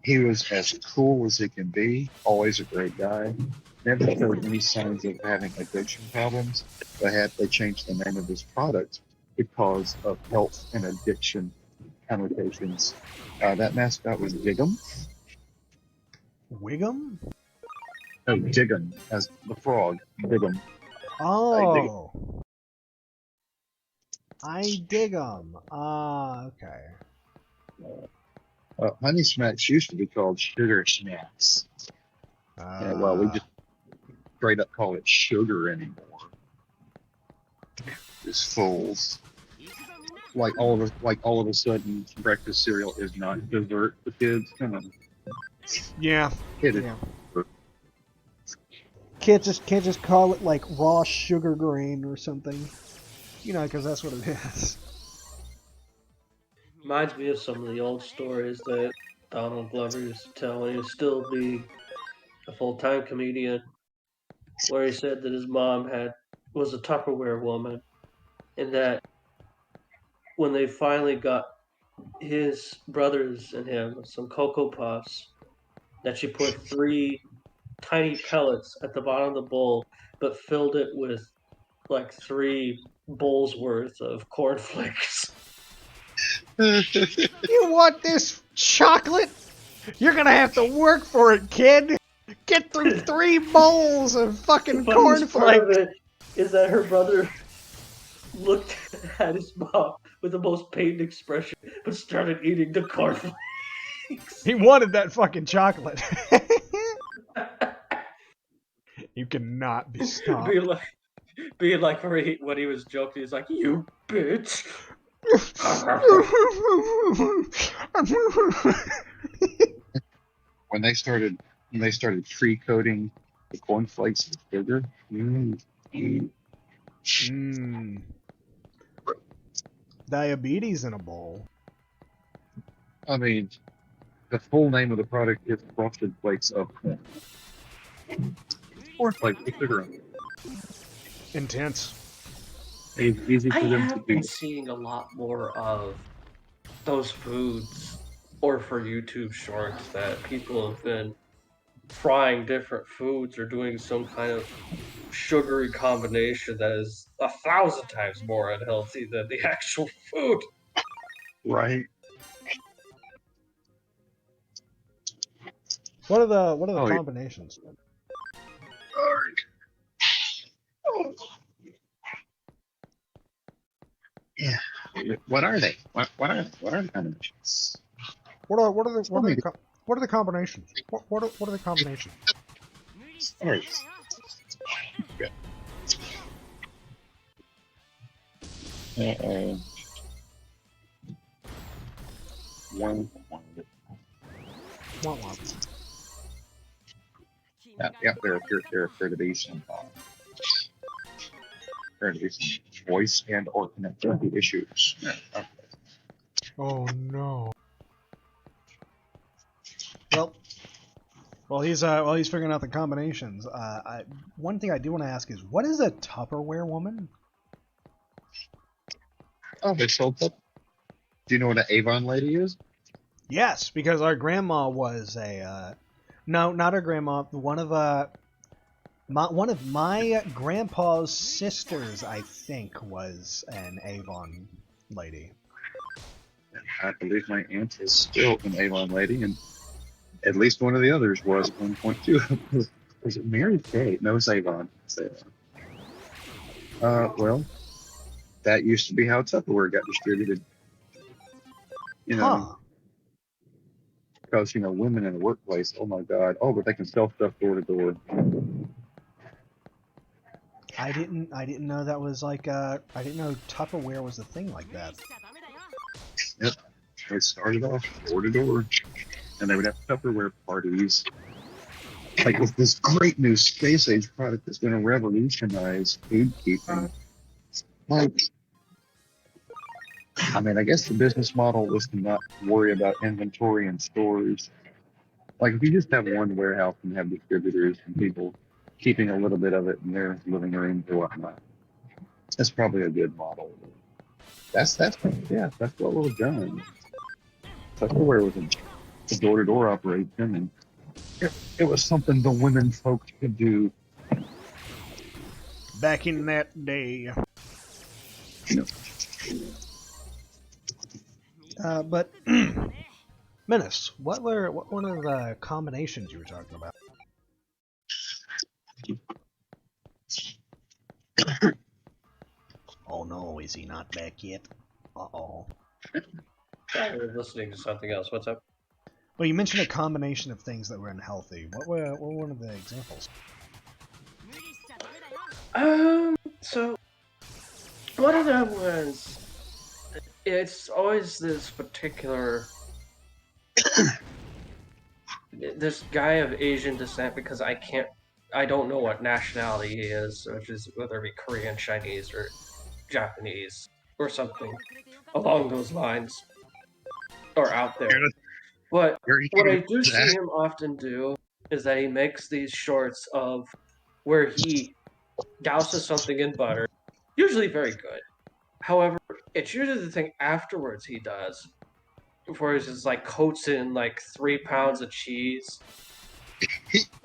he was as cool as he can be, always a great guy, never showed any signs of having addiction problems, but they changed the name of his product because of health and addiction connotations. That mascot was Diggum. Wiggum? No, Diggum, as the frog, Diggum. Oh. I dig 'em. Ah, okay. Honey Smacks used to be called Sugar Smacks. Yeah, well, we just straight up call it sugar anymore. Just fools. Like all of a sudden, breakfast cereal is not dessert for kids. Come on, yeah. hit it. Yeah. Can't just call it like raw sugar grain or something. You know, because that's what it is. Reminds me of some of the old stories that Donald Glover used to tell when he was still be a full-time comedian, where he said that his mom was a Tupperware woman, and that when they finally got his brothers and him some Cocoa Puffs, that she put 3 tiny pellets at the bottom of the bowl, but filled it with like 3 bowls worth of cornflakes. You want this chocolate? You're gonna have to work for it, kid. Get through 3 bowls of fucking The funniest part of cornflakes. it is that her brother looked at his mom with the most pained expression, but started eating the cornflakes. He wanted that fucking chocolate. You cannot be stopped. being like when he was joking, he's like, "You bitch." When they started pre-coating the cornflakes with sugar. Diabetes in a bowl. I mean, the full name of the product is Frosted Flakes of Corn. Cornflakes with sugar on it. Intense. It's easy I for them to have do. been seeing a lot more of those foods, or for YouTube shorts, that people have been frying different foods or doing some kind of sugary combination that is 1,000 times more unhealthy than the actual food. Right. What are the combinations? Yeah. What are they? What are the combinations? What are the combinations? What are the combinations? All right. Uh-oh. One. Womp womp. Yeah, there appear to be some voice and or connectivity issues. Yeah, okay. Oh no. Well, While he's figuring out the combinations, one thing I do want to ask is, what is a Tupperware woman? Oh, they sold up. Do you know what an Avon lady is? Yes, because our grandma was a no, not our grandma. One of my grandpa's sisters, I think, was an Avon lady. I believe my aunt is still an Avon lady, and at least one of the others was at 1.2. Was it Mary Kay? No, it's Avon. It's Avon. Well, that used to be how Tupperware got distributed. You know, Huh. because women in the workplace. Oh my God. Oh, but they can sell stuff door to door. I didn't know that was like I didn't know Tupperware was a thing like that. Yep. They started off door to door, and they would have Tupperware parties. Like with this great new space age product that's going to revolutionize food keeping. Like, I mean, I guess the business model was to not worry about inventory and stores. Like if you just have one warehouse and have distributors and people keeping a little bit of it in their living rooms or whatnot, that's probably a good model. That's what was done. Tupperware was a door-to-door operation, and it was something the women folks could do. Back in that day. But Menace, what one of the combinations you were talking about? Oh no, is he not back yet? Uh-oh. I was listening to something else. What's up? Well, you mentioned a combination of things that were unhealthy. What were one of the examples? So one of them was, it's always this particular this guy of Asian descent, because I don't know what nationality he is, which is whether it be Korean, Chinese, or Japanese, or something along those lines, or out there. But what I do see him often do is that he makes these shorts of where he douses something in butter, usually very good. However, it's usually the thing afterwards he does, where he just like coats in like 3 pounds of cheese.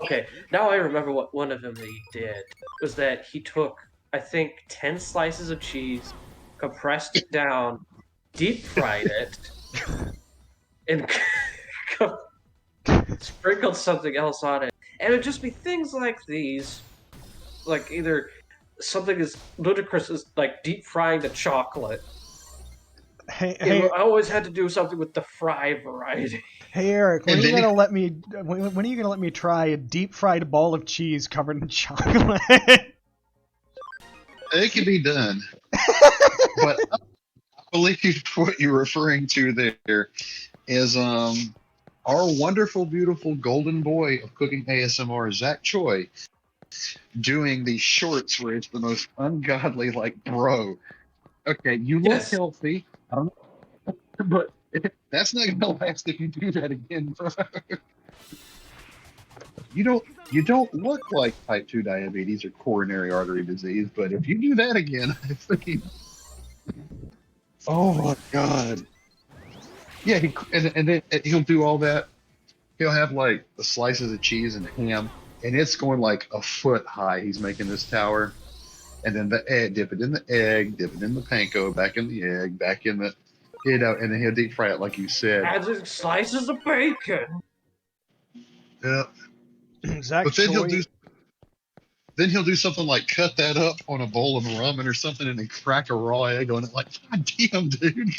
Okay, now I remember what one of them that he did was that he took, I think, 10 slices of cheese, compressed it down, deep fried it, and sprinkled something else on it. And it would just be things like these, like either something as ludicrous as like deep frying the chocolate. Hey, I always had to do something with the fry variety. Hey Eric, when are you gonna let me? When are you gonna let me try a deep fried ball of cheese covered in chocolate? It can be done, but I believe what you're referring to there is our wonderful, beautiful golden boy of cooking ASMR, Zach Choi, doing these shorts where it's the most ungodly, like, bro. Okay, you look healthy. I don't know, but that's not gonna last if you do that again, bro. You don't look like type 2 diabetes or coronary artery disease, but if you do that again, I think, oh my God. Yeah, and then he'll do all that. He'll have like the slices of cheese and ham, and it's going like a foot high. He's making this tower, and then the egg, dip it in the egg, dip it in the panko, back in the egg, back in the, and then he'll deep fry it like you said. Add slices of bacon. Yeah. Zach But then Choi, he'll do something like cut that up on a bowl of ramen or something, and then crack a raw egg on it. Like, God damn, dude.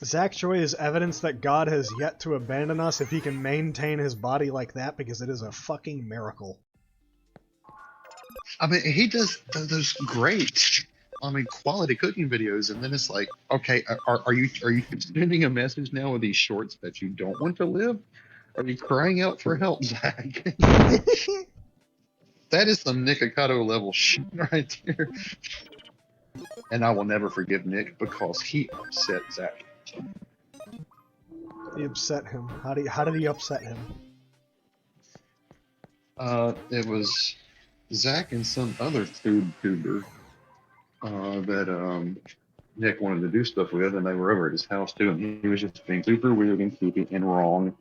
Zach Choi is evidence that God has yet to abandon us if he can maintain his body like that, because it is a fucking miracle. I mean, he does those great, quality cooking videos, and then it's like, okay, are you sending a message now with these shorts that you don't want to live? Are you crying out for help, Zach? That is some Nick Ocado level shit right there. And I will never forgive Nick because he upset Zach. He upset him. How did he upset him? It was Zach and some other tuber that Nick wanted to do stuff with, and they were over at his house too, and he was just being super weird and creepy and wrong,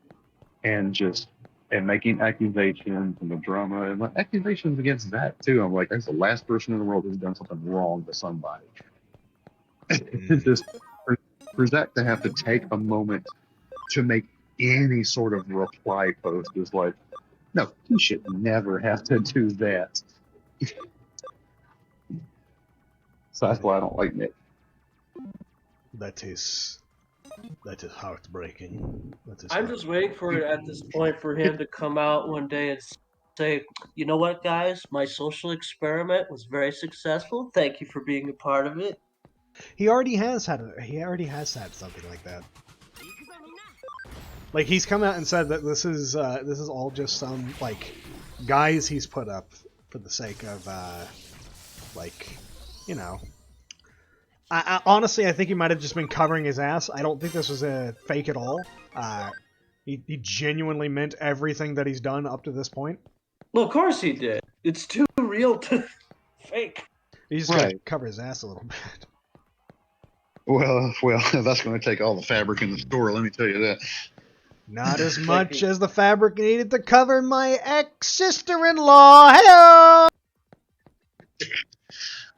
and just and making accusations and the drama and like accusations against that too. I'm like, that's the last person in the world who's done something wrong to somebody. It's just for Zach to have to take a moment to make any sort of reply post is like, no, he should never have to do that. So that's why I don't like Nick. That is heartbreaking. I'm just waiting for it at this point for him to come out one day and say, you know what, guys? My social experiment was very successful. Thank you for being a part of it. He already has had something like that. Like, he's come out and said that this is all just some like guys he's put up for the sake of like, you know. I honestly, I think he might have just been covering his ass. I don't think this was a fake at all. He genuinely meant everything that he's done up to this point. Well, of course he did. It's too real to fake. He's just gonna cover his ass a little bit. Well, that's going to take all the fabric in the store. Let me tell you that. Not as much as the fabric needed to cover my ex-sister-in-law. Hello.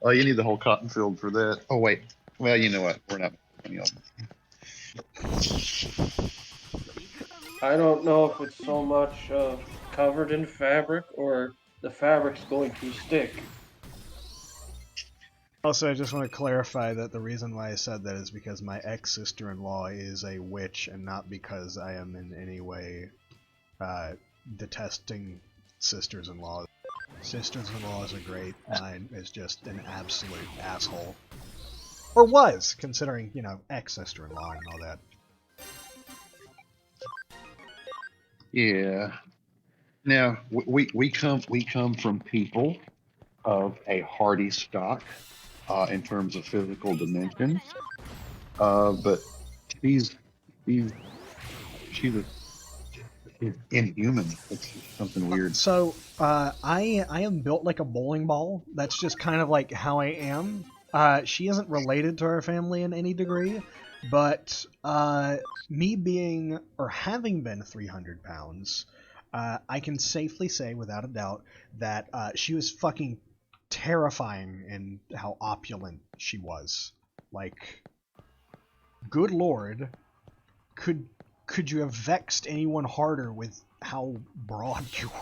Oh, you need the whole cotton field for that. Oh wait. Well, you know what? We're not. I don't know if it's so much covered in fabric or the fabric's going to stick. Also, I just want to clarify that the reason why I said that is because my ex-sister-in-law is a witch, and not because I am in any way detesting sisters-in-law. Sisters-in-laws are great. Mine is just an absolute asshole. Or was, considering, you know, ex-sister-in-law and all that. Yeah. Now we come from people of a hardy stock in terms of physical dimensions, but she's inhuman. It's something weird. So I am built like a bowling ball. That's just kind of like how I am. She isn't related to our family in any degree, but me being or having been 300 pounds, I can safely say without a doubt that she was fucking terrifying in how opulent she was. Like, good lord, could you have vexed anyone harder with how broad you were?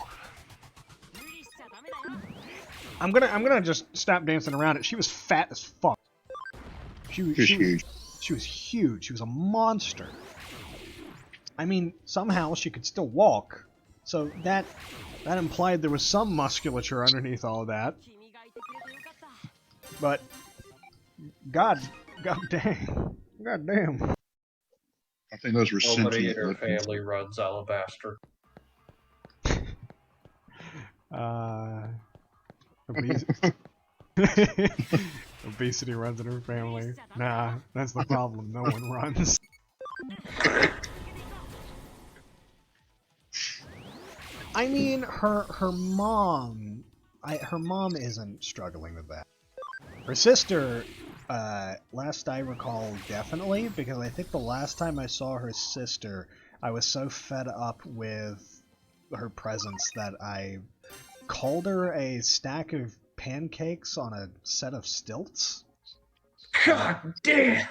I'm gonna just stop dancing around it. She was fat as fuck. She was huge. She was huge. She was a monster. I mean, somehow she could still walk, so that implied there was some musculature underneath all of that. But god damn. I think those were Nobody in sentient. her family runs Alabaster. Obesity runs in her family. Nah, that's the problem. No one runs. I mean, her mom. Her mom isn't struggling with that. Her sister, last I recall, definitely, because I think the last time I saw her sister, I was so fed up with her presence that I called her a stack of pancakes on a set of stilts. God damn!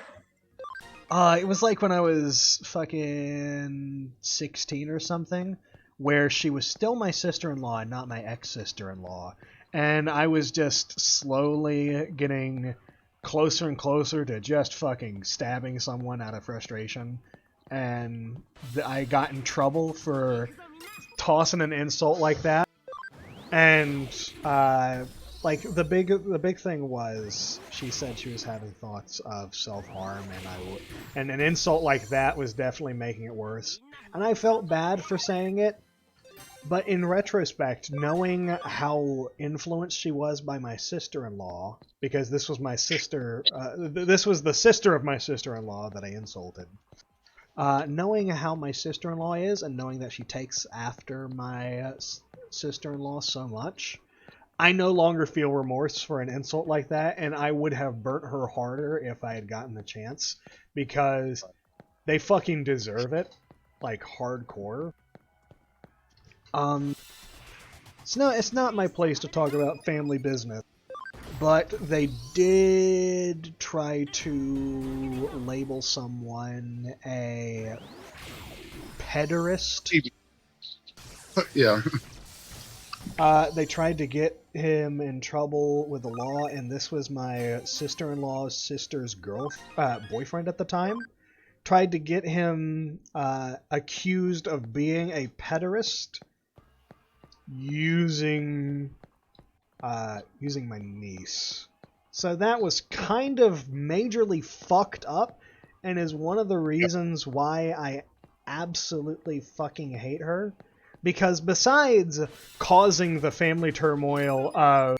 It was like when I was fucking 16 or something, where she was still my sister-in-law and not my ex-sister-in-law. And I was just slowly getting closer and closer to just fucking stabbing someone out of frustration. And I got in trouble for tossing an insult like that. And, like, the big thing was, she said she was having thoughts of self-harm, and an insult like that was definitely making it worse. And I felt bad for saying it, but in retrospect, knowing how influenced she was by my sister-in-law, because this was my sister, this was the sister of my sister-in-law that I insulted. Knowing how my sister-in-law is, and knowing that she takes after my sister-in-law so much. I no longer feel remorse for an insult like that, and I would have burnt her harder if I had gotten the chance, because they fucking deserve it, like hardcore. It's not my place to talk about family business, but they did try to label someone a pederast. Yeah. They tried to get him in trouble with the law, and this was my sister-in-law's sister's boyfriend at the time. Tried to get him accused of being a pederast using my niece. So that was kind of majorly fucked up, and is one of the reasons why I absolutely fucking hate her. Because besides causing the family turmoil of,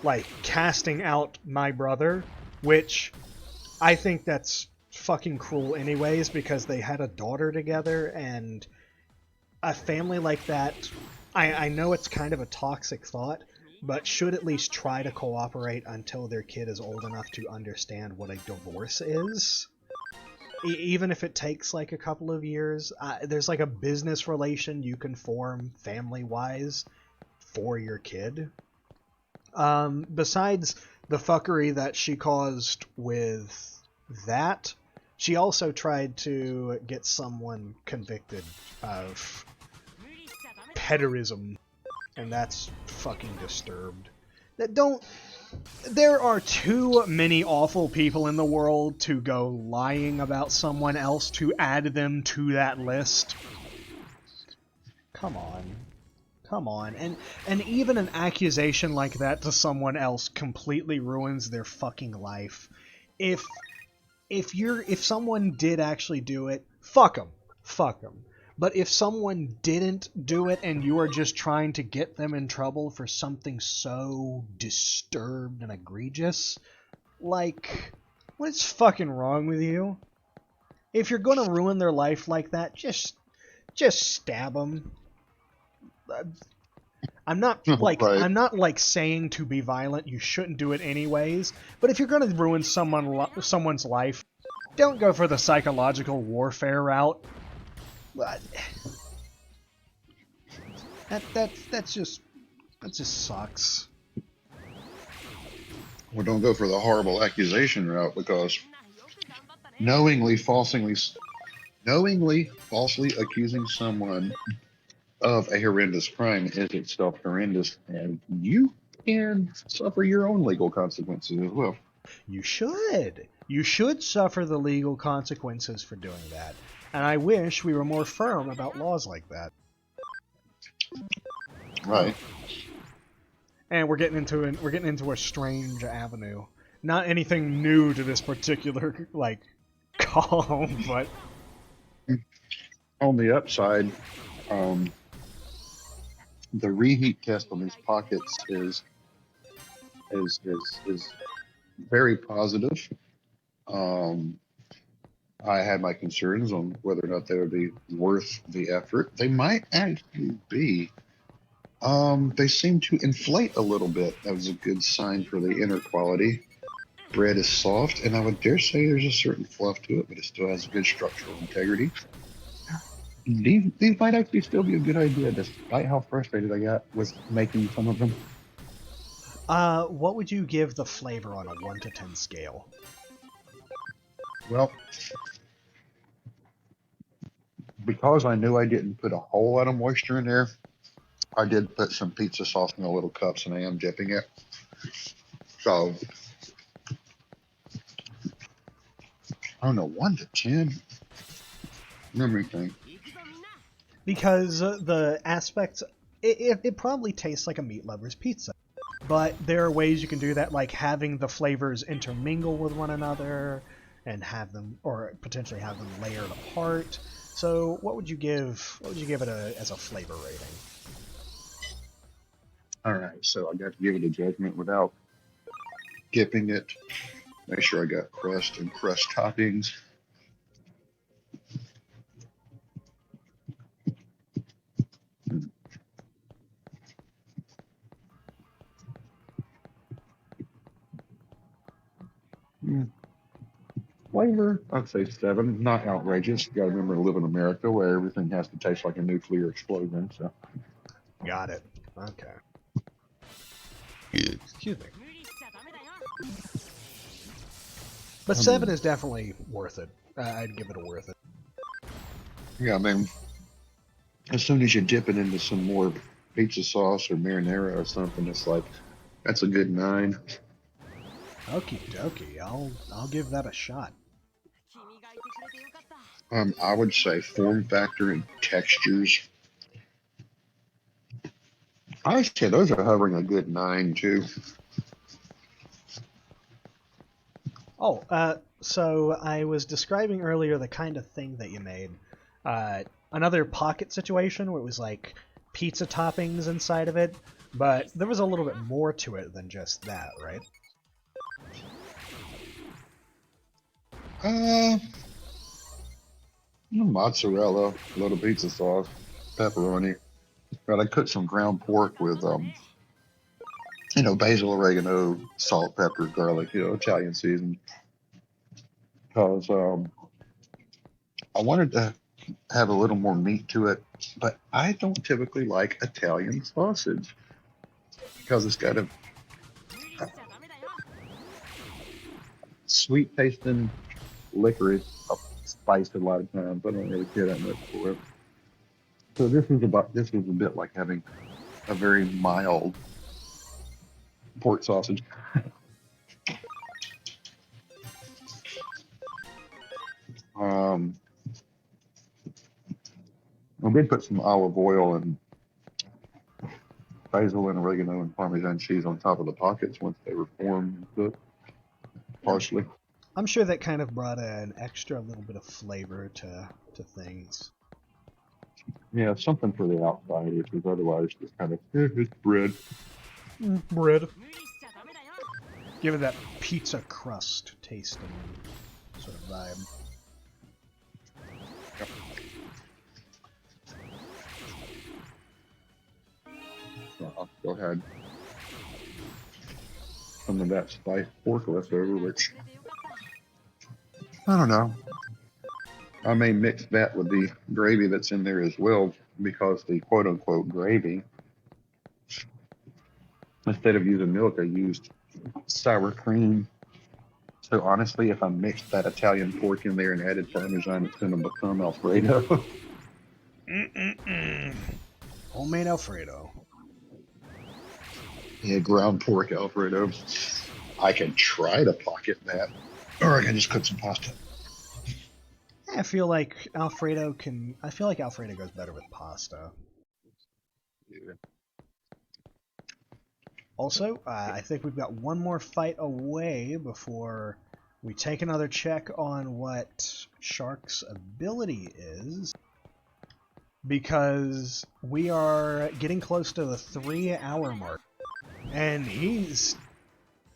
like, casting out my brother, which I think that's fucking cruel anyways, because they had a daughter together, and a family like that, I know it's kind of a toxic thought, but should at least try to cooperate until their kid is old enough to understand what a divorce is. Even if it takes like a couple of years, there's like a business relation you can form family-wise for your kid. Besides the fuckery that she caused with that, she also tried to get someone convicted of pederism, and that's fucking disturbed. There are too many awful people in the world to go lying about someone else to add them to that list. Come on. And even an accusation like that to someone else completely ruins their fucking life. If someone did actually do it, fuck them. But if someone didn't do it and you are just trying to get them in trouble for something so disturbed and egregious, like, what's fucking wrong with you? If you're gonna ruin their life like that, just stab them. I'm not like saying to be violent. You shouldn't do it anyways. But if you're gonna ruin someone's life, don't go for the psychological warfare route. That just sucks. Well, don't go for the horrible accusation route, because knowingly falsely accusing someone of a horrendous crime is itself horrendous, and you can suffer your own legal consequences as well. You should suffer the legal consequences for doing that. And I wish we were more firm about laws like that. Right. And we're getting into a strange avenue. Not anything new to this particular like column, but On the upside, the reheat test on these pockets is very positive. I had my concerns on whether or not they would be worth the effort. They might actually be. They seem to inflate a little bit. That was a good sign for the inner quality. Bread is soft, and I would dare say there's a certain fluff to it, but it still has good structural integrity. These might actually still be a good idea, despite how frustrated I got with making some of them. What would you give the flavor on a 1 to 10 scale? Well, because I knew I didn't put a whole lot of moisture in there, I did put some pizza sauce in the little cups, and I am dipping it. So, I don't know, 1 to 10? Let me think. Because the aspects, it probably tastes like a meat lover's pizza. But there are ways you can do that, like having the flavors intermingle with one another, and have them, or potentially have them layered apart. So, what would you give it as a flavor rating? All right, so I got to give it a judgment without dipping it. Make sure I got crust and crust toppings. Flavor, I'd say 7. Not outrageous. You got to remember to live in America where everything has to taste like a nuclear explosion. So, Got it. Okay. Excuse me. But 7 is definitely worth it. I'd give it a worth it. yeah, I mean, as soon as you dip it into some more pizza sauce or marinara or something, it's like that's a good 9. Okie dokie. I'll give that a shot. I would say form factor and textures. I say those are hovering a good 9 too. Oh, so I was describing earlier the kind of thing that you made. Another pocket situation where it was like pizza toppings inside of it, but there was a little bit more to it than just that, right? Mozzarella, a little pizza sauce, pepperoni. But I cooked some ground pork with basil, oregano, salt, pepper, garlic, Italian season. Because I wanted to have a little more meat to it, but I don't typically like Italian sausage because it's got a sweet tasting licorice spice a lot of times. I don't really care that much for it. So this was a bit like having a very mild pork sausage. Um, I did put some olive oil and basil and oregano and Parmesan cheese on top of the pockets once they were formed and cooked, partially. I'm sure that kind of brought an extra little bit of flavor to things. Yeah, something for the outside, which is otherwise just kind of it's bread. Bread. Give it that pizza crust tasting sort of vibe. Still had some of that spiced pork left over, which I don't know. I may mix that with the gravy that's in there as well, because the quote unquote gravy, instead of using milk, I used sour cream. So honestly, if I mixed that Italian pork in there and added Parmesan, it's going to become Alfredo. Homemade Alfredo. Yeah, ground pork Alfredo. I can try to pocket that, or I can just cook some pasta. I feel like Alfredo goes better with pasta. Yeah. Also, I think we've got one more fight away before we take another check on what Shark's ability is, because we are getting close to the 3-hour mark, and he's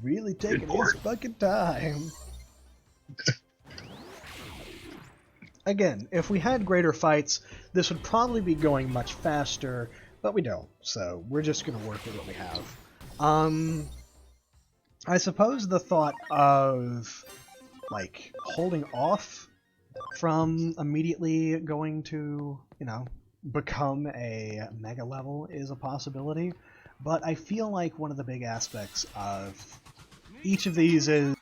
really taking his fucking time. Again, if we had greater fights, this would probably be going much faster, but we don't, so we're just going to work with what we have. I suppose the thought of, like, holding off from immediately going to, become a mega level is a possibility, but I feel like one of the big aspects of each of these is,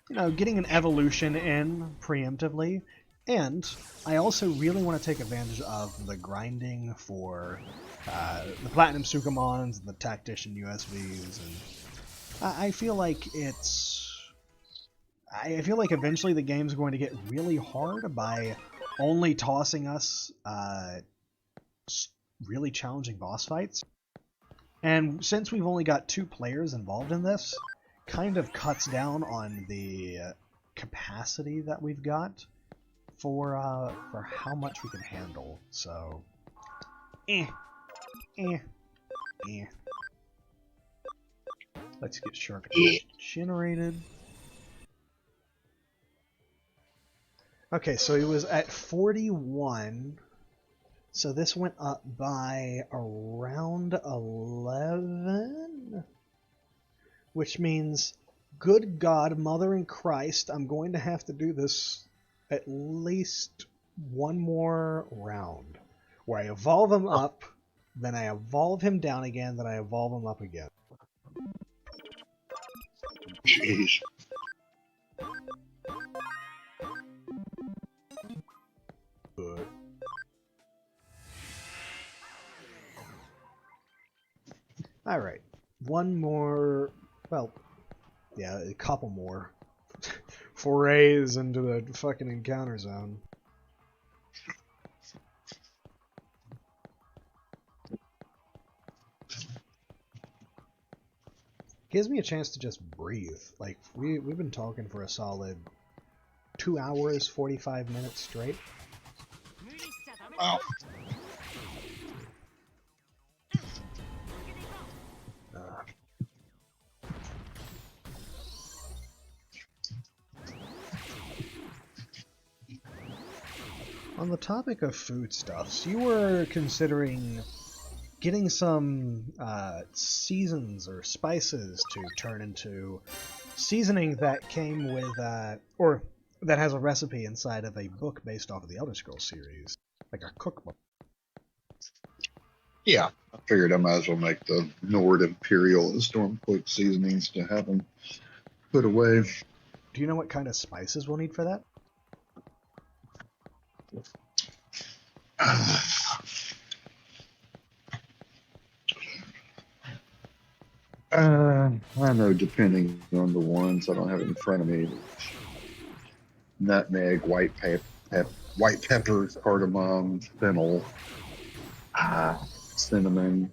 getting an evolution in preemptively. And I also really want to take advantage of the grinding for the Platinum Sukamons and the Tactician USVs, and I feel like I feel like eventually the game's going to get really hard by only tossing us really challenging boss fights. And since we've only got 2 players involved in this, kind of cuts down on the capacity that we've got for how much we can handle. So, let's get Shark generated. Okay, so he was at 41. So this went up by around 11, which means Good God, Mother in Christ, I'm going to have to do this at least one more round. Where I evolve him up, then I evolve him down again, then I evolve him up again. Jeez. Good. Alright. One more... Well, yeah, a couple more. Forays into the fucking encounter zone. Gives me a chance to just breathe. Like, we've been talking for a solid 2 hours, 45 minutes straight. Wow. On the topic of foodstuffs, you were considering getting some seasons or spices to turn into seasoning that came with, or that has a recipe inside of a book based off of the Elder Scrolls series, like a cookbook. Yeah, I figured I might as well make the Nord Imperial and Stormcloak seasonings to have them put away. Do you know what kind of spices we'll need for that? I know, depending on the ones, I don't have it in front of me. Nutmeg, white pepper, cardamom, fennel, cinnamon.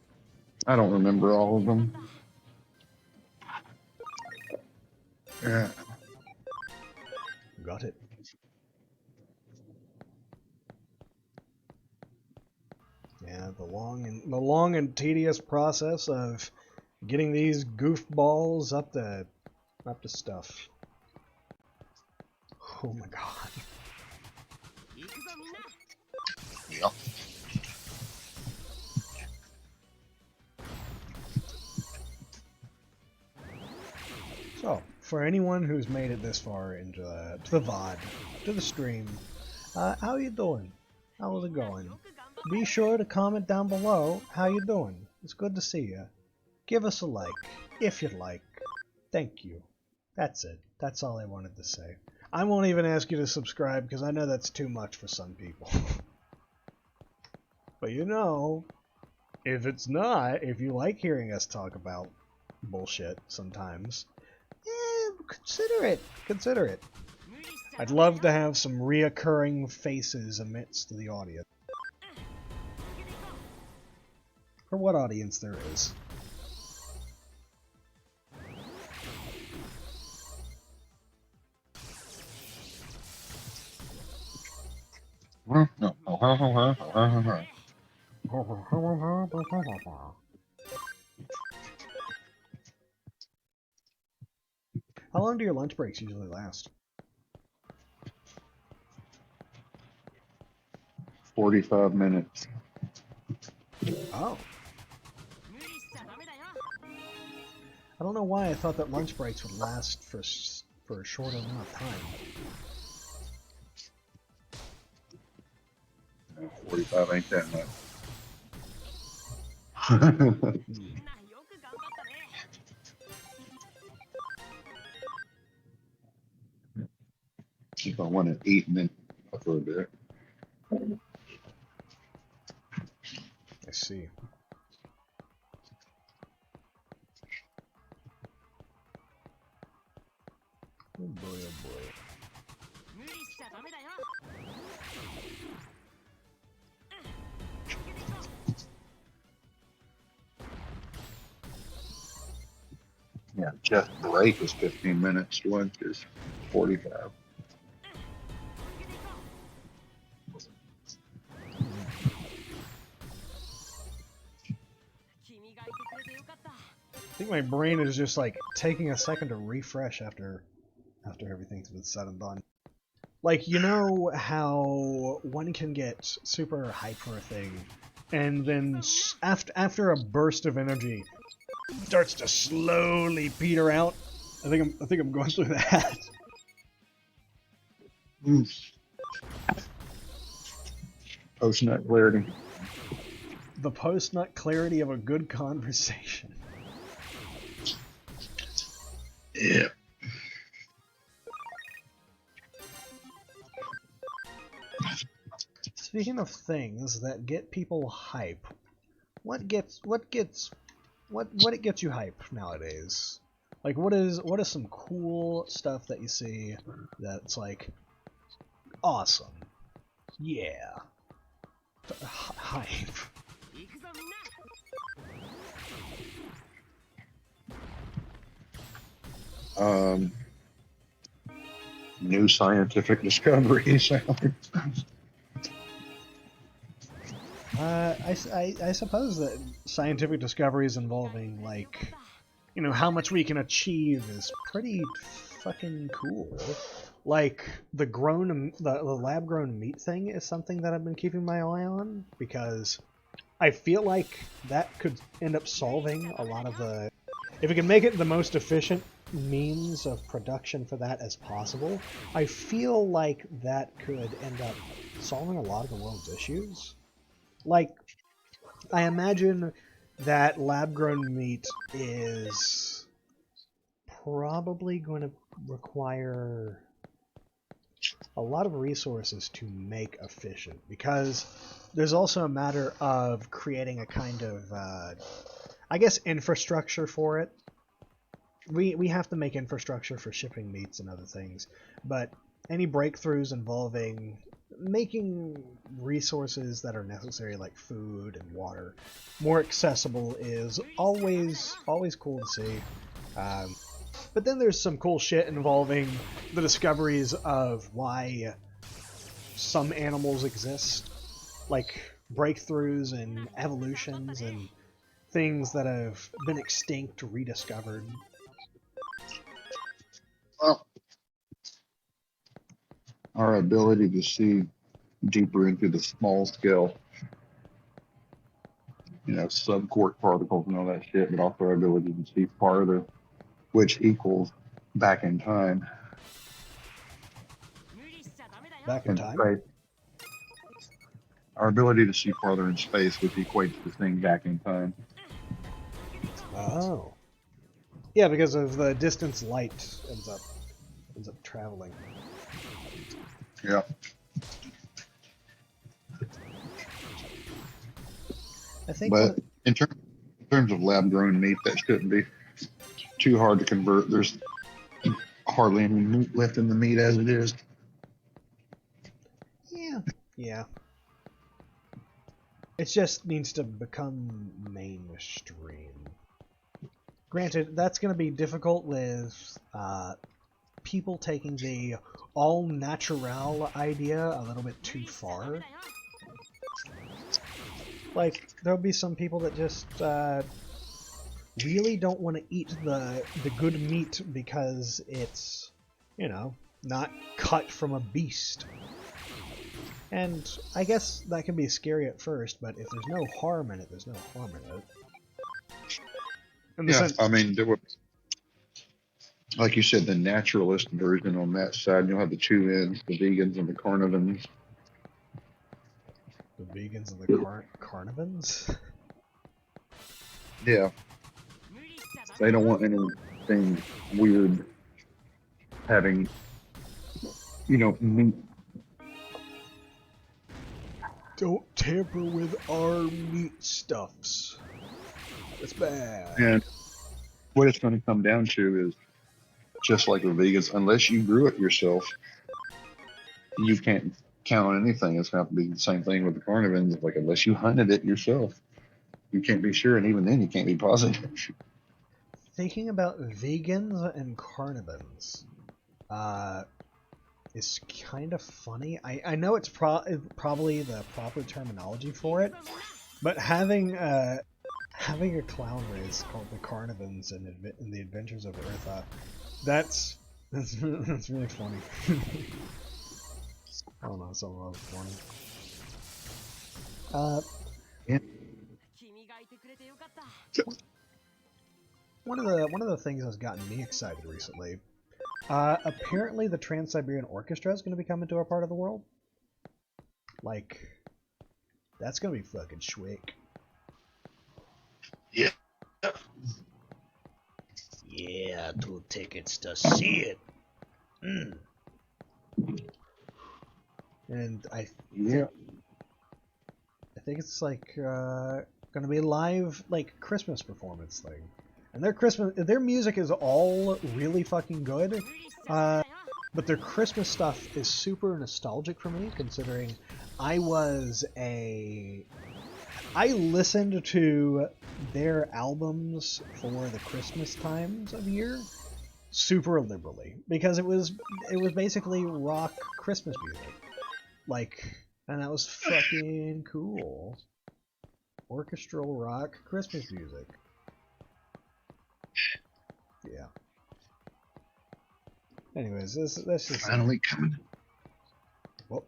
I don't remember all of them. Yeah. Got it. Yeah, the long and tedious process of getting these goofballs up to stuff. Oh my god. Yeah. So, for anyone who's made it this far into to the VOD, to the stream, how you doing? How's it going? Be sure to comment down below how you doing. It's good to see you. Give us a like, if you'd like. Thank you. That's it. That's all I wanted to say. I won't even ask you to subscribe because I know that's too much for some people. But you know, if it's not, if you like hearing us talk about bullshit sometimes, consider it. Consider it. I'd love to have some reoccurring faces amidst the audience. For what audience there is. How long do your lunch breaks usually last? 45 minutes. Oh. I don't know why I thought that lunch breaks would last for a short amount of time. 45 ain't that much. If I want to eat and then for a bit. I see. Oh boy, oh boy. Yeah, just break is 15 minutes. Lunch is 45. I think my brain is just like taking a second to refresh after everything's been said and done. Like, you know how one can get super hype for a thing, and then after a burst of energy, starts to slowly peter out? I think I'm going through that. Post-nut clarity. The post-nut clarity of a good conversation. Yeah. Speaking of things that get people hype, what gets you hype nowadays? Like what is some cool stuff that you see that's like awesome? Yeah. Hype. New scientific discoveries. I suppose that scientific discoveries involving, like, you know, how much we can achieve is pretty fucking cool. Like, the lab-grown meat thing is something that I've been keeping my eye on, because I feel like that could end up solving a lot of the... If we can make it the most efficient means of production for that as possible, I feel like that could end up solving a lot of the world's issues. Like, I imagine that lab-grown meat is probably going to require a lot of resources to make efficient, because there's also a matter of creating a kind of, I guess, infrastructure for it. We have to make infrastructure for shipping meats and other things, but any breakthroughs involving making resources that are necessary, like food and water, more accessible is always cool to see. But then there's some cool shit involving the discoveries of why some animals exist, like breakthroughs and evolutions and things that have been extinct rediscovered. Well, our ability to see deeper into the small scale, you know, subquark particles and all that shit, but also our ability to see farther, which equals back in time. Back in time? Space. Our ability to see farther in space, which equates to seeing back in time. Oh. Yeah, because of the distance light ends up traveling. Yeah. I think But in terms of lab-grown meat, that shouldn't be too hard to convert. There's hardly any meat left in the meat as it is. Yeah. It just needs to become mainstream. Granted, that's going to be difficult with people taking the all-natural idea a little bit too far. Like, there'll be some people that just really don't want to eat the good meat because it's, you know, not cut from a beast. And I guess that can be scary at first, but if there's no harm in it, there's no harm in it. Yeah, I mean, there were, like you said, the naturalist version on that side. You'll have the two ends, the vegans and the carnivores. The vegans and the carnivores? Yeah. They don't want anything weird having, you know, meat. Don't tamper with our meat stuffs. It's bad. And what it's going to come down to is, just like with vegans, unless you grew it yourself, you can't count on anything. It's going to have to be the same thing with the carnivores. Like, unless you hunted it yourself, you can't be sure, and even then, you can't be positive. Thinking about vegans and carnivores is kind of funny. I know it's probably the proper terminology for it, but having a clown race called the Carnivores in the Adventures of Eartha, that's really funny. I don't know, some of it was funny. Yeah. one of the things that's gotten me excited recently. Apparently the Trans-Siberian Orchestra is going to be coming to our part of the world. Like, that's going to be fucking schwick. Yeah. Yeah, 2 tickets to see it. Mm. And I think it's like gonna be a live like Christmas performance thing. And their music is all really fucking good. But their Christmas stuff is super nostalgic for me, considering I listened to their albums for the Christmas times of year super liberally because it was basically rock Christmas music, like, and that was fucking cool. Orchestral rock Christmas music. Yeah. Anyways, this is Finally coming. Well,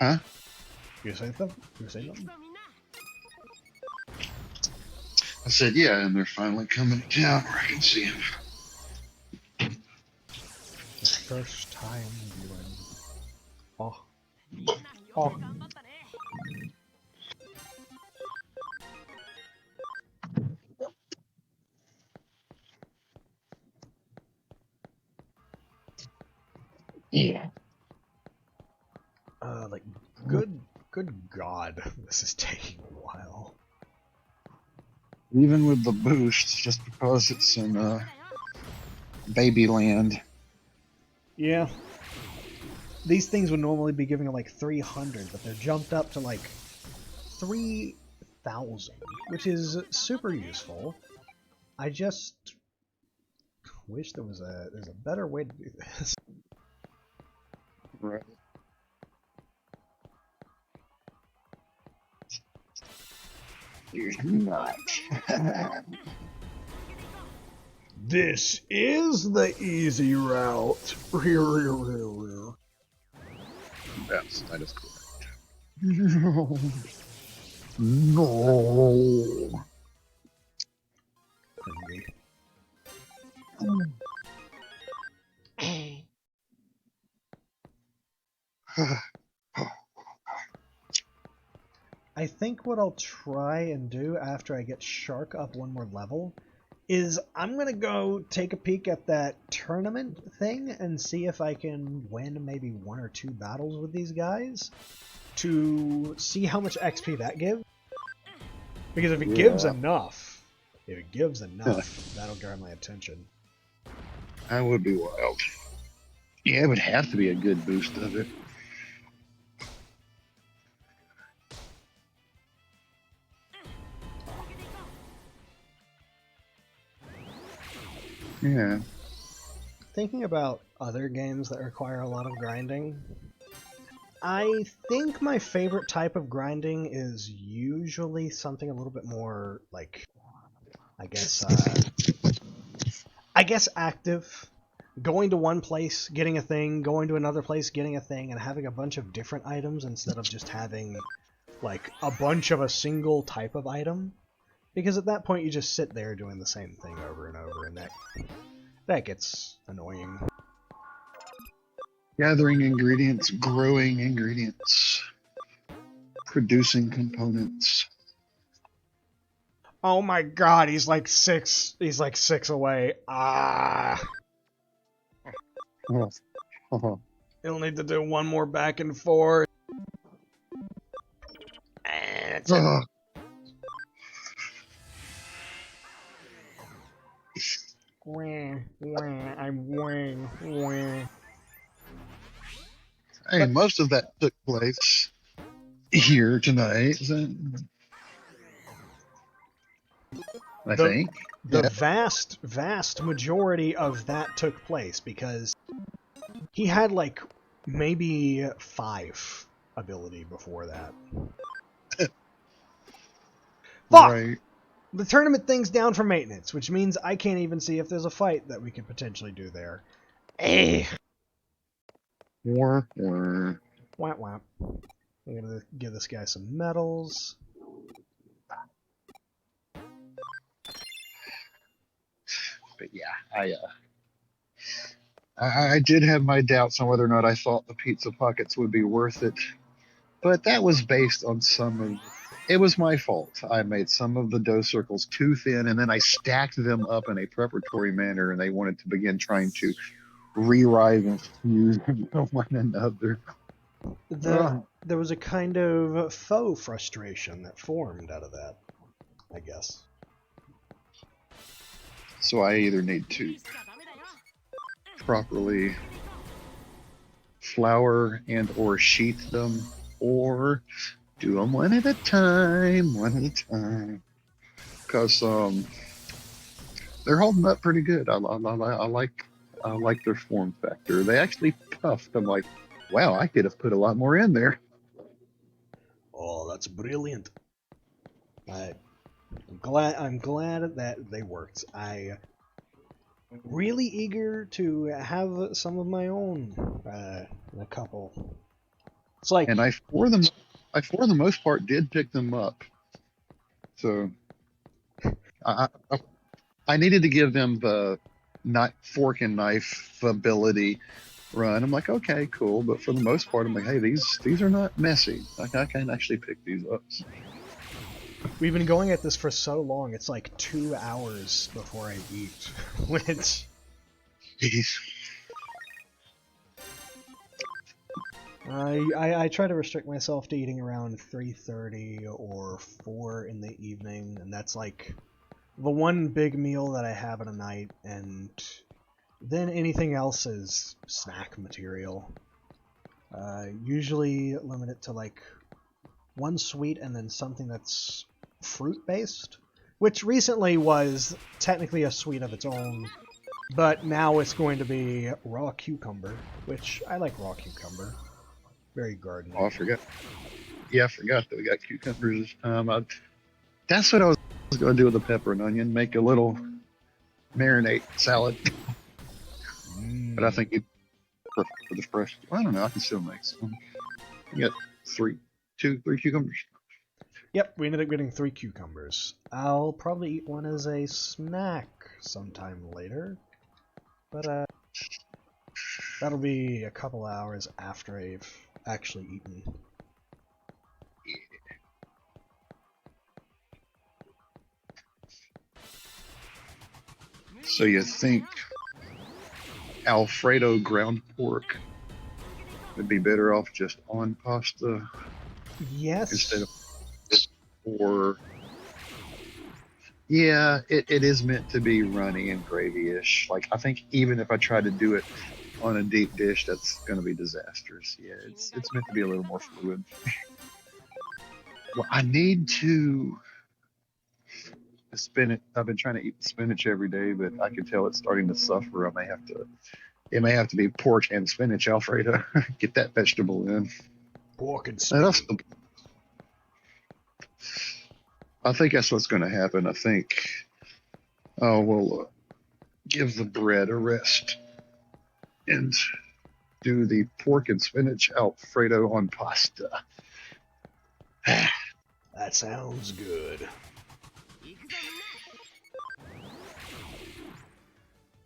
Huh? you say something? I said, yeah, and they're finally coming to town where I can see them. The first time viewing. Oh. Oh. Yeah. Like, good God, this is taking a while. Even with the boost, just because it's in Babyland. Yeah. These things would normally be giving like 300, but they're jumped up to like 3,000, which is super useful. I just wish there's a better way to do this. Right. You're not. This is the easy route. Yes, that is correct. No. I think what I'll try and do after I get Shark up one more level is I'm going to go take a peek at that tournament thing and see if I can win maybe 1 or 2 battles with these guys to see how much XP that gives. Because if it gives enough, that'll grab my attention. That would be wild. Yeah, it would have to be a good boost of it. Yeah. Thinking about other games that require a lot of grinding, I think my favorite type of grinding is usually something a little bit more, like, I guess active. Going to one place, getting a thing, going to another place, getting a thing, and having a bunch of different items instead of just having, like, a bunch of a single type of item. Because at that point you just sit there doing the same thing over and over, and that gets annoying. Gathering ingredients, growing ingredients, producing components. Oh my god, he's like 6 away. Ah. He'll need to do one more back and forth. And that's it. I'm wing. Hey, most of that took place here tonight. I think. The vast majority of that took place because he had like maybe 5 ability before that. Fuck! Right. The tournament thing's down for maintenance, which means I can't even see if there's a fight that we could potentially do there. Eh. Wah. Whap whap. I'm gonna give this guy some medals. But yeah, I did have my doubts on whether or not I thought the pizza pockets would be worth it, but that was based on some of. It was my fault. I made some of the dough circles too thin, and then I stacked them up in a preparatory manner, and they wanted to begin trying to re-rise and fuse one another. There was a kind of faux frustration that formed out of that, I guess. So I either need to properly flour and or sheath them, or do them one at a time, because they're holding up pretty good. I like their form factor. They actually puffed. I'm like, wow, I could have put a lot more in there. Oh, that's brilliant. I'm glad that they worked. I really eager to have some of my own in a couple. It's like, And I for the most part did pick them up. So I needed to give them the not fork and knife ability run. I'm like, okay, cool. But for the most part, I'm like, hey, these are not messy. I can actually pick these up. we've been going at this for so long, it's like 2 hours before I eat, which... I try to restrict myself to eating around 3:30 or 4 in the evening, and that's like the one big meal that I have in a night, and then anything else is snack material. Usually limit it to like one sweet and then something that's fruit-based, which recently was technically a sweet of its own, but now it's going to be raw cucumber, which I like raw cucumber. Very garden. Oh, I forgot. Yeah, I forgot that we got cucumbers this time. That's what I was going to do with the pepper and onion. Make a little marinade salad. But I think for the fresh, I don't know. I can still make some. You got three cucumbers. Yep, we ended up getting 3 cucumbers. I'll probably eat one as a snack sometime later, but that'll be a couple hours after I've actually eaten. So you think Alfredo ground pork would be better off just on pasta? Yes. Instead of, or yeah, it is meant to be runny and gravy-ish. Like, I think even if I try to do it on a deep dish, that's going to be disastrous. Yeah, it's meant to be a little more fluid. Well, I need to spinach. I've been trying to eat spinach every day, but I can tell it's starting to suffer. It may have to be pork and spinach Alfredo. Get that vegetable in. Pork and And spinach. I think that's what's going to happen. I think, we'll give the bread a rest and do the pork and spinach Alfredo on pasta. That sounds good.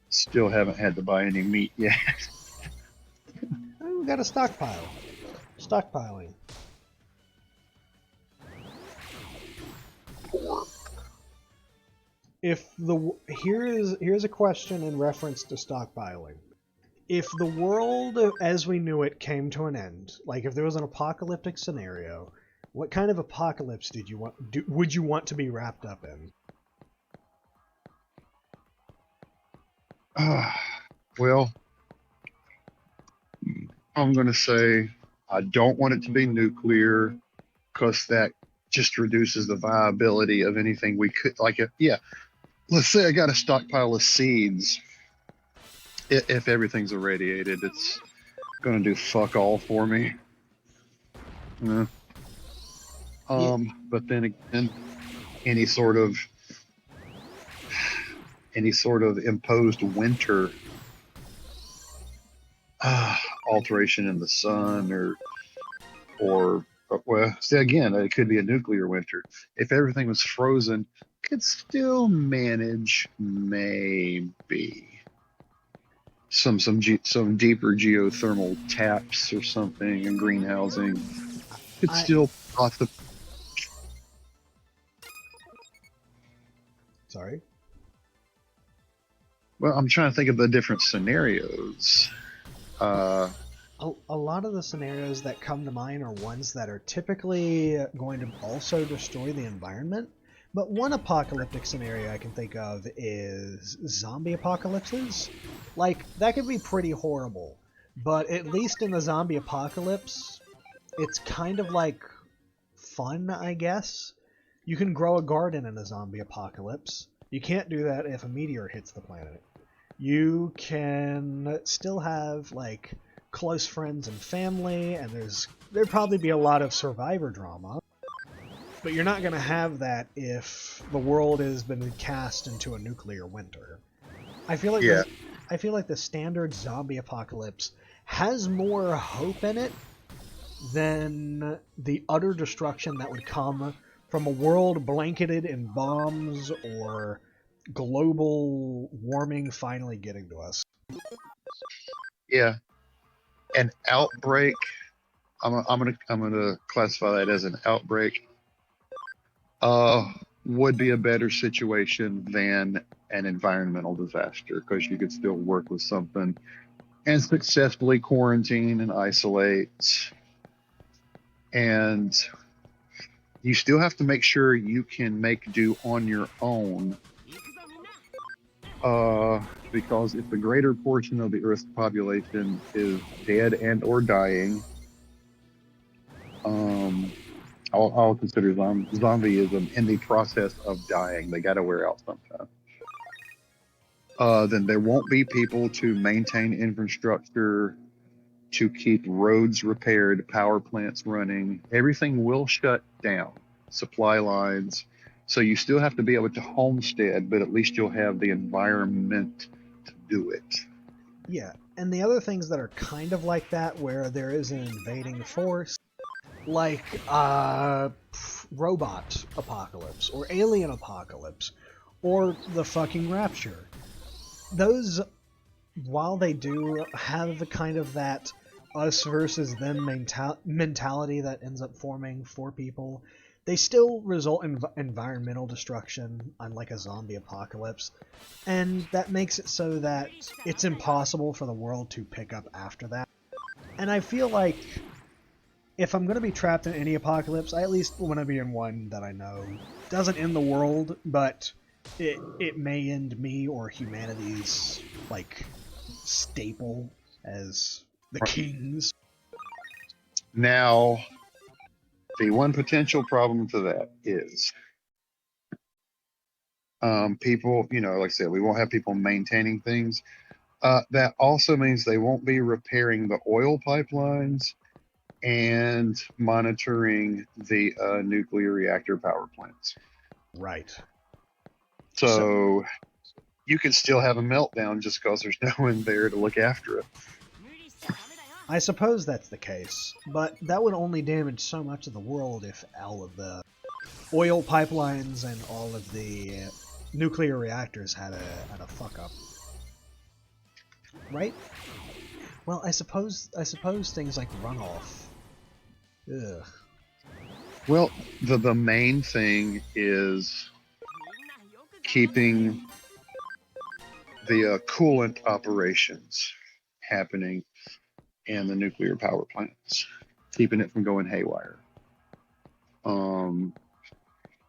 Still haven't had to buy any meat yet. We got a stockpile. Stockpiling. Here's a question in reference to stockpiling. If the world as we knew it came to an end, like if there was an apocalyptic scenario, what kind of apocalypse would you want to be wrapped up in? Well, I'm going to say I don't want it to be nuclear, because that just reduces the viability of anything we could, like, yeah, let's say I got a stockpile of seeds. If everything's irradiated, it's going to do fuck all for me. Yeah. But then again, any sort of imposed winter alteration in the sun, or well, see, again, it could be a nuclear winter. If everything was frozen, could still manage maybe some deeper geothermal taps or something and greenhousing. Could I still possibly. sorry. Well, I'm trying to think of the different scenarios. A lot of the scenarios that come to mind are ones that are typically going to also destroy the environment. But one apocalyptic scenario I can think of is zombie apocalypses. Like, that could be pretty horrible. But at least in the zombie apocalypse, it's kind of like fun, I guess. You can grow a garden in a zombie apocalypse. You can't do that if a meteor hits the planet. You can still have, like, close friends and family, and there'd probably be a lot of survivor drama. But you're not going to have that if the world has been cast into a nuclear winter. I feel like Yeah. I feel like the standard zombie apocalypse has more hope in it than the utter destruction that would come from a world blanketed in bombs or global warming finally getting to us. Yeah, an outbreak. I'm gonna classify that as an outbreak. Would be a better situation than an environmental disaster because you could still work with something and successfully quarantine and isolate, and you still have to make sure you can make do on your own. Because if the greater portion of the Earth's population is dead and or dying, I'll consider zombieism in the process of dying. They got to wear out sometime. Then there won't be people to maintain infrastructure, to keep roads repaired, power plants running. Everything will shut down. Supply lines. So you still have to be able to homestead, but at least you'll have the environment to do it. Yeah, and the other things that are kind of like that, where there is an invading force, like robot apocalypse or alien apocalypse or the fucking rapture. Those, while they do have the kind of that us versus them mentality that ends up forming for people, they still result in environmental destruction, unlike a zombie apocalypse, and that makes it so that it's impossible for the world to pick up after that. And I feel like if I'm going to be trapped in any apocalypse, I at least want to be in one that I know doesn't end the world, but it may end me or humanity's, like, staple as the kings. Now, the one potential problem to that is people, like I said, we won't have people maintaining things. That also means they won't be repairing the oil pipelines and monitoring the nuclear reactor power plants. Right. So you can still have a meltdown just because there's no one there to look after it. I suppose that's the case, but that would only damage so much of the world if all of the oil pipelines and all of the nuclear reactors had a fuck up. Right? Well, I suppose things like runoff. Ugh. Well, the main thing is keeping the coolant operations happening in the nuclear power plants, keeping it from going haywire.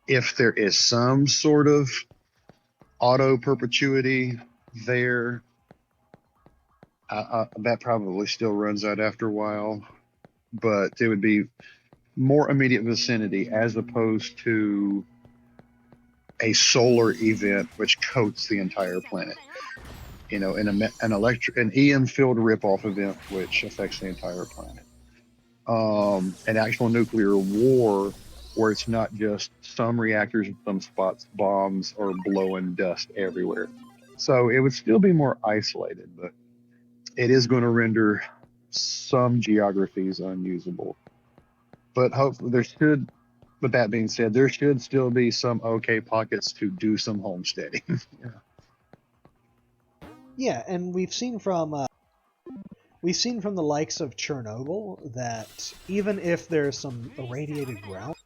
If there is some sort of auto perpetuity there, that probably still runs out after a while, but it would be more immediate vicinity as opposed to a solar event which coats the entire planet. In an EM field rip-off event which affects the entire planet. An actual nuclear war where it's not just some reactors in some spots, bombs or blowing dust everywhere. So it would still be more isolated, but it is going to render some geographies unusable. But hopefully But that being said, there should still be some okay pockets to do some homesteading. Yeah. Yeah, and we've seen from the likes of Chernobyl that even if there's some irradiated ground,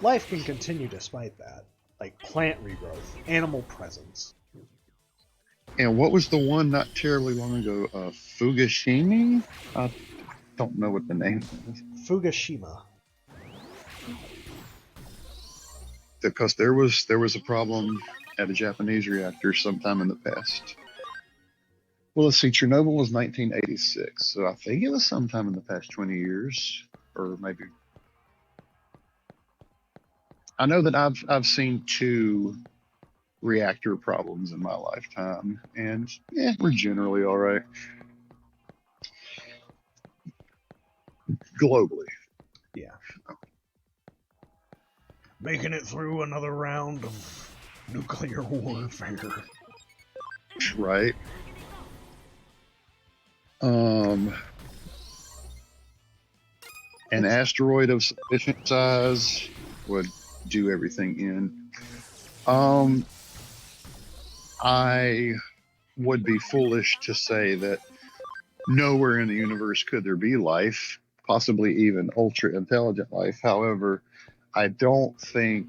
life can continue despite that. Like plant regrowth, animal presence. And what was the one not terribly long ago? Fukushima? I don't know what the name is. Fukushima. Because there was a problem at a Japanese reactor sometime in the past. Well, let's see. Chernobyl was 1986, so I think it was sometime in the past 20 years, or maybe. I know that I've seen 2 reactor problems in my lifetime, and yeah, we're generally all right globally. Yeah. Making it through another round of nuclear warfare. Right. An asteroid of sufficient size would do everything in. I would be foolish to say that nowhere in the universe could there be life, possibly even ultra intelligent life. However, I don't think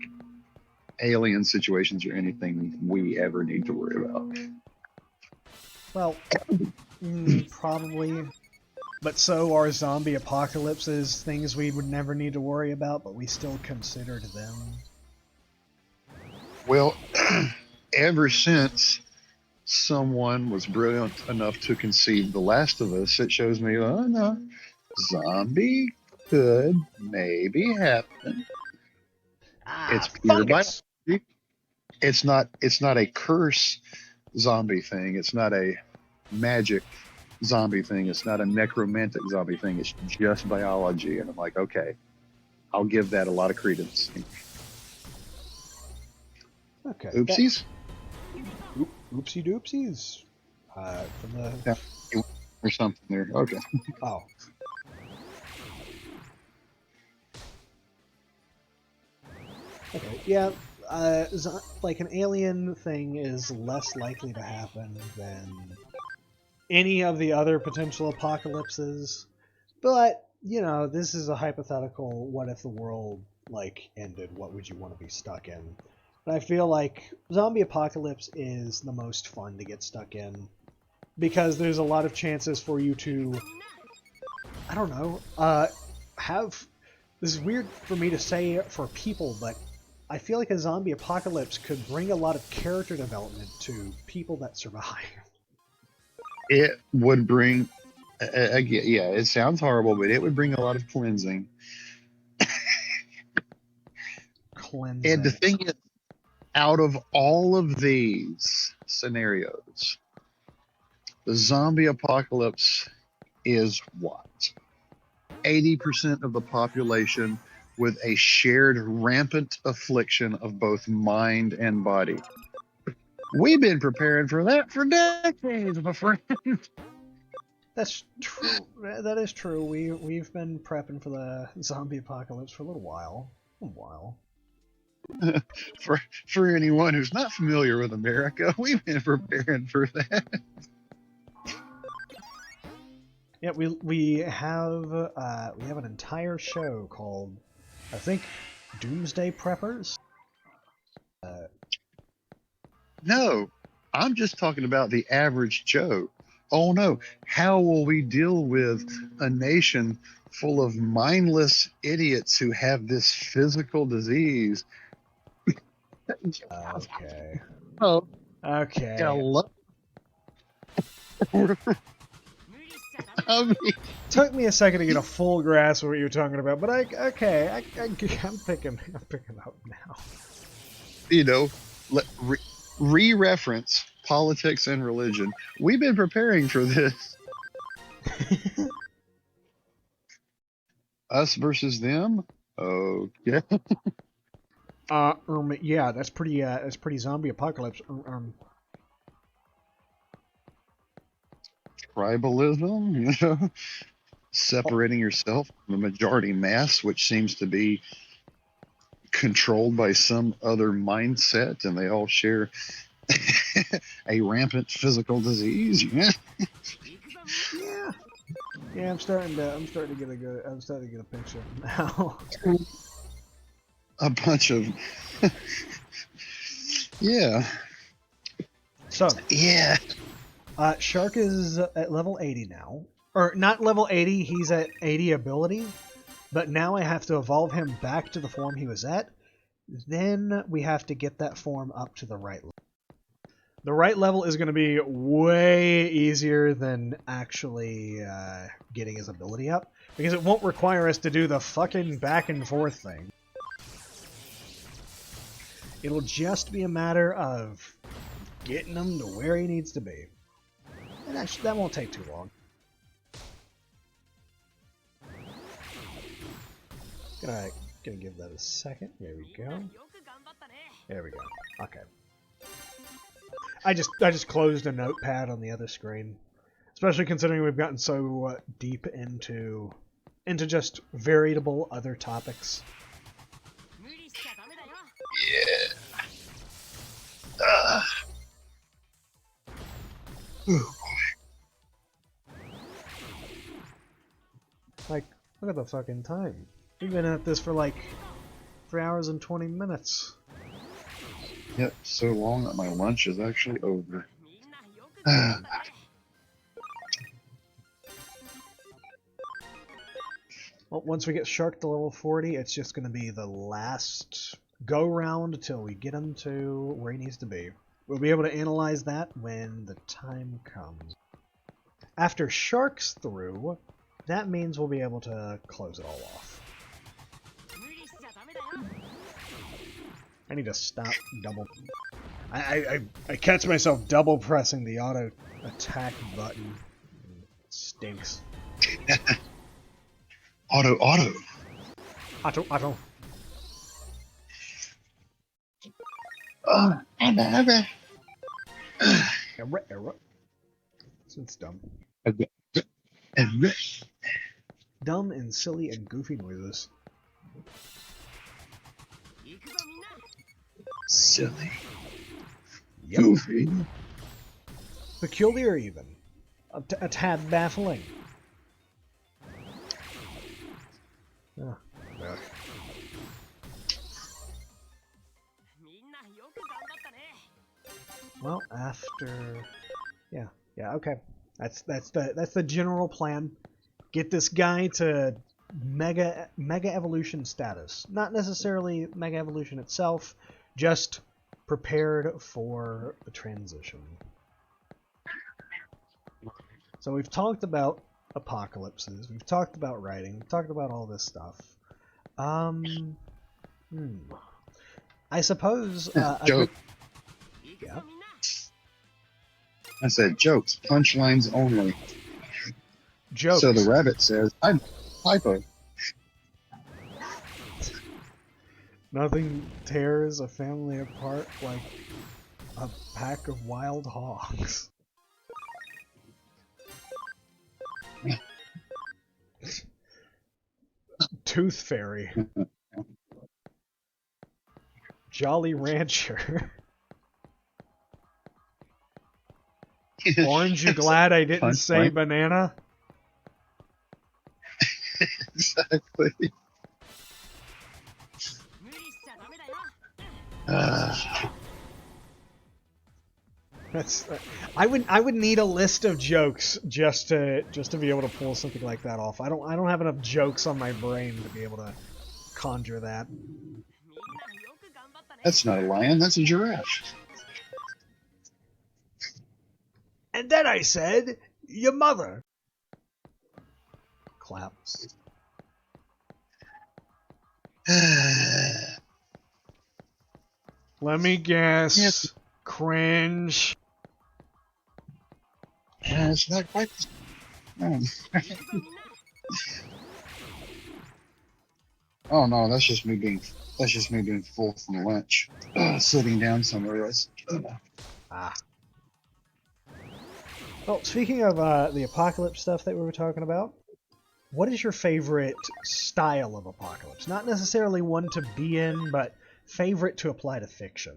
alien situations are anything we ever need to worry about. Well, probably. But so are zombie apocalypses things we would never need to worry about, but we still considered them. Well, ever since someone was brilliant enough to conceive The Last of Us, it shows me, oh no, zombie could maybe happen. It's pure Fungus. biology. It's not a curse zombie thing. It's not a magic zombie thing. It's not a necromantic zombie thing. It's just biology. And I'm like, okay, I'll give that a lot of credence. Okay. Oopsies. Oopsie doopsies. From the. Yeah, or something there. Okay. Oh. Okay. Yeah. Like an alien thing is less likely to happen than any of the other potential apocalypses. But, you know, this is a hypothetical, what if the world, like, ended? What would you want to be stuck in? And I feel like zombie apocalypse is the most fun to get stuck in. Because there's a lot of chances for you to, I don't know, have... This is weird for me to say for people, but I feel like a zombie apocalypse could bring a lot of character development to people that survive. It would bring, yeah, it sounds horrible, but it would bring a lot of cleansing. Cleansing. And the thing is, out of all of these scenarios, the zombie apocalypse is what? 80% of the population with a shared rampant affliction of both mind and body. We've been preparing for that for decades, my friend. That's true. That is true. We've been prepping for the zombie apocalypse for a little while. For anyone who's not familiar with America, we've been preparing for that. Yeah, we have an entire show called, I think, Doomsday Preppers. No, I'm just talking about the average Joe. Oh no, how will we deal with a nation full of mindless idiots who have this physical disease? Okay. Oh, Okay. I mean, Took me a second to get a full grasp of what you're talking about, but I'm picking up now. you know, re-reference politics and religion. We've been preparing for this. Us versus them. Okay. Yeah, that's pretty zombie apocalypse. Tribalism, you know, separating yourself from the majority mass, which seems to be controlled by some other mindset, and they all share a rampant physical disease. Yeah. Yeah. Yeah, I'm starting to get a picture now. A bunch of yeah. So, Yeah. Shark is at level 80 now. Or not level 80, he's at 80 ability. But now I have to evolve him back to the form he was at. Then we have to get that form up to the right level. The right level is going to be way easier than actually getting his ability up. Because it won't require us to do the fucking back and forth thing. It'll just be a matter of getting him to where he needs to be. And that won't take too long. Gonna give that a second. There we go. There we go. Okay. I just closed a notepad on the other screen, especially considering we've gotten so deep into just variable other topics. Yeah. Like, look at the fucking time. We've been at this for like 3 hours and 20 minutes. Yep, so long that my lunch is actually over. Well, once we get Shark to level 40, it's just going to be the last go-round until we get him to where he needs to be. We'll be able to analyze that when the time comes. After Shark's through, that means we'll be able to close it all off. I need to stop double... I catch myself double pressing the auto attack button. It stinks. Auto. Auto. Error. It's dumb. Dumb and silly and goofy noises. Silly. Yep. Goofy. Peculiar even. A tad baffling. Oh, ugh. Well, after... Yeah, okay. That's the general plan. Get this guy to mega evolution status. Not necessarily mega evolution itself, just prepared for the transition. So we've talked about apocalypses, we've talked about writing, we've talked about all this stuff. I suppose Joke. Yeah. I said jokes, punchlines only. Jokes. So the rabbit says, I'm hypo. Nothing tears a family apart like a pack of wild hogs. Tooth Fairy. Jolly Rancher. Orange, you glad I didn't say banana? Exactly. That's I would need a list of jokes just to be able to pull something like that off. I don't have enough jokes on my brain to be able to conjure that. That's not a lion, that's a giraffe. And then I said, your mother. Clap. Let me guess. Yes. Cringe. Yeah, it's not quite. Oh no, that's just me being full from lunch. Sitting down somewhere else. Ah. Well, speaking of the apocalypse stuff that we were talking about, what is your favorite style of apocalypse? Not necessarily one to be in, but favorite to apply to fiction.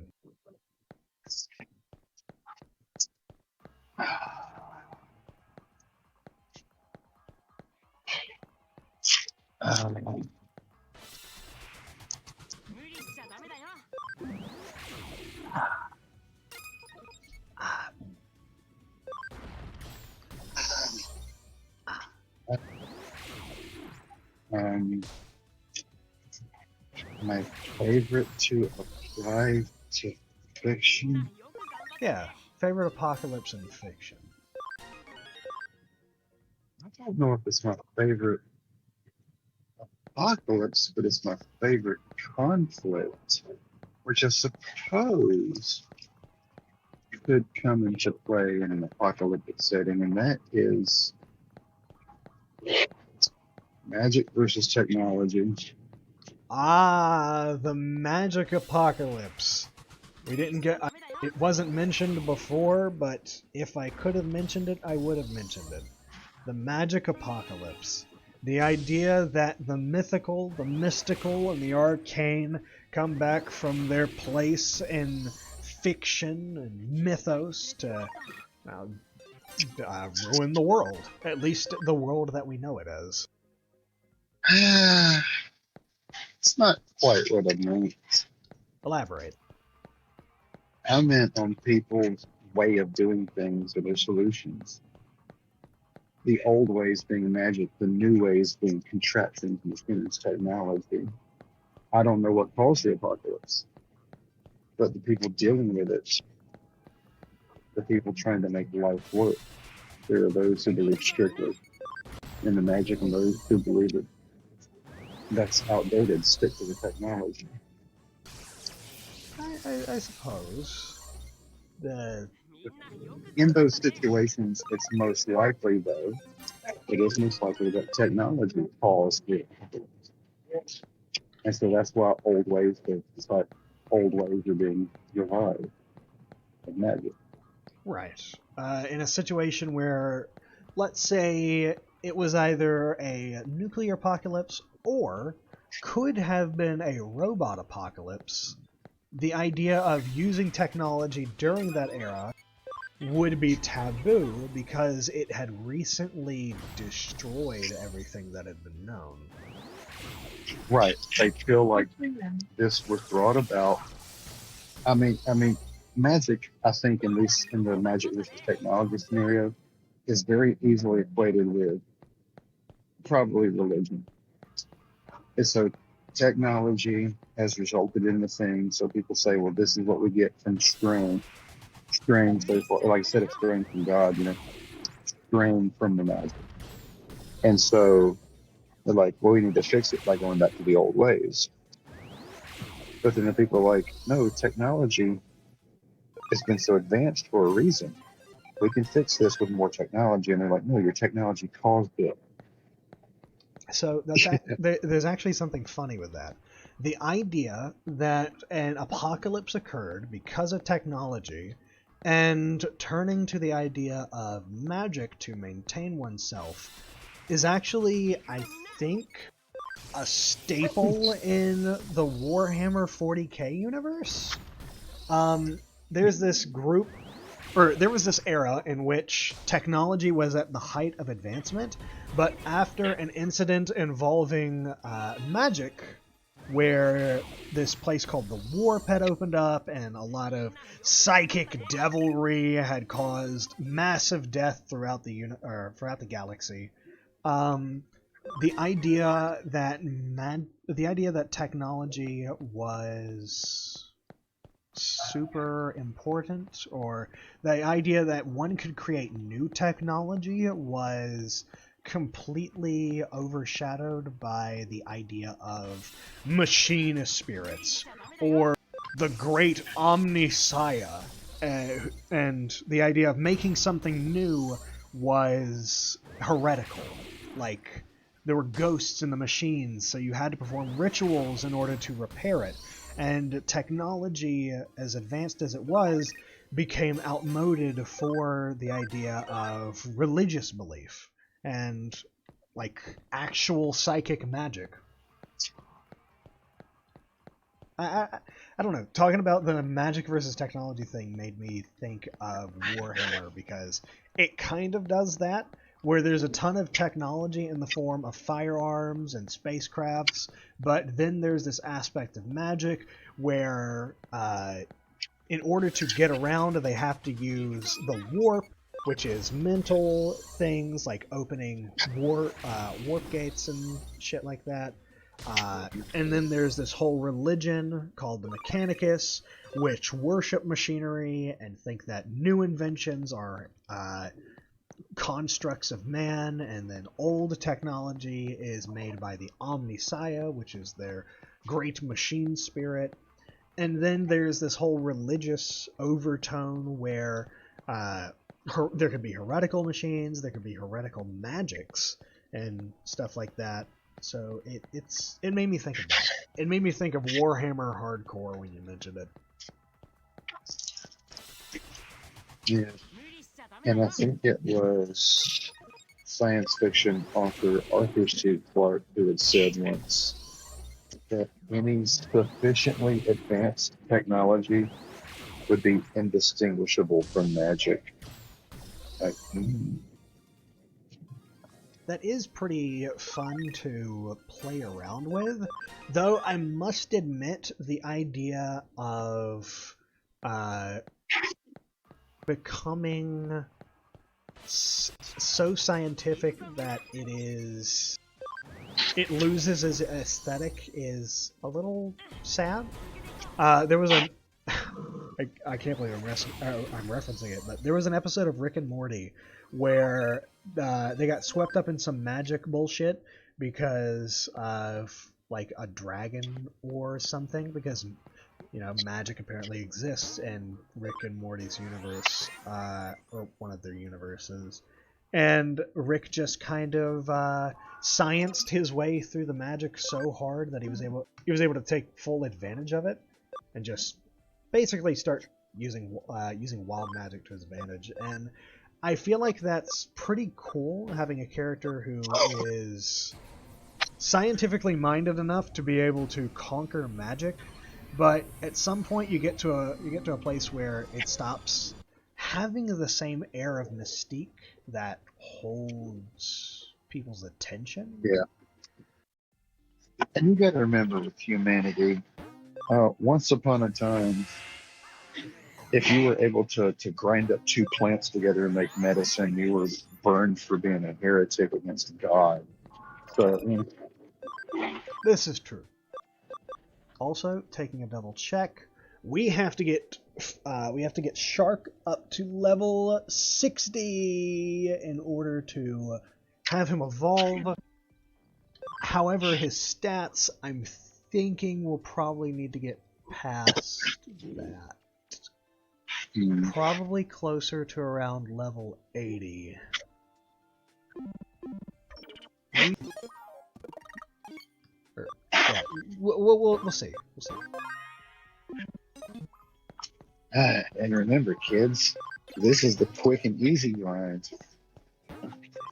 Um, um, my favorite to apply to fiction. Yeah, favorite apocalypse in fiction. I don't know if it's my favorite apocalypse, but it's my favorite conflict, which I suppose could come into play in an apocalyptic setting, and that is magic versus technology. Ah, the magic apocalypse. We didn't get... It wasn't mentioned before, but if I could have mentioned it, I would have mentioned it. The magic apocalypse. The idea that the mythical, the mystical, and the arcane come back from their place in fiction and mythos to ruin the world. At least the world that we know it as. It's not quite what I meant. Elaborate. I meant on people's way of doing things or their solutions. The old ways being magic, the new ways being contraptions, machines, technology. I don't know what caused the apocalypse, but the people dealing with it, the people trying to make life work, there are those who believe strictly in the magic and those who believe it. That's outdated. Stick to the technology. I suppose. In those situations, it's most likely, though, it is most likely that technology caused the apocalypse. And so that's why old ways are being revived of magic. Right. In a situation where, let's say, it was either a nuclear apocalypse or could have been a robot apocalypse, the idea of using technology during that era would be taboo because it had recently destroyed everything that had been known. Right. They feel like this was brought about. I mean, magic, I think, in the magic versus technology scenario, is very easily equated with probably religion. And so technology has resulted in the thing. So people say, well, this is what we get from straying. Straying, so like I said, it's straying from God, straying from the magic. And so they're like, well, we need to fix it by going back to the old ways. But then the people are like, no, technology has been so advanced for a reason. We can fix this with more technology. And they're like, no, your technology caused it. So there's actually something funny with that. The idea that an apocalypse occurred because of technology and turning to the idea of magic to maintain oneself is actually, I think, a staple in the Warhammer 40k universe. There's this group, or there was this era in which technology was at the height of advancement, but after an incident involving magic, where this place called the Warp had opened up and a lot of psychic devilry had caused massive death throughout the galaxy. The idea that technology was super important, or the idea that one could create new technology, was completely overshadowed by the idea of machine spirits or the great Omnisaya, and the idea of making something new was heretical. Like, there were ghosts in the machines, so you had to perform rituals in order to repair it. And technology, as advanced as it was, became outmoded for the idea of religious belief. And like actual psychic magic. I don't know. Talking about the magic versus technology thing made me think of Warhammer, because it kind of does that, where there's a ton of technology in the form of firearms and spacecrafts, but then there's this aspect of magic where in order to get around, they have to use the warp, which is mental things like opening warp gates and shit like that. And then there's this whole religion called the Mechanicus, which worship machinery and think that new inventions are constructs of man, and then old technology is made by the Omnissiah, which is their great machine spirit. And then there's this whole religious overtone where there could be heretical machines, there could be heretical magics, and stuff like that. So it made me think of that. It made me think of Warhammer Hardcore when you mentioned it. Yeah. And I think it was science fiction author Arthur C. Clarke who had said once that any sufficiently advanced technology would be indistinguishable from magic. Like, That is pretty fun to play around with, though I must admit the idea of becoming so scientific that it loses its aesthetic is a little sad. There was a I can't believe I'm referencing it, but there was an episode of Rick and Morty where they got swept up in some magic bullshit because of like a dragon or something, because magic apparently exists in Rick and Morty's universe, or one of their universes, and Rick just kind of scienced his way through the magic so hard that he was able to take full advantage of it and just basically start using wild magic to his advantage. And I feel like that's pretty cool, having a character who is scientifically minded enough to be able to conquer magic, but at some point you get to a place where it stops having the same air of mystique that holds people's attention. yeah. And you got to remember with humanity, once upon a time, if you were able to grind up two plants together and make medicine, you were burned for being a heretic against God. So, This is true. Also, taking a double check, we have to get Shark up to level 60 in order to have him evolve. However, his stats, I'm thinking, will probably need to get past that. Probably closer to around level 80. Yeah, we'll see. We'll see. and remember, kids, this is the quick and easy grind.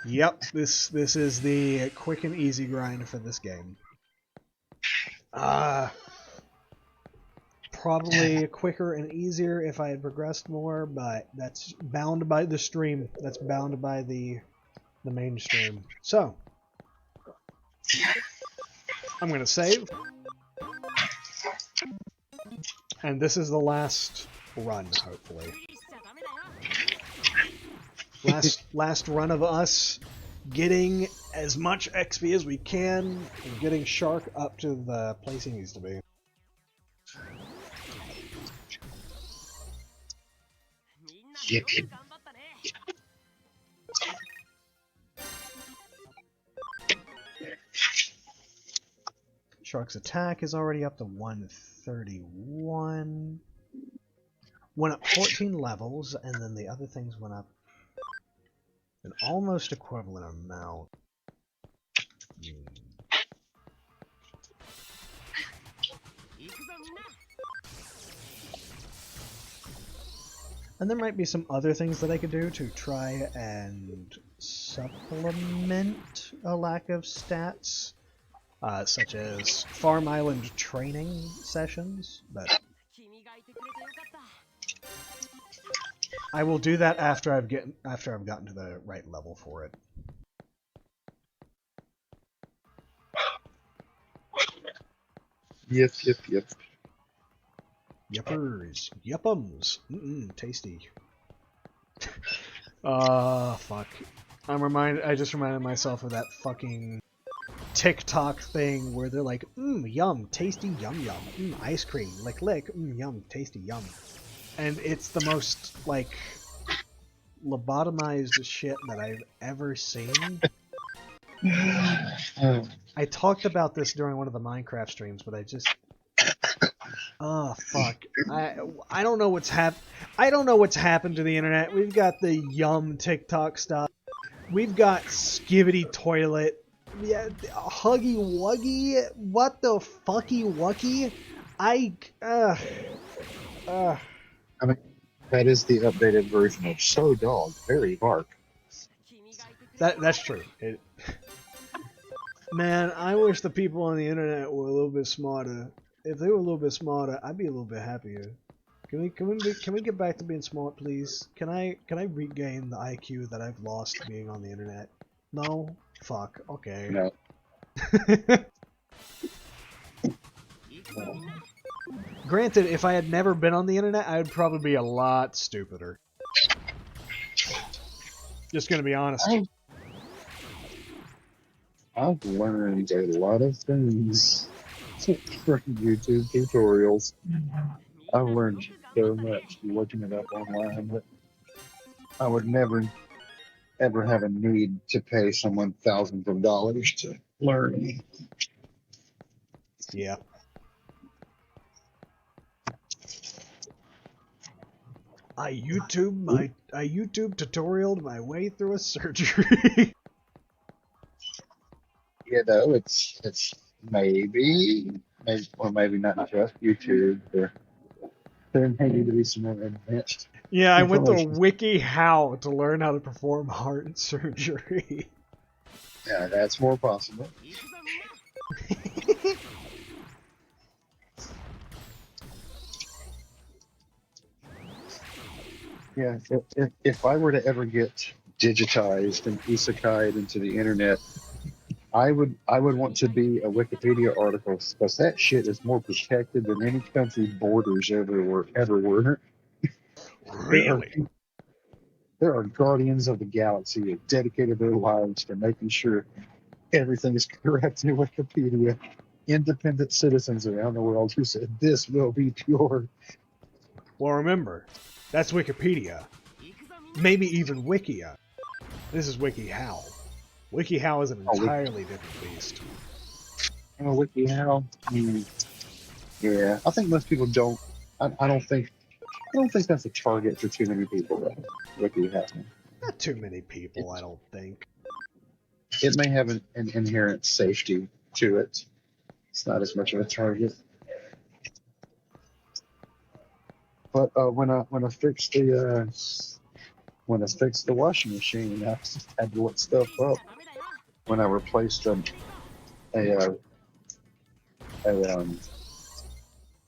Yep, this is the quick and easy grind for this game. Probably quicker and easier if I had progressed more, but that's bound by the stream. That's bound by the mainstream. So, I'm going to save. And this is the last run, hopefully. Last run of us getting as much XP as we can and getting Shark up to the place he needs to be. Shark's attack is already up to 131. Went up 14 levels, and then the other things went up an almost equivalent amount. And there might be some other things that I could do to try and supplement a lack of stats, such as Farm Island training sessions, but I will do that after I've gotten to the right level for it. Yep. Yippers, yippums, tasty. Fuck. I just reminded myself of that fucking TikTok thing where they're like, yum, tasty, yum, yum, ice cream, lick, lick, yum, tasty, yum. And it's the most, like, lobotomized shit that I've ever seen. I talked about this during one of the Minecraft streams, but I just... Oh, fuck. I don't know what's I don't know what's happened to the internet. We've got the yum TikTok stuff. We've got Skibbity Toilet. Yeah, Huggy Wuggy. What the fucky wucky? I mean, that is the updated version of So Dog, Very Bark. That's true. Man, I wish the people on the internet were a little bit smarter. If they were a little bit smarter, I'd be a little bit happier. Can we get back to being smart, please? Can I regain the IQ that I've lost being on the internet? No? Fuck. Okay. No. Granted, if I had never been on the internet, I would probably be a lot stupider. Just gonna be honest. I've learned a lot of things from YouTube tutorials. I've learned so much looking it up online that I would never, ever have a need to pay someone thousands of dollars to learn. Yeah. I YouTube tutorialed my way through a surgery. You know, it's maybe or maybe not just YouTube. There may need to be some more advanced. Yeah, I went to WikiHow to learn how to perform heart surgery. Yeah, that's more possible. Yeah, if I were to ever get digitized and isekai'd into the internet, I would want to be a Wikipedia article because that shit is more protected than any country's borders ever were. Really? There are guardians of the galaxy who have dedicated their lives to making sure everything is correct in Wikipedia. Independent citizens around the world who said this will be pure. Well, remember, that's Wikipedia. Maybe even Wikia. This is WikiHow. WikiHow is an entirely different beast. WikiHow. Yeah, I think most people don't. I don't think that's a target for too many people. WikiHow. Not too many people, I don't think. It may have an inherent safety to it. It's not as much of a target. But when I fixed the washing machine, I had to look stuff up. When I replaced a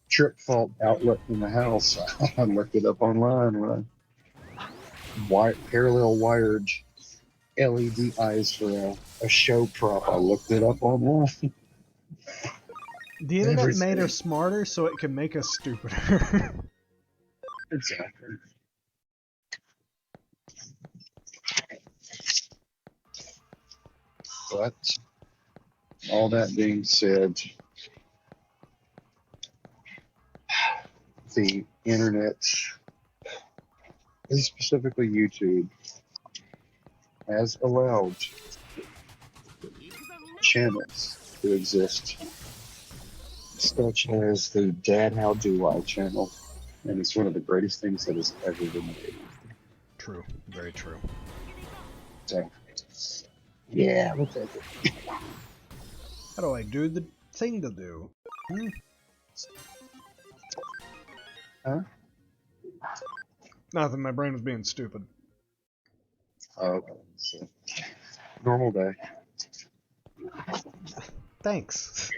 trip fault outlet in the house, I looked it up online. Parallel wired LED eyes for a show prop. I looked it up online. The internet made us smarter so it can make us stupider. Exactly. But all that being said, the internet, and specifically YouTube, has allowed channels to exist, such as the Dad How Do I channel, and it's one of the greatest things that has ever been made. True, very true. So, yeah, we'll take it. How do I do the thing to do? Huh? Nothing, my brain was being stupid. Okay, so Normal day. Thanks.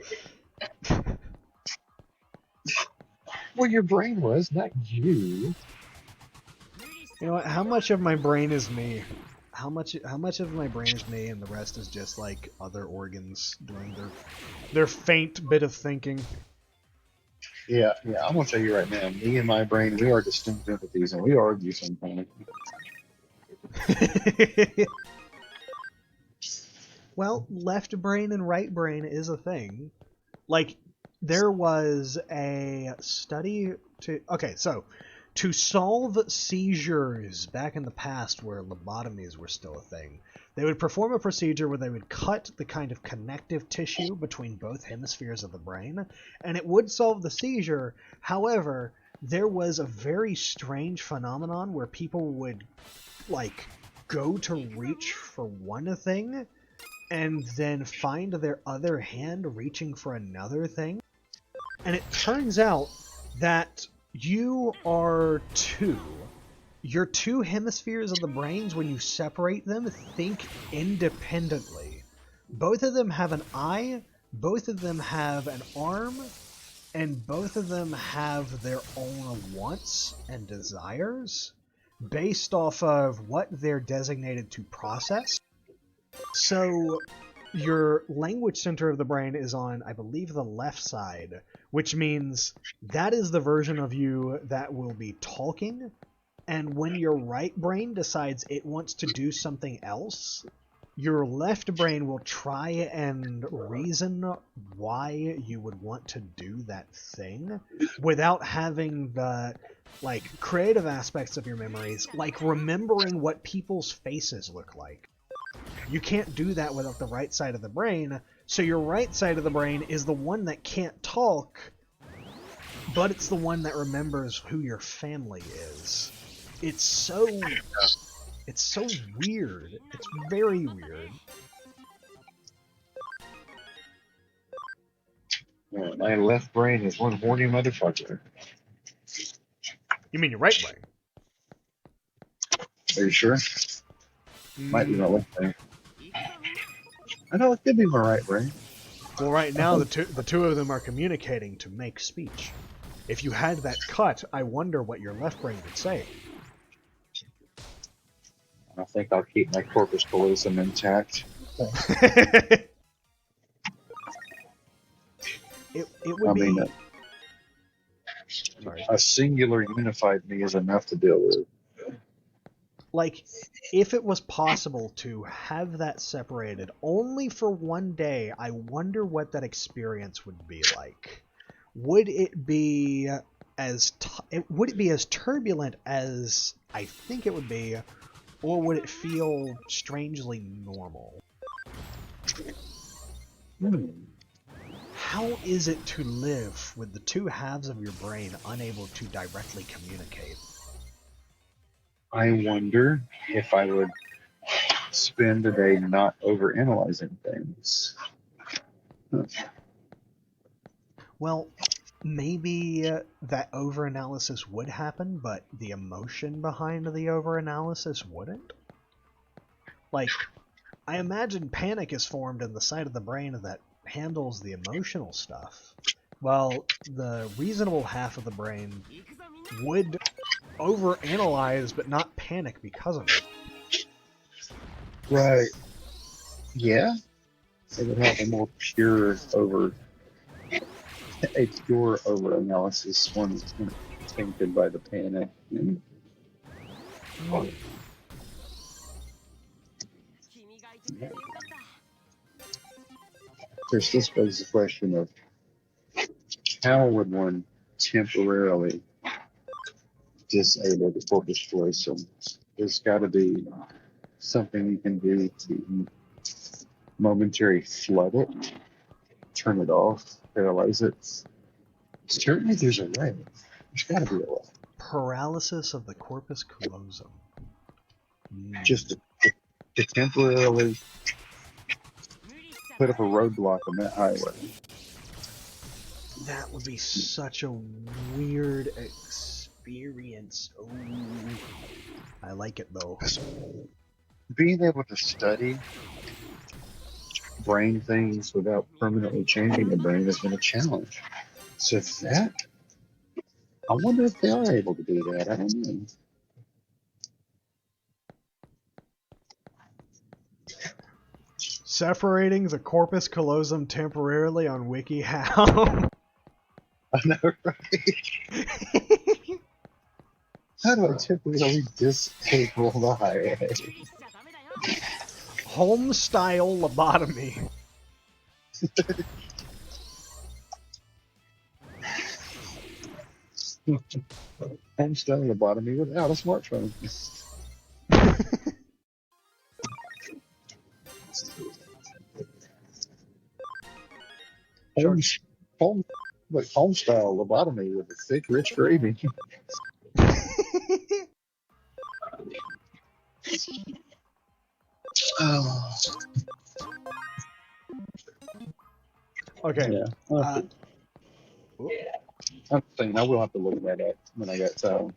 Well, your brain was, not you. You know what? How much of my brain is me? How much of my brain is me, and the rest is just like other organs doing their faint bit of thinking? Yeah, I'm gonna tell you right now, me and my brain, we are distinct entities, and we argue sometimes. Well, left brain and right brain is a thing. Like, there was a study to solve seizures back in the past where lobotomies were still a thing. They would perform a procedure where they would cut the kind of connective tissue between both hemispheres of the brain, and it would solve the seizure. However, there was a very strange phenomenon where people would, like, go to reach for one thing and then find their other hand reaching for another thing. And it turns out that your two hemispheres of the brains, when you separate them, think independently. Both of them have an eye, both of them have an arm, and both of them have their own wants and desires based off of what they're designated to process. So your language center of the brain is on, I believe, the left side, which means that is the version of you that will be talking. And when your right brain decides it wants to do something else, your left brain will try and reason why you would want to do that thing without having the, like, creative aspects of your memories, like remembering what people's faces look like. You can't do that without the right side of the brain, so your right side of the brain is the one that can't talk, but it's the one that remembers who your family is. It's so weird. It's very weird. Yeah, my left brain is one horny motherfucker. You mean your right brain? Are you sure? Might be my left brain. I know it could be my right brain. Well, right now the two of them are communicating to make speech. If you had that cut, I wonder what your left brain would say. I think I'll keep my corpus callosum intact. It would be. A singular unified me is enough to deal with. Like, if it was possible to have that separated only for one day, I wonder what that experience would be like. Would it be as turbulent as I think it would be, or would it feel strangely normal? How is it to live with the two halves of your brain unable to directly communicate? I wonder if I would spend a day not overanalyzing things. Well, maybe that overanalysis would happen, but the emotion behind the overanalysis wouldn't? Like, I imagine panic is formed in the side of the brain that handles the emotional stuff. Well, the reasonable half of the brain would overanalyze but not panic because of it. Right. Yeah. It would have a more pure analysis, one that's tainted by the panic. And there's this begs the question of how would one temporarily disable the corpus callosum? There's got to be something you can do to momentary flood it, turn it off, paralyze it. Certainly there's a way. There's got to be a way. Paralysis of the corpus callosum. Just to temporarily put up a roadblock on that highway. That would be such a weird experience. Oh, I like it though. Being able to study brain things without permanently changing the brain has been a challenge. So that, I wonder if they are able to do that. I don't know. Separating the corpus callosum temporarily on WikiHow. I know, right? How do I temporarily disable the high A? Home style lobotomy. Home style lobotomy without a smartphone. Home, home style lobotomy with a thick, rich gravy. Oh, Okay. yeah. I'm saying I will have to look that up when I get time.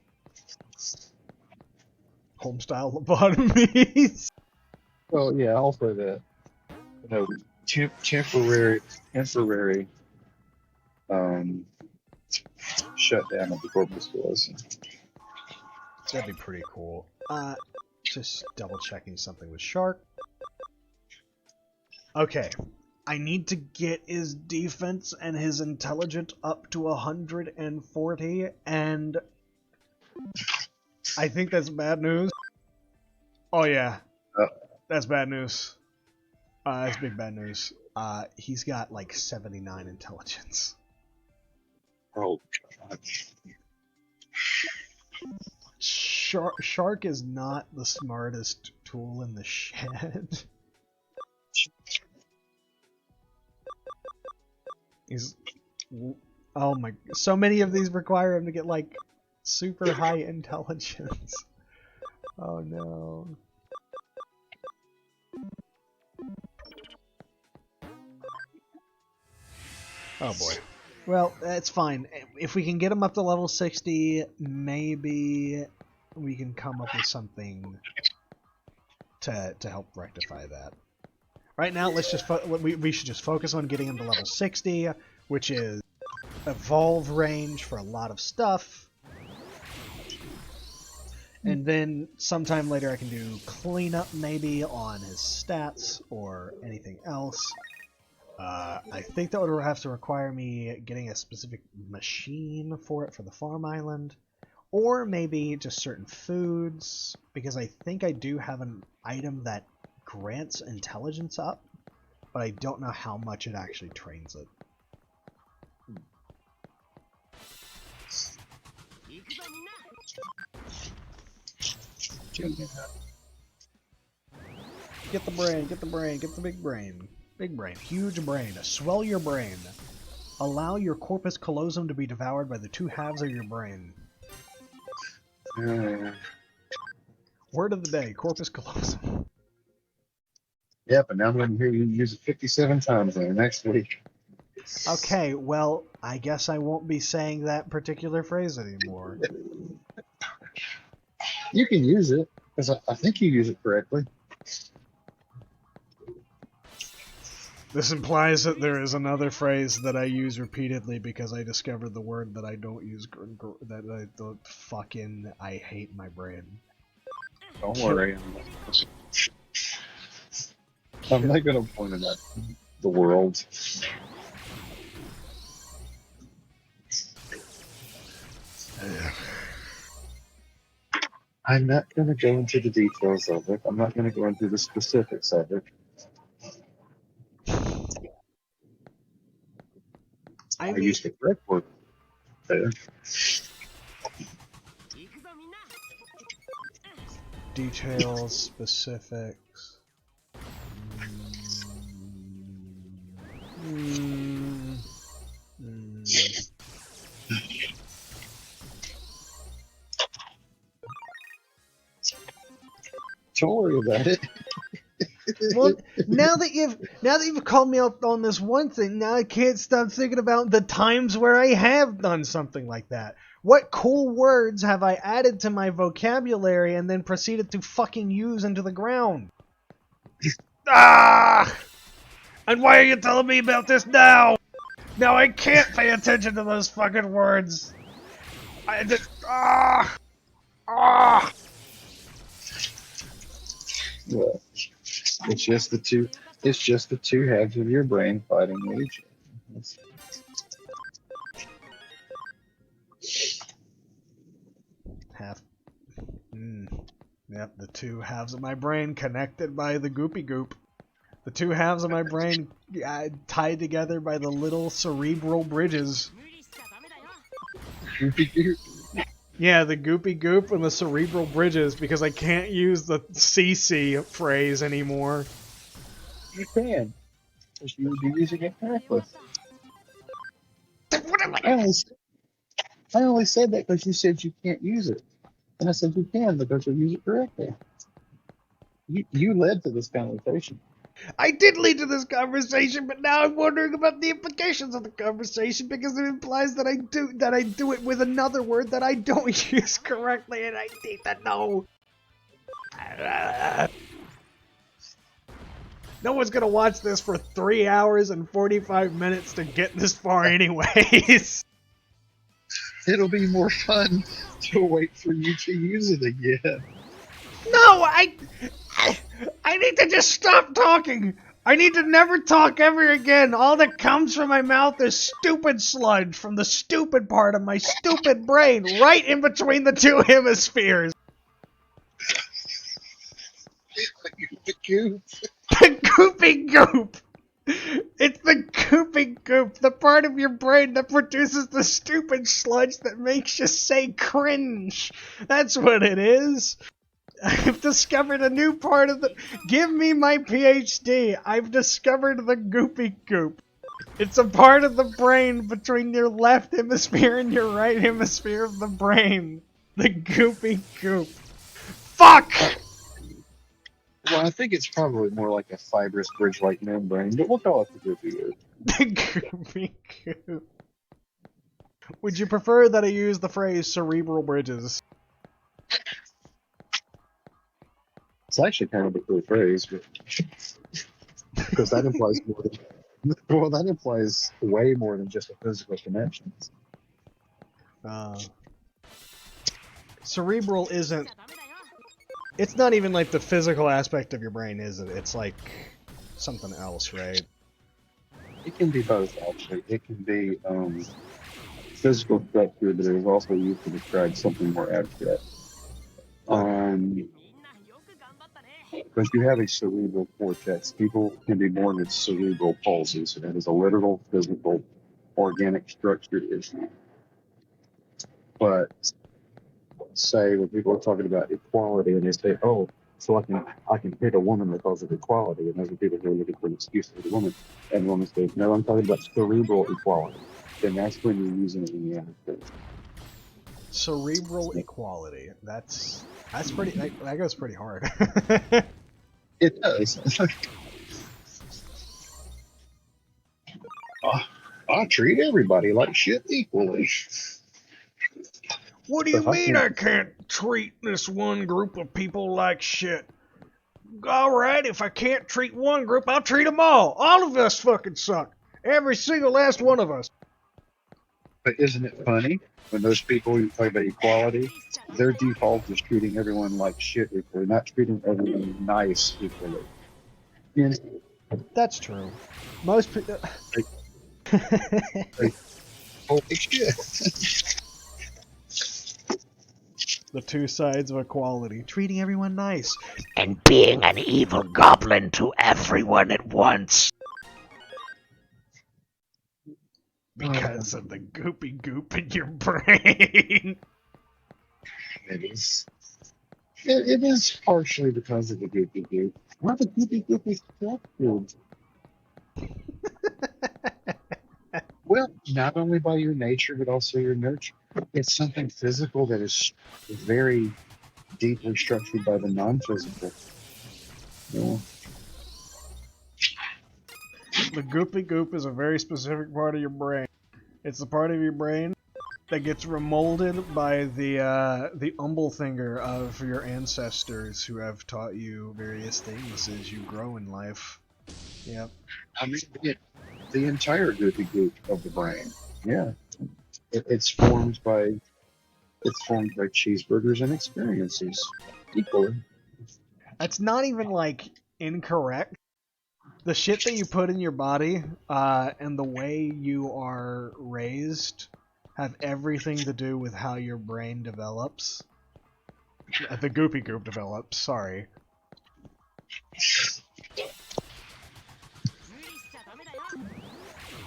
Home style lobotomies. Well, yeah, also the temporary shutdown of the corpus callosum. That'd be pretty cool. Just double checking something with Shark. Okay. I need to get his defense and his intelligence up to 140, and I think that's bad news. Oh yeah, that's bad news. That's big bad news. He's got like 79 intelligence. Oh, God. Shark is not the smartest tool in the shed. He's, oh my, so many of these require him to get like super high intelligence. Oh no. Oh boy. Well, that's fine. If we can get him up to level 60, maybe we can come up with something to help rectify that. Right now, let's just we should just focus on getting him to level 60, which is evolve range for a lot of stuff. And then sometime later I can do cleanup maybe on his stats or anything else. I think that would have to require me getting a specific machine for it for the farm island. Or maybe just certain foods, because I think I do have an item that grants intelligence up, but I don't know how much it actually trains it. Get the brain, get the brain, get the big brain. Big brain, huge brain, swell your brain. Allow your corpus callosum to be devoured by the two halves of your brain. Word of the day, corpus callosum. Yeah, but now I'm going to hear you use it 57 times in the next week. Okay, well, I guess I won't be saying that particular phrase anymore. You can use it, because I think you use it correctly. This implies that there is another phrase that I use repeatedly because I discovered the word that I don't use, that I don't fucking, I hate my brain. Don't worry. I'm not going to point it at the world. I'm not going to go into the details of it. I'm not going to go into the specifics of it. I used the correct word there. Details, specifics. Don't worry about it. Well, now that you've called me out on this one thing, now I can't stop thinking about the times where I have done something like that. What cool words have I added to my vocabulary and then proceeded to fucking use into the ground? Ah! And why are you telling me about this now? Now I can't pay attention to those fucking words. Ah! Well, it's just the two. It's just the two halves of your brain fighting with each other. Half. Yep, the two halves of my brain connected by the goopy goop. The two halves of my brain tied together by the little cerebral bridges. Yeah, the goopy goop and the cerebral bridges, because I can't use the CC phrase anymore. You can. Because you're using it correctly. I only said that because you said you can't use it. And I said you can because you use it correctly. You led to this conversation. I did lead to this conversation, but now I'm wondering about the implications of the conversation because it implies that I do it with another word that I don't use correctly, and I need to know. No one's gonna watch this for 3 hours and 45 minutes to get this far anyways. It'll be more fun to wait for you to use it again. No, I need to just stop talking. I need to never talk ever again. All that comes from my mouth is stupid sludge from the stupid part of my stupid brain right in between the two hemispheres. The goop. The goopy goop. It's the goopy goop, the part of your brain that produces the stupid sludge that makes you say cringe. That's what it is. I've discovered a new part of the... Give me my PhD. I've discovered the goopy goop. It's a part of the brain between your left hemisphere and your right hemisphere of the brain. The goopy goop. Fuck! Well, I think it's probably more like a fibrous bridge-like membrane, but we'll call it the goopy goop. The goopy goop. Would you prefer that I use the phrase cerebral bridges? It's actually kind of a cool phrase, but because that implies more than, well, that implies way more than just a physical connection. Cerebral isn't... It's not even like the physical aspect of your brain, is it? It's like something else, right? It can be both, actually. It can be physical structure, but it is also used to describe something more abstract. Because you have a cerebral cortex, people can be born with cerebral palsy, so that is a literal, physical, organic structure issue. But say when people are talking about equality and they say, oh, so I can hit a woman because of equality, and those are people who are looking for an excuse for the woman, and the woman says, no, I'm talking about cerebral equality. Then that's when you're using it in the attitude. Cerebral equality. That's pretty. That goes pretty hard. It does. I treat everybody like shit equally. What do you mean I can't treat this one group of people like shit? Alright, if I can't treat one group, I'll treat them all. All of us fucking suck. Every single last one of us. But isn't it funny when those people who talk about equality, their default is treating everyone like shit equally, not treating everyone nice equally. You know? That's true. Most people... Holy shit. The two sides of equality. Treating everyone nice. And being an evil goblin to everyone at once. Because of the goopy goop in your brain. It is. It is partially because of the goopy goop. Where the goopy goop is structured. Well, not only by your nature, but also your nurture. It's something physical that is very deeply structured by the non-physical. Yeah. The goopy goop is a very specific part of your brain. It's the part of your brain that gets remolded by the umbelfinger of your ancestors who have taught you various things as you grow in life. Yep. I mean, the entire goopy goop of the brain. Yeah, it's formed by cheeseburgers and experiences equally. That's not even like incorrect. The shit that you put in your body and the way you are raised have everything to do with how your brain develops. The goopy goop develops, sorry.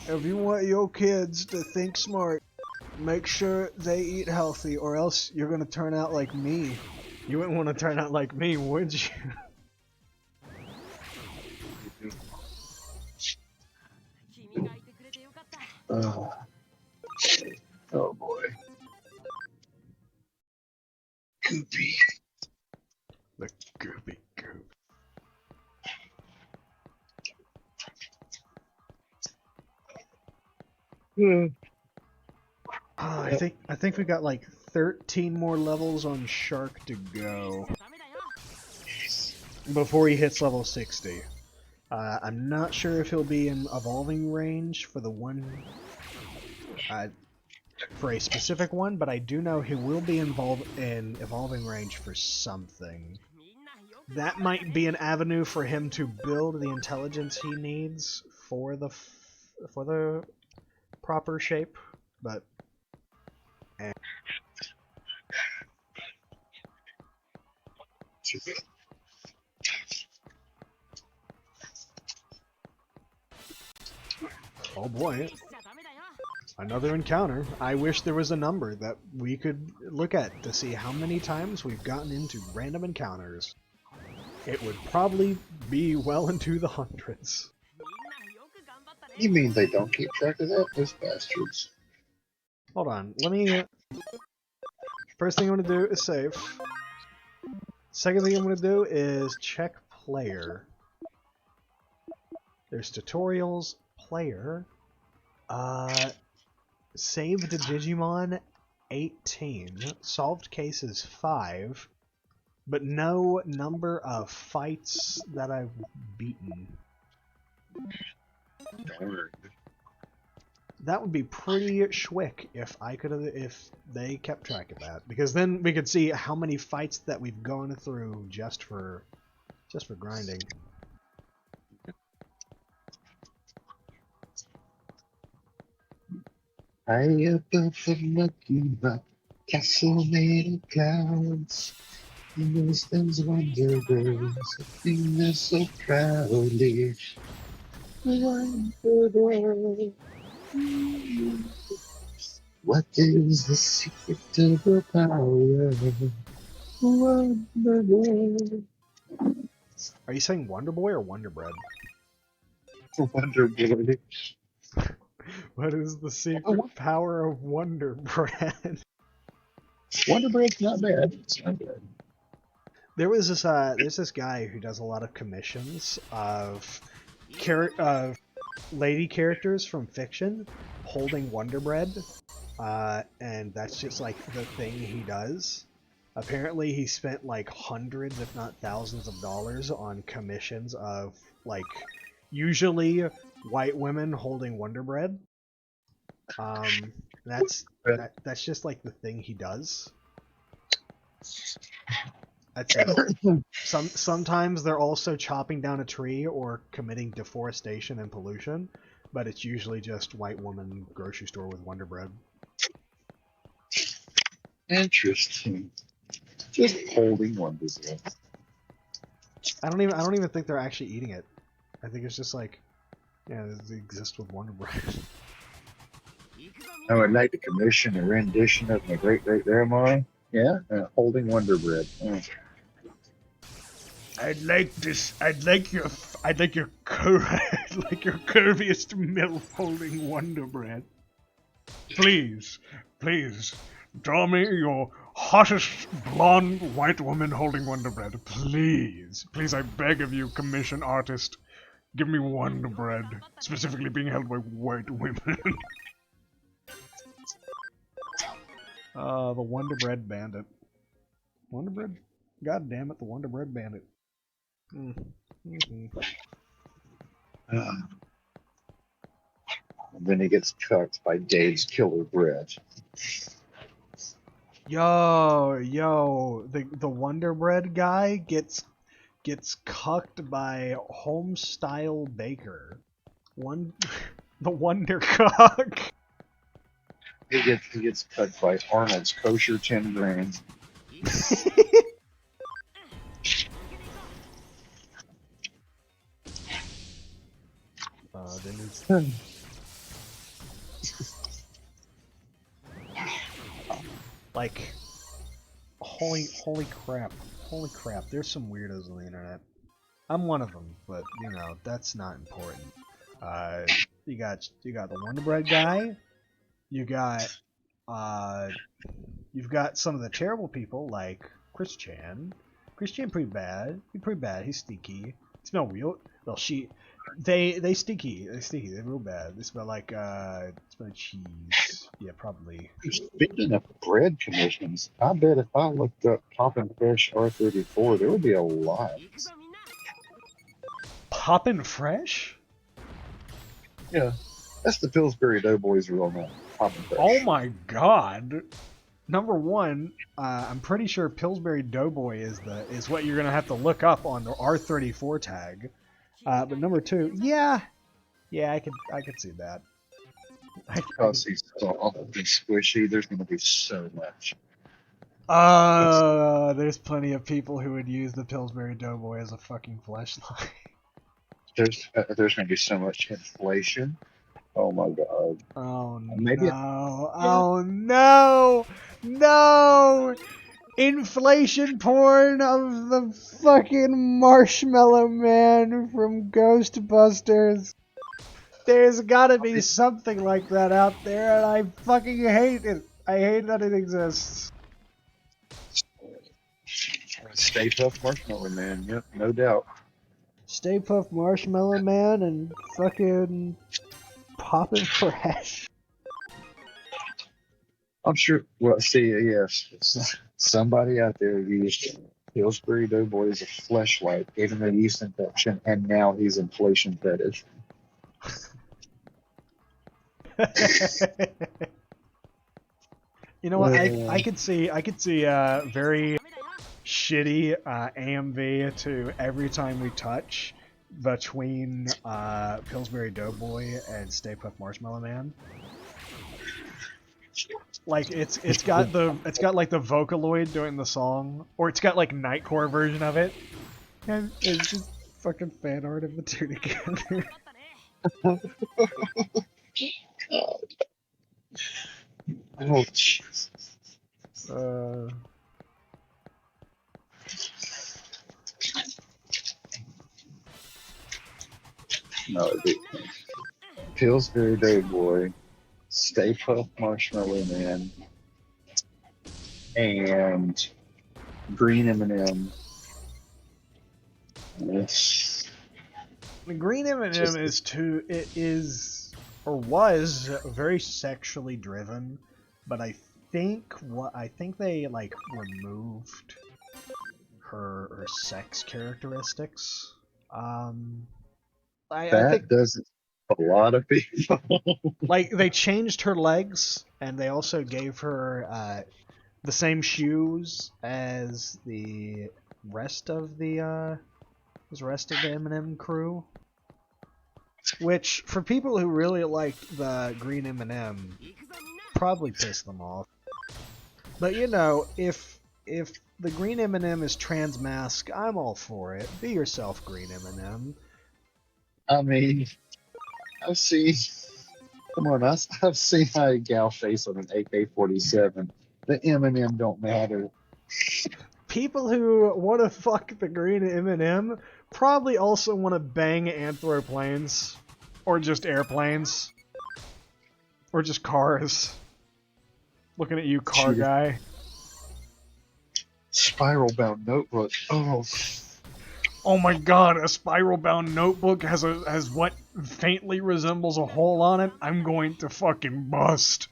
If you want your kids to think smart, make sure they eat healthy, or else you're gonna turn out like me. You wouldn't want to turn out like me, would you? Uh, oh boy. Goopy. The goopy goop. I think we got like 13 more levels on Shark to go before he hits level 60. I'm not sure if he'll be in evolving range for the one, for a specific one, but I do know he will be involved in evolving range for something. That might be an avenue for him to build the intelligence he needs for the proper shape, but. Oh boy. Another encounter. I wish there was a number that we could look at to see how many times we've gotten into random encounters. It would probably be well into the hundreds. You mean they don't keep track of that? Those bastards. Hold on, let me... First thing I'm going to do is save. Second thing I'm going to do is check player. There's tutorials, player, saved Digimon 18, solved cases 5, but no number of fights that I've beaten. That would be pretty schwick if they kept track of that, because then we could see how many fights that we've gone through just for grinding. High above the mucky rock, castle made of clouds. And those things wonder girls, sing there so proudly. Wonder girl. What is the secret of her power? Wonder girl. Are you saying Wonder Boy or Wonder Bread? Wonder Boy. What is the secret power of Wonder Bread? Wonder Bread's not bad. It's not bad. There's this guy who does a lot of commissions of lady characters from fiction holding Wonder Bread, and that's just like the thing he does. Apparently, he spent like hundreds, if not thousands, of dollars on commissions of like usually white women holding Wonder Bread. That's just like the thing he does. That's it. Sometimes they're also chopping down a tree or committing deforestation and pollution, but it's usually just white woman grocery store with Wonder Bread. Interesting. Just holding Wonder Bread. I don't even think they're actually eating it. I think it's just like, yeah, it exists with Wonder Bread. I would like to commission a rendition of my great great grandma. Yeah, holding Wonder Bread. Oh. I'd like your curviest MILF holding Wonder Bread. Please, draw me your hottest blonde white woman holding Wonder Bread. Please, I beg of you, commission artist, give me Wonder Bread, specifically being held by white women. The Wonder Bread Bandit. Wonder Bread? God damn it, the Wonder Bread Bandit. And then he gets cucked by Dave's killer bread. Yo, the Wonder Bread guy gets cucked by Homestyle Baker. The Wonder Cock. He gets cucked by Arnold's kosher 10 grand. Then it's like, holy crap, there's some weirdos on the internet. I'm one of them, but you know, that's not important. You got the Wonder Bread guy, you've got some of the terrible people like Chris-chan, pretty bad, he's stinky, smell real, well, they stinky, they're real bad, they smell like, smell cheese, yeah, probably. Speaking of bread commissions, I bet if I looked up Poppin' Fresh R34, there would be a lot. Poppin' Fresh? Yeah, that's the Pillsbury Doughboys' real name. Poppin' Fresh. Oh my god! Number one, I'm pretty sure Pillsbury Doughboy is what you're gonna have to look up on the R34 tag. But number two, yeah, I could see that. Because he's soft and squishy, there's going to be so much. There's plenty of people who would use the Pillsbury Doughboy as a fucking fleshlight. There's going to be so much inflation. Oh my god. Oh Maybe no! Oh no! Inflation porn of the fucking Marshmallow Man from Ghostbusters. There's gotta be something like that out there, and I fucking hate it. I hate that it exists. Stay Puft Marshmallow Man, yep, no doubt. Stay Puft Marshmallow Man and fucking Poppin' Fresh. I'm sure, well, see, yes, somebody out there used Pillsbury Doughboy as a fleshlight, gave him a yeast infection, and now he's inflation fetish. You know what? I could see very shitty AMV to Every Time We Touch between Pillsbury Doughboy and Stay Puft Marshmallow Man. Like it's got like the Vocaloid doing the song, or it's got like Nightcore version of it, and it's just fucking fan art of the two together. Oh, Jesus. No, Pillsbury Doughboy, Stay Puft Marshmallow Man, and Green M&M. Yes. The Green M&M was very sexually driven, but I think they like removed her sex characteristics. I think doesn't a lot of people. like they changed her legs, and they also gave her the same shoes as the rest of the M&M crew. Which, for people who really liked the Green M&M, probably pissed them off. But you know, if the Green M&M is trans mask, I'm all for it. Be yourself, Green M&M. I mean, I've seen a gal face on an AK-47. The M&M don't matter. People who want to fuck the Green M&M probably also want to bang anthroplanes, or just airplanes, or just cars. Looking at you, car guy. Spiral bound notebook. Oh my god, a spiral bound notebook has what faintly resembles a hole on it. I'm going to fucking bust.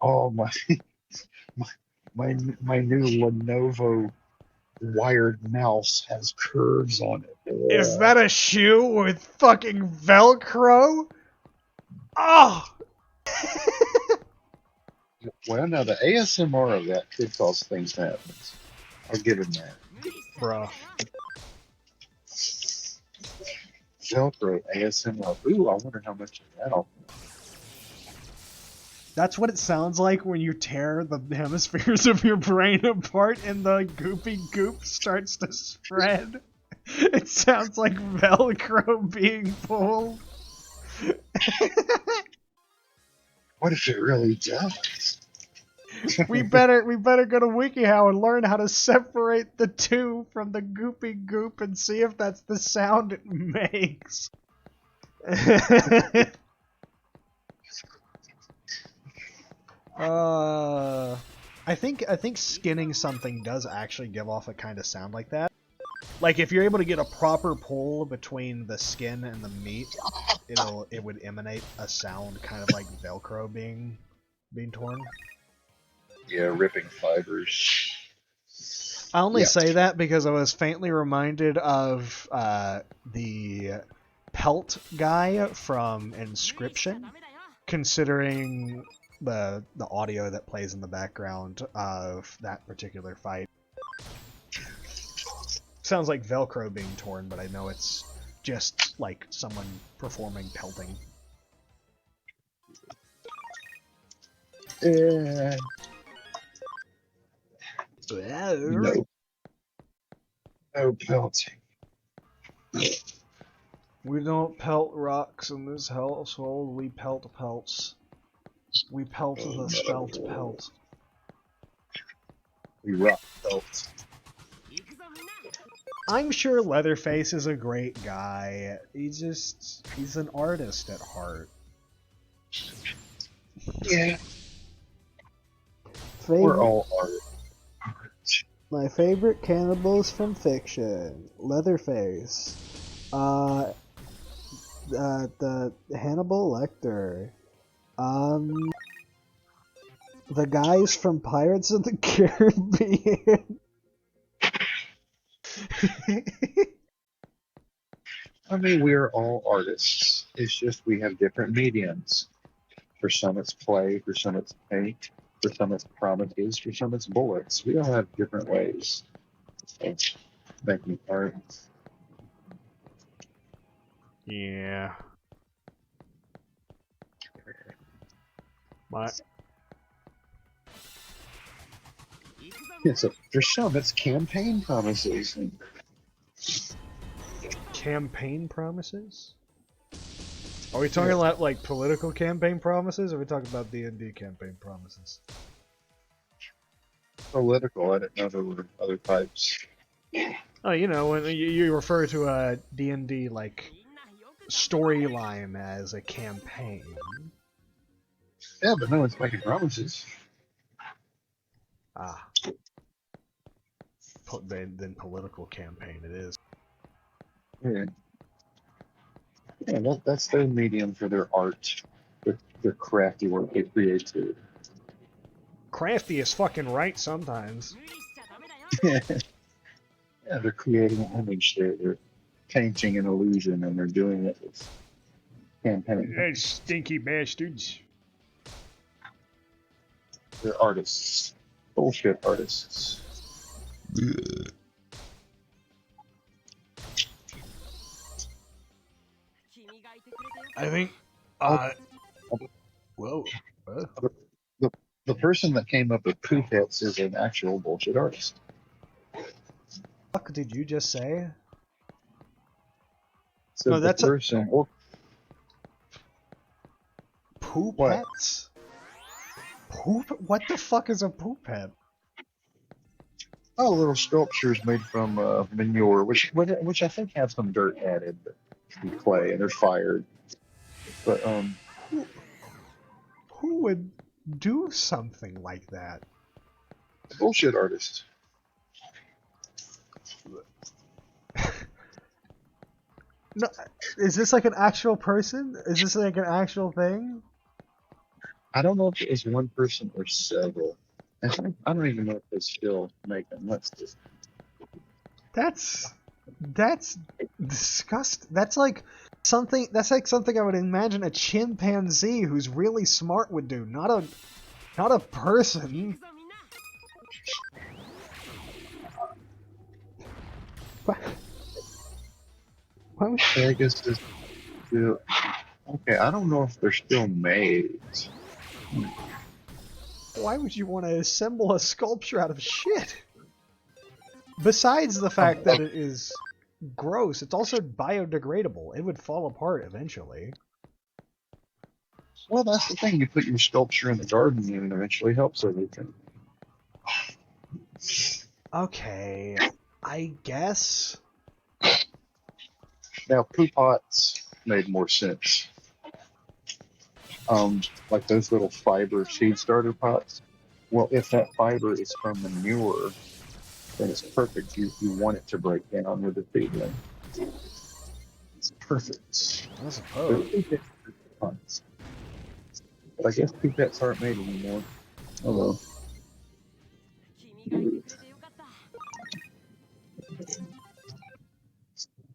Oh my. My new Lenovo wired mouse has curves on it. Is that a shoe with fucking Velcro? Oh! Well, now the ASMR of that could cause things to happen. I'll give him that. Bruh. Velcro ASMR. Ooh, I wonder how much of that'll. That's what it sounds like when you tear the hemispheres of your brain apart and the goopy goop starts to spread. It sounds like Velcro being pulled. What if it really does? We better go to WikiHow and learn how to separate the two from the goopy goop and see if that's the sound it makes. I think skinning something does actually give off a kind of sound like that. Like if you're able to get a proper pull between the skin and the meat, it would emanate a sound kind of like Velcro being torn. Yeah, ripping fibers. I only Yeah. say that because I was faintly reminded of the pelt guy from Inscription, considering the audio that plays in the background of that particular fight. Sounds like Velcro being torn, but I know it's just like someone performing pelting. No. No pelting. We don't pelt rocks in this household, we pelt pelts. We pelt the spelt pelt. We rock pelts. I'm sure Leatherface is a great guy. He's an artist at heart. Yeah. We're all artists. My favorite cannibals from fiction. Leatherface. The Hannibal Lecter. The guys from Pirates of the Caribbean. I mean, we're all artists. It's just we have different mediums. For some it's clay, for some it's paint, for some it's promises, for some it's bullets. We all have different ways of making art. Yeah. My Yeah, so for some it's campaign promises. campaign promises? Are we talking about like political campaign promises, or are we talking about D&D campaign promises? Political, I didn't know there were other types. Oh, you know, when you refer to a D&D like storyline as a campaign. Yeah, but no one's making promises. Ah. Then political campaign it is. Yeah. Yeah, that's their medium for their art, their crafty work they create too. Crafty is fucking right sometimes. Yeah, they're creating an image. They're painting an illusion, and they're doing it with campaign. Those stinky bastards. They're artists, bullshit artists. I think. Whoa. The person that came up with poop hits is an actual bullshit artist. Fuck did you just say? So No, the that's person. Poopets? Poop? What the fuck is a poopet? Oh, little sculptures made from manure, which I think have some dirt added, but clay, and they're fired. But Who would do something like that? bullshit artist. No, is this like an actual person? Is this like an actual thing? I don't know if it was one person or several. I don't even know if they still make them. Let's just. That's disgusting. That's like something I would imagine a chimpanzee who's really smart would do, not a person. Why would I guess this. Okay, I don't know if they're still made. why would you want to assemble a sculpture out of shit? Besides the fact that it is gross, it's also biodegradable. It would fall apart eventually. Well, that's the thing. You put your sculpture in the garden, and it eventually helps everything. Okay, I guess. Now, poo pots made more sense. Like those little fiber seed starter pots. Well, if that fiber is from manure, then it's perfect. You want it to break down with the seedling. It's perfect. I suppose. But I guess poo pets aren't made anymore. Oh well.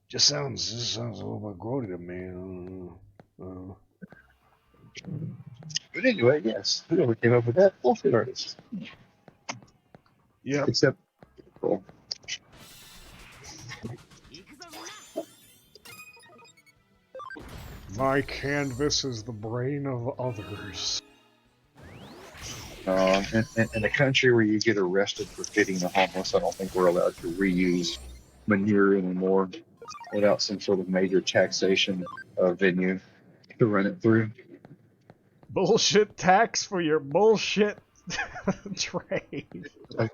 Just sounds a little bit grody to me. But anyway, yes, whoever came up with that, bullshit artist. Yep. Except, well, My canvas is the brain of others. in a country where you get arrested for feeding the homeless, I don't think we're allowed to reuse manure anymore without some sort of major taxation venue to run it through. Bullshit tax for your bullshit trade. Like,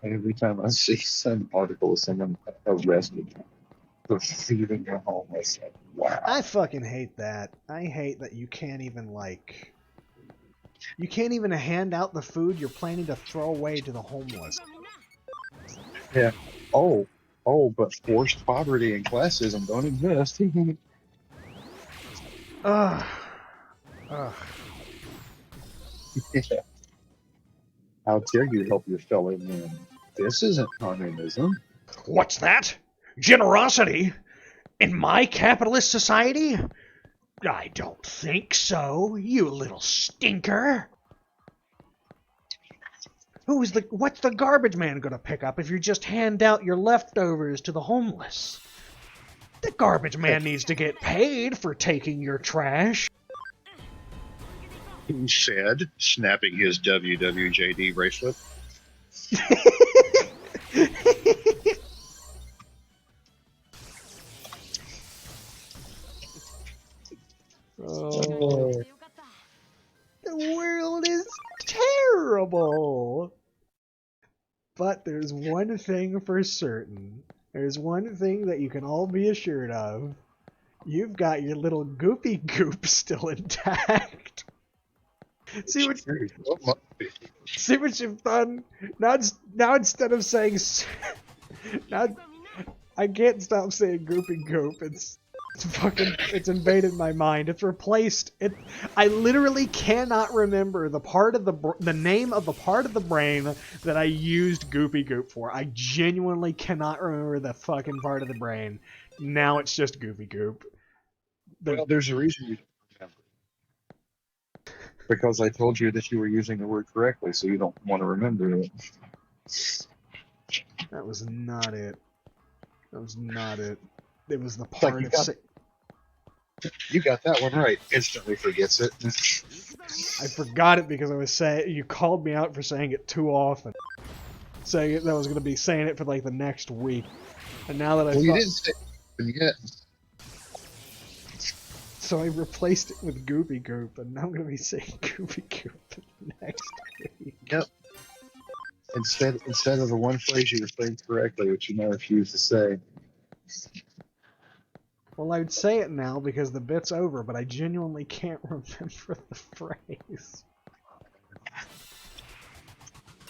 every time I see some article of someone arrested for feeding the homeless, like, wow. I fucking hate that. I hate that you can't even hand out the food you're planning to throw away to the homeless. Yeah. But forced poverty and classism don't exist. Ugh. Yeah. How dare you help your fellow man? This isn't communism. What's that? Generosity? In my capitalist society? I don't think so, you little stinker. What's the garbage man gonna pick up if you just hand out your leftovers to the homeless? The garbage man needs to get paid for taking your trash. He said, snapping his WWJD bracelet. Oh. The world is terrible. But there's one thing for certain. There's one thing that you can all be assured of. You've got your little goopy goop still intact. See what you've done? Now instead of saying... Now, I can't stop saying goopy goop. It's invaded my mind. It's replaced it. I literally cannot remember the name of the part of the brain that I used goopy goop for. I genuinely cannot remember the fucking part of the brain. Now it's just goopy goop. Well, there's a reason you don't remember. Because I told you that you were using the word correctly, so you don't want to remember it. That was not it. That was not it. It was the Like part of... You got that one right. Instantly forgets it. I forgot it because I was saying... You called me out for saying it too often. Saying it, that I was going to be saying it for like the next week. And now that I you didn't say it yet. So I replaced it with Goopy Goop, and now I'm going to be saying Goopy Goop next week. Yep. Instead of the one phrase you were saying correctly, which you now refuse to say. Well, I would say it now because the bit's over, but I genuinely can't remember the phrase.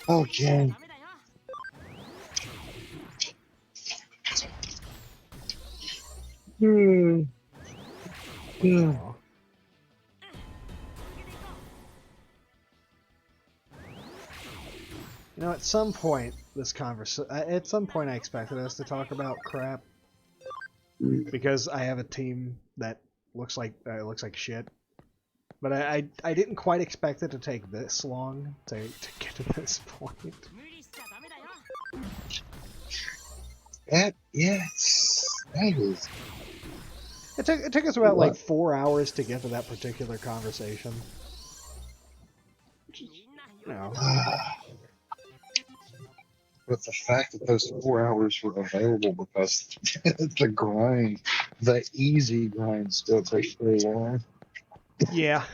Okay. You know, at some point, at some point I expected us to talk about crap. Because I have a team that looks like shit. But I didn't quite expect it to take this long to get to this point. That yes, that is. It took us about like 4 hours to get to that particular conversation. Which is, you know. But the fact that those 4 hours were available because the grind, the easy grind, still takes very long. Yeah.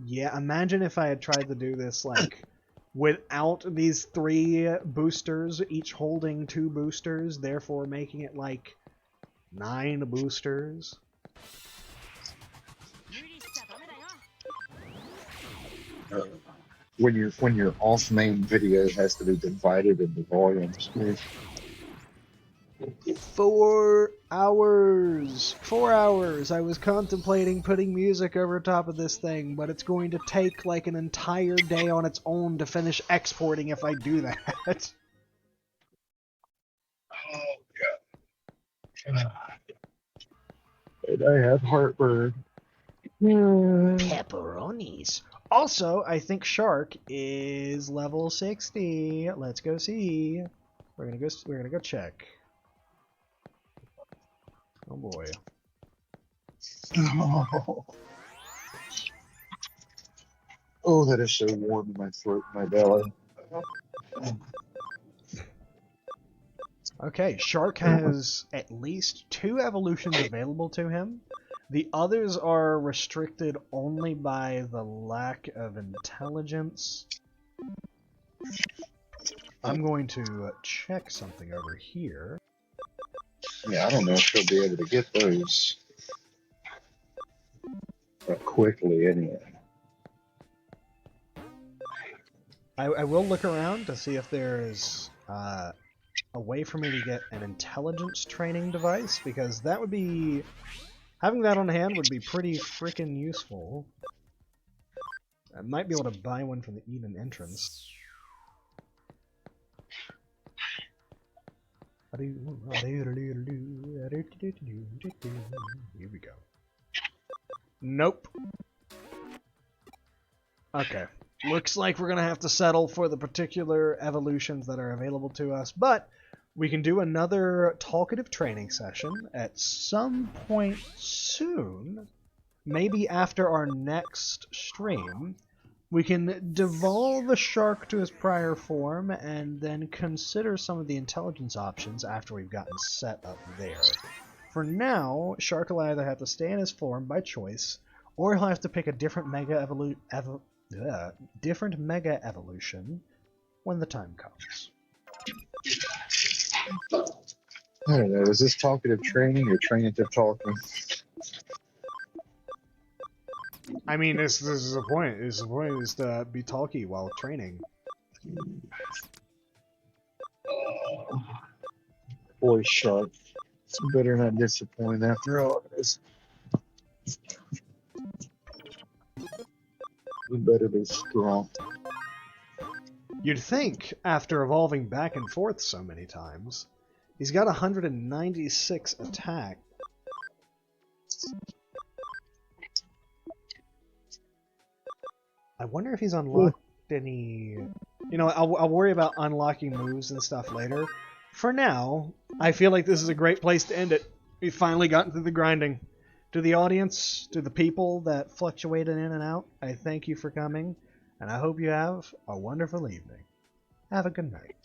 Yeah, imagine if I had tried to do this, like, without these 3 boosters, each holding 2 boosters, therefore making it, like, 9 boosters. When your off main video has to be divided into volumes. 4 hours! 4 hours! I was contemplating putting music over top of this thing, but it's going to take like an entire day on its own to finish exporting if I do that. Oh god. And I have heartburn. Pepperonis. Also, I think Shark is level 60. Let's go see. We're gonna go check. Oh boy. Oh, that is so warm in my throat, my belly. Okay, Shark has at least 2 evolutions available to him. The others are restricted only by the lack of intelligence. I'm going to check something over here. Yeah, I don't know if he'll be able to get those quickly anyway. I will look around to see if there's a way for me to get an intelligence training device, because that would be... having that on hand would be pretty freaking useful. I might be able to buy one from the Eden entrance. Here we go. Nope. Okay. Looks like we're going to have to settle for the particular evolutions that are available to us, but we can do another talkative training session at some point soon, maybe after our next stream. We can devolve a Shark to his prior form and then consider some of the intelligence options after we've gotten set up there. For now, Shark will either have to stay in his form by choice, or he'll have to pick a different mega evolution when the time comes. I don't know, is this talkative training or trainative talking? I mean, this is the point. The point is to be talky while training. Boy, Shark. You better not disappoint after all this. You better be strong. You'd think, after evolving back and forth so many times, he's got 196 attack. I wonder if he's unlocked any... You know, I'll worry about unlocking moves and stuff later. For now, I feel like this is a great place to end it. We've finally gotten through the grinding. To the audience, to the people that fluctuated in and out, I thank you for coming, and I hope you have a wonderful evening. Have a good night.